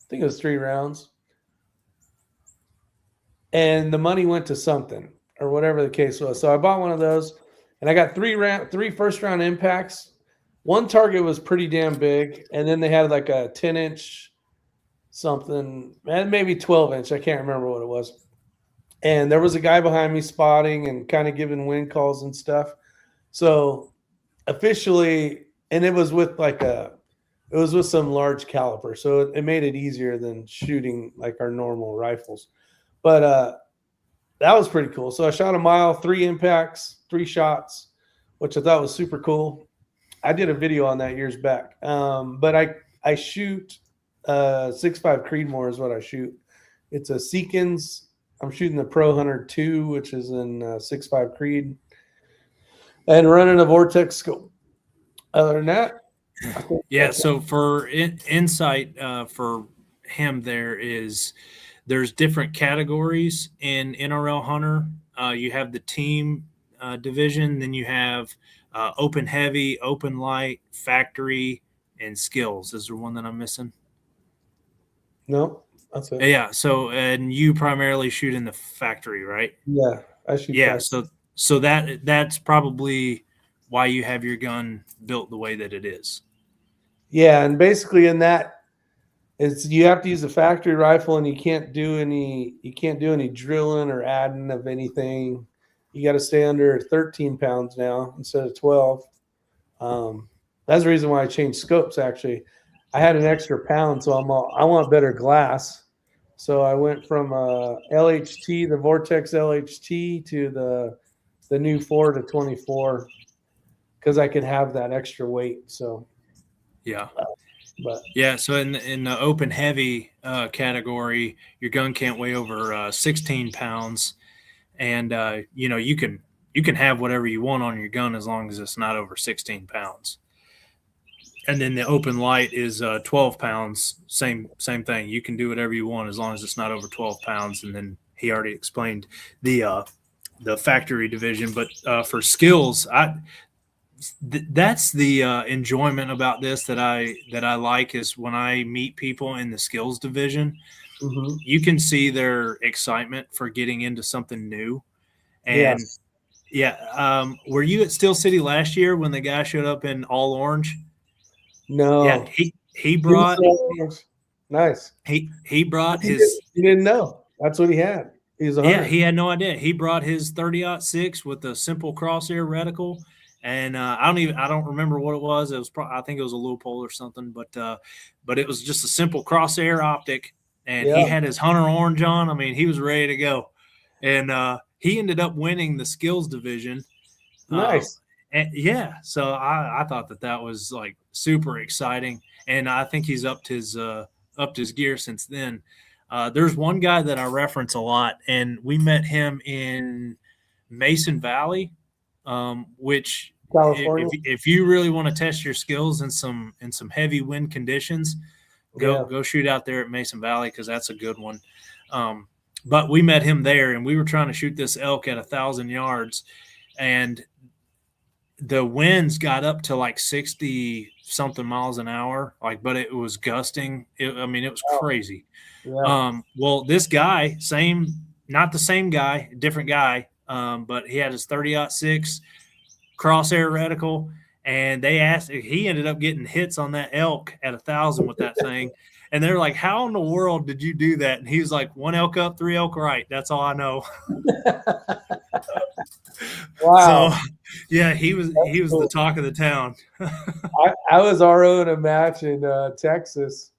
S1: I think it was 3 rounds, and the money went to something or whatever the case was. So I bought one of those, and I got 3 first round impacts. One target was pretty damn big, and then they had like a 10-inch something, and maybe 12-inch. I can't remember what it was. And there was a guy behind me spotting and kind of giving wind calls and stuff. So officially, and it was with some large caliber, so it made it easier than shooting like our normal rifles. But that was pretty cool. So I shot a mile, 3 impacts, 3 shots, which I thought was super cool. I did a video on that years back. But I shoot 6.5 Creedmoor is what I shoot. It's a Seekins. I'm shooting the Pro Hunter 2, which is in 6.5 Creed, and running a Vortex scope. Other than that,
S2: yeah. So for insight for him, there's different categories in NRL Hunter. You have the team division, then you have open heavy, open light, factory, and skills. Is there one that I'm missing?
S1: No, that's it.
S2: Yeah. So, and you primarily shoot in the factory, right?
S1: Yeah, I shoot.
S2: Yeah.
S1: Factory.
S2: So that's probably why you have your gun built the way that it is.
S1: Yeah, and basically in that, you have to use a factory rifle, and you can't do any drilling or adding of anything. You got to stay under 13 pounds now instead of 12. That's the reason why I changed scopes. Actually, I had an extra pound, so I want better glass. So I went from LHT, the Vortex LHT, to the new 4 to 24, because I could have that extra weight. So
S2: yeah.
S1: But
S2: yeah, so in the open heavy category, your gun can't weigh over 16 pounds, and you can have whatever you want on your gun as long as it's not over 16 pounds. And then the open light is 12 pounds. Same thing. You can do whatever you want as long as it's not over 12 pounds. And then he already explained the factory division, but for skills, that's the enjoyment about this that I like, is when I meet people in the skills division, you can see their excitement for getting into something new. And were you at Steel City last year when the guy showed up in all orange?
S1: No.
S2: Yeah, he brought
S1: nice.
S2: He brought his.
S1: He didn't know that's what he had. He was a hunter.
S2: Yeah, he had no idea. He brought his 30-06 with a simple crosshair reticle, and I don't remember what it was. It was I think it was a Leupold or something, but it was just a simple crosshair optic, and he
S1: Yeah.
S2: had his Hunter Orange on. I mean, he was ready to go, and he ended up winning the skills division.
S1: Nice.
S2: And yeah, so I thought that was like super exciting, and I think he's upped his gear since then. There's one guy that I reference a lot, and we met him in Mason Valley, which
S1: California.
S2: if you really want to test your skills in some heavy wind conditions, go shoot out there at Mason Valley, because that's a good one. But we met him there, and we were trying to shoot this elk at 1,000 yards, and the winds got up to like 60 something miles an hour, but it was gusting. It was crazy.
S1: Yeah.
S2: Well, this guy, not the same guy, different guy, but he had his 30-06 crosshair reticle, and he ended up getting hits on that elk at 1,000 with that thing. And they're like, "How in the world did you do that?" And he was like, "1 elk up, 3 elk right. That's all I know."
S1: Wow.
S2: So, yeah, he was
S1: cool.
S2: the talk of the town.
S1: I was RO in a match in Texas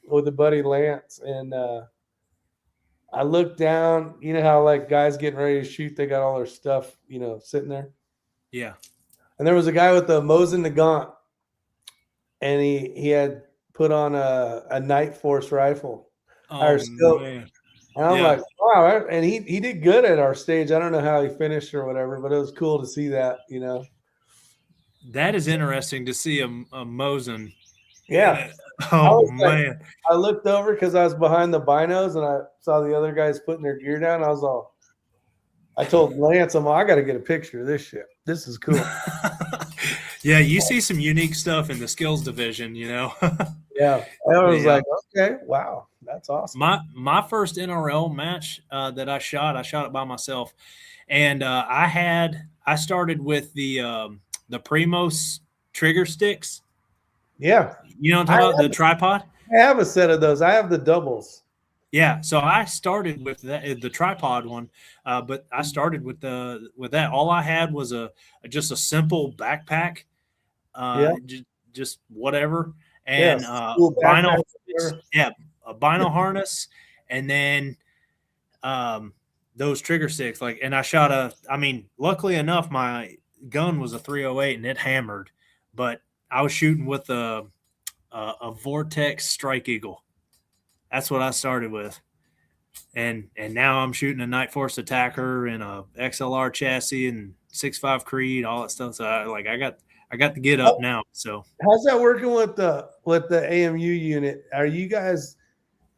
S1: with a buddy Lance, and I looked down. You know how like guys getting ready to shoot, they got all their stuff, sitting there.
S2: Yeah.
S1: And there was a guy with a Mosin Nagant, and he had put on a Night Force rifle.
S2: Oh,
S1: scope.
S2: man.
S1: And I'm like, wow. And he did good at our stage. I don't know how he finished or whatever, but it was cool to see that,
S2: That is interesting to see a Mosin.
S1: Yeah.
S2: Oh, man.
S1: I looked over because I was behind the binos, and I saw the other guys putting their gear down. I told Lance, I got to get a picture of this shit. This is cool.
S2: Yeah, you see some unique stuff in the skills division,
S1: Yeah. I was like, okay, wow, that's awesome.
S2: My first NRL match that I shot it by myself, and I started with the Primos trigger sticks.
S1: Yeah.
S2: You know what I'm talking about? The tripod?
S1: I have a set of those. I have the doubles.
S2: Yeah, so I started with the tripod one, but I started with that. All I had was just a simple backpack, just whatever, and vinyl, a vinyl harness, and then those trigger sticks. And I shot luckily enough, my gun was a 308 and it hammered, but I was shooting with a Vortex Strike Eagle. That's what I started with. And now I'm shooting a Night Force Attacker and a XLR chassis and 6.5 Creed, all that stuff. So I got to get up now. So
S1: how's that working with the AMU unit? Are you guys,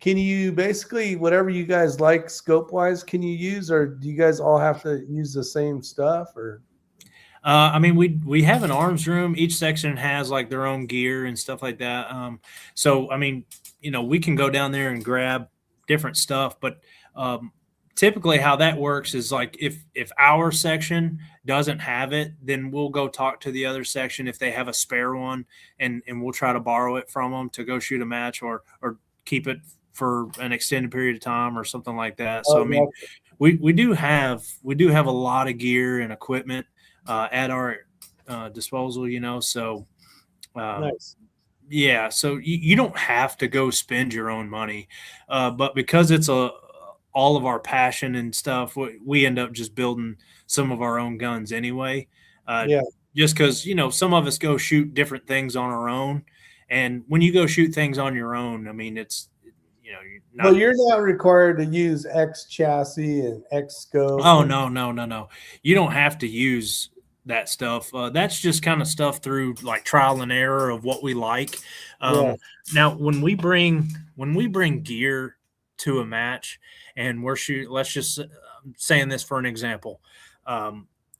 S1: can you basically, whatever you guys like scope wise, can you use, or do you guys all have to use the same stuff? Or
S2: we have an arms room. Each section has like their own gear and stuff like that. So we can go down there and grab different stuff, but typically how that works is like if our section doesn't have it, then we'll go talk to the other section if they have a spare one, and we'll try to borrow it from them to go shoot a match or keep it for an extended period of time or something like that. So we do have a lot of gear and equipment at our disposal, so
S1: nice.
S2: Yeah, so you don't have to go spend your own money, but because it's all of our passion and stuff, we end up just building some of our own guns anyway. Just because some of us go shoot different things on our own, and when you go shoot things on your own, it's
S1: you're not required to use X chassis and X scope.
S2: Oh no! You don't have to use that stuff. That's just kind of stuff through like trial and error of what we like. Now, when we bring gear to a match and we're shooting, let's just saying this for an example.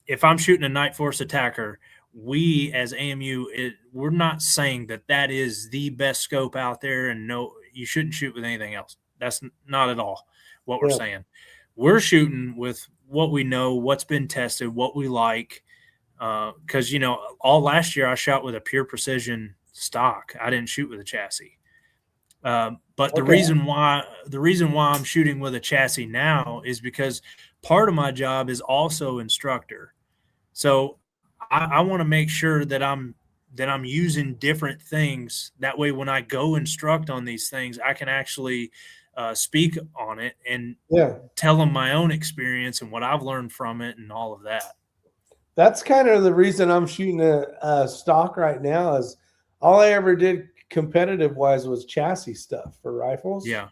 S2: If I'm shooting a Night Force Attacker, we as AMU, we're not saying that is the best scope out there, and no, you shouldn't shoot with anything else. That's not at all what we're saying. We're shooting with what we know, what's been tested, what we like. Because all last year I shot with a Pure Precision stock. I didn't shoot with a chassis. But the reason why I'm shooting with a chassis now is because part of my job is also instructor. So I want to make sure that I'm using different things. That way, when I go instruct on these things, I can actually speak on it and
S1: Yeah.
S2: tell them my own experience and what I've learned from it and all of that.
S1: That's kind of the reason I'm shooting a stock right now is all I ever did competitive wise was chassis stuff for rifles.
S2: Yeah.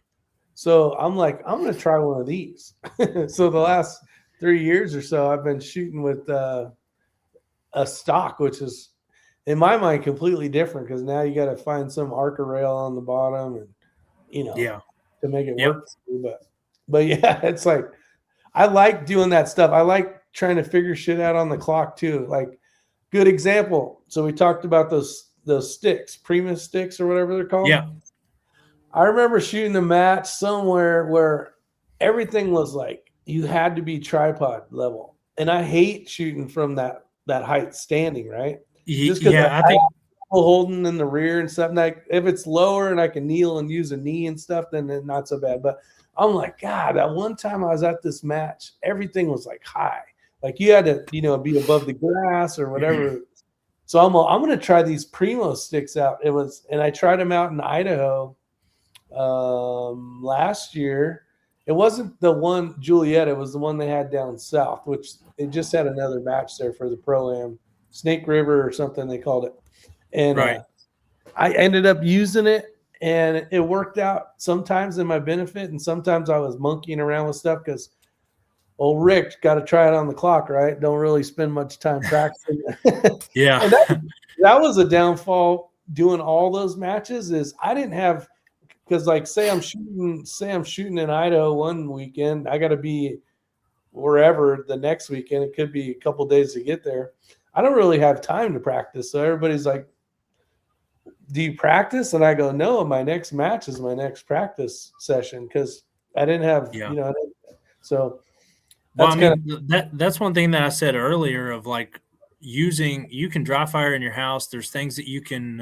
S1: So I'm like, I'm going to try one of these. So the last 3 years or so, I've been shooting with a stock, which is in my mind completely different because now you got to find some Arca rail on the bottom and,
S2: Yeah.
S1: to make it
S2: Yep.
S1: work. But yeah, it's like, I like doing that stuff. I like trying to figure shit out on the clock too. Like, good example. So we talked about those sticks, Primus sticks or whatever they're called.
S2: Yeah.
S1: I remember shooting a match somewhere where everything was like you had to be tripod level, and I hate shooting from that height standing, right? Just because
S2: Yeah. I
S1: I
S2: think.
S1: have people holding in the rear and stuff. Like if it's lower and I can kneel and use a knee and stuff, then it's not so bad. But I'm like, God, that one time I was at this match, everything was like high. Like you had to, be above the grass or whatever. So I'm going to try these Primo sticks out. And I tried them out in Idaho last year. It wasn't the one Juliet, it was the one they had down south, which they just had another match there for the Pro-Am, Snake River or something they called it. And
S2: Right.
S1: I ended up using it, and it worked out sometimes in my benefit, and sometimes I was monkeying around with stuff because old Rick got to try it on the clock, right? Don't really spend much time practicing.
S2: Yeah.
S1: And that was a downfall doing all those matches is I didn't have because like say I'm shooting in Idaho one weekend, I got to be wherever the next weekend. It could be a couple days to get there. I don't really have time to practice. So everybody's like, do you practice? And I go, no, my next match is my next practice session because I didn't have,
S2: Yeah.
S1: So
S2: Well,
S1: that's
S2: I
S1: kind
S2: mean, that's one thing that I said earlier of like you can dry fire in your house. There's things that you can,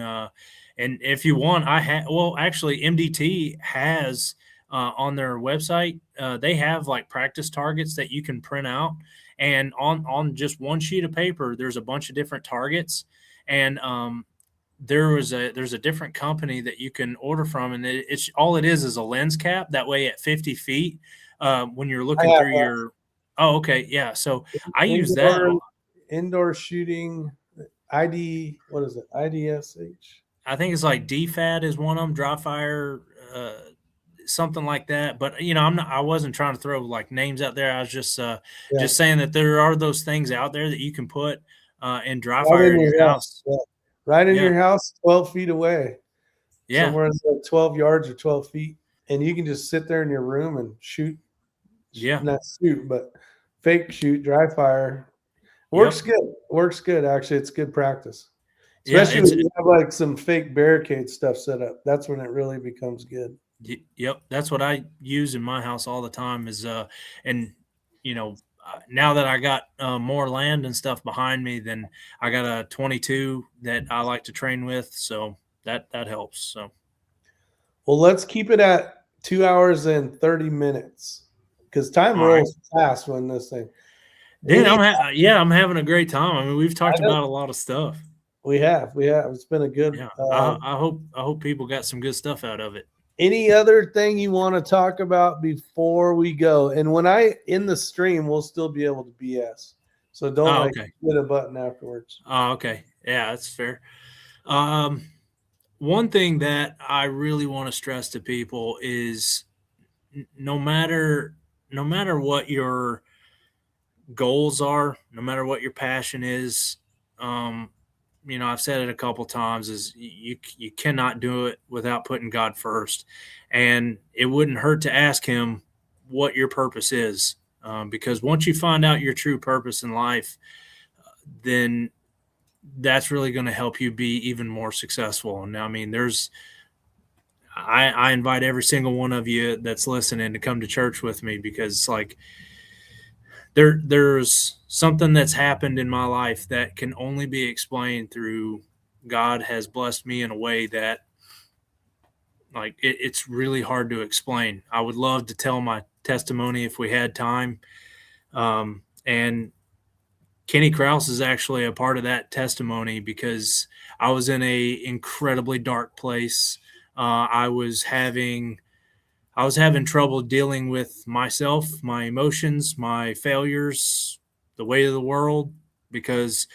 S2: and if you want, actually MDT has on their website, they have like practice targets that you can print out, and on just one sheet of paper, there's a bunch of different targets, and there's a different company that you can order from, and it's all it is a lens cap. That way, at 50 feet, when you're
S1: I
S2: looking
S1: have
S2: through your Oh, okay. Yeah. So I use that.
S1: indoor shooting what is it? IDSH.
S2: I think it's like DFAT is one of them, dry fire, something like that. But I wasn't trying to throw like names out there. I was just saying that there are those things out there that you can put in dry fire in your house.
S1: Yeah. Right in
S2: Yeah.
S1: your house, 12 feet away.
S2: Yeah.
S1: Somewhere in 12 yards or 12 feet. And you can just sit there in your room and shoot.
S2: Yeah.
S1: Not shoot, but fake shoot, dry fire. Works good. Works good, actually. It's good practice. Especially when you have like some fake barricade stuff set up. That's when it really becomes good.
S2: Yep. That's what I use in my house all the time is now that I got more land and stuff behind me, then I got a 22 that I like to train with. So that helps. So,
S1: well, let's keep it at 2 hours and 30 minutes because time rolls fast when this thing.
S2: Dude, I'm having a great time. I mean, we've talked about a lot of stuff.
S1: We have. It's been a good.
S2: Yeah. I hope people got some good stuff out of it.
S1: Any other thing you want to talk about before we go? And when I in the stream, we'll still be able to BS. So don't hit a button afterwards.
S2: Oh, okay. Yeah, that's fair. One thing that I really want to stress to people is no matter what your goals are, no matter what your passion is, I've said it a couple times, is you cannot do it without putting God first. And it wouldn't hurt to ask him what your purpose is, because once you find out your true purpose in life, then that's really going to help you be even more successful. And I mean, I invite every single one of you that's listening to come to church with me, because like there's something that's happened in my life that can only be explained through God has blessed me in a way that like it's really hard to explain. I would love to tell my testimony if we had time. And Kenny Krause is actually a part of that testimony because I was in a incredibly dark place. I was having trouble dealing with myself, my emotions, my failures, the weight of the world, because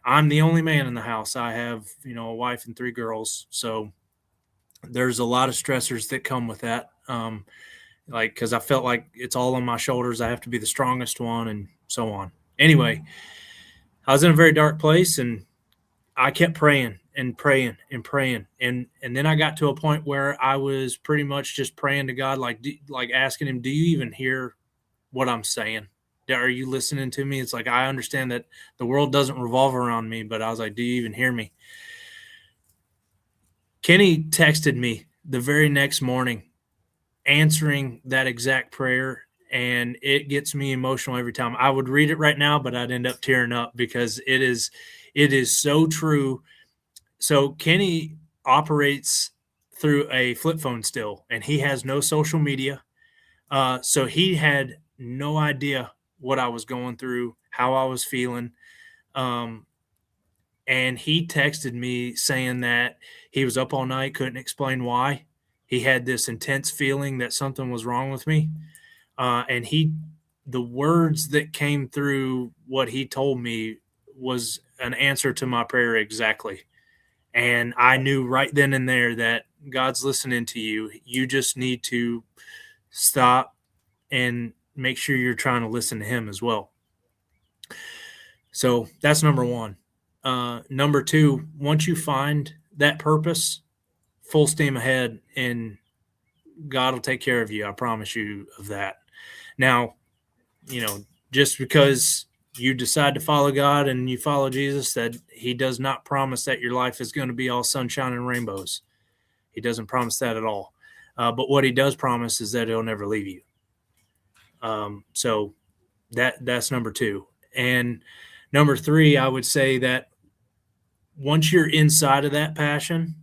S2: I'm the only man in the house. I have, a wife and 3 girls. So there's a lot of stressors that come with that. Because I felt like it's all on my shoulders. I have to be the strongest one and so on. Anyway, I was in a very dark place and I kept praying and praying and praying. And then I got to a point where I was pretty much just praying to God, like asking him, do you even hear what I'm saying? Are you listening to me? It's like, I understand that the world doesn't revolve around me, but I was like, do you even hear me? Kenny texted me the very next morning answering that exact prayer, and it gets me emotional every time. I would read it right now, but I'd end up tearing up because it is so true. So Kenny operates through a flip phone still, and he has no social media. So he had no idea what I was going through, how I was feeling. And he texted me saying that he was up all night, couldn't explain why. He had this intense feeling that something was wrong with me. And the words that came through what he told me was an answer to my prayer exactly. And I knew right then and there that God's listening to you. You just need to stop and make sure you're trying to listen to him as well. So that's number one. Number two, once you find that purpose, full steam ahead, and God will take care of you. I promise you of that. Now, just because you decide to follow God and you follow Jesus, that he does not promise that your life is going to be all sunshine and rainbows. He doesn't promise that at all. But what he does promise is that he'll never leave you. So that's number two. And number three, I would say that once you're inside of that passion,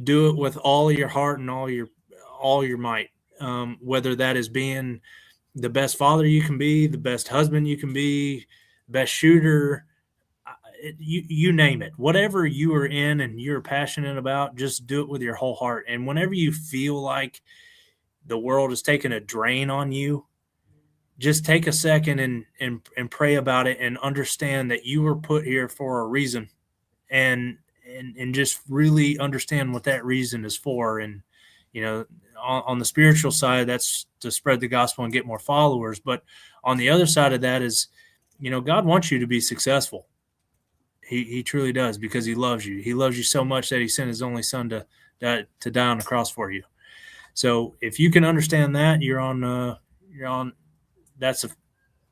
S2: do it with all your heart and all your might. Whether that is being the best father you can be, the best husband you can be, best shooter, you name it. Whatever you are in and you're passionate about, just do it with your whole heart. And whenever you feel like the world is taking a drain on you, just take a second and pray about it and understand that you were put here for a reason, and just really understand what that reason is for. And, on the spiritual side, that's to spread the gospel and get more followers. But on the other side of that is, God wants you to be successful. He truly does, because he loves you. He loves you so much that he sent his only son to die on the cross for you. So if you can understand that, that's the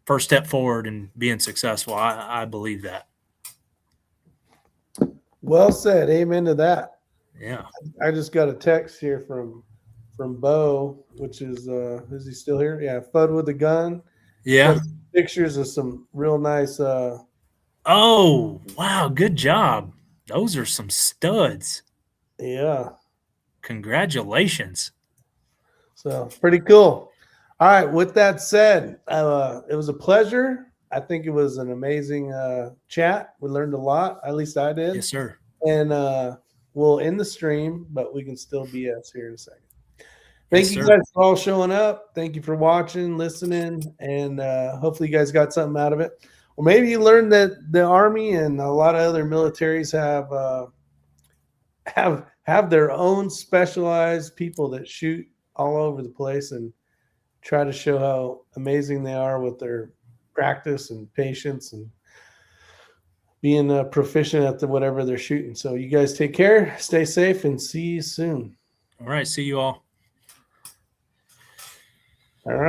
S2: first step forward in being successful. I believe that.
S1: Well said. Amen to that.
S2: Yeah.
S1: I just got a text here from Bo, which is he still here? Yeah, Fudd with the gun.
S2: Yeah.
S1: Pictures of some real nice.
S2: Oh, wow! Good job. Those are some studs.
S1: Yeah.
S2: Congratulations.
S1: So pretty cool. All right. With that said, it was a pleasure. I think it was an amazing chat. We learned a lot. At least I did.
S2: Yes, sir.
S1: And we'll end the stream, but we can still BS here in a second. Thank you guys for all showing up. Thank you for watching, listening, and hopefully you guys got something out of it. Or maybe you learned that the Army and a lot of other militaries have their own specialized people that shoot all over the place and try to show how amazing they are with their practice and patience and being proficient at whatever they're shooting. So you guys take care, stay safe, and see you soon.
S2: All right. See you all.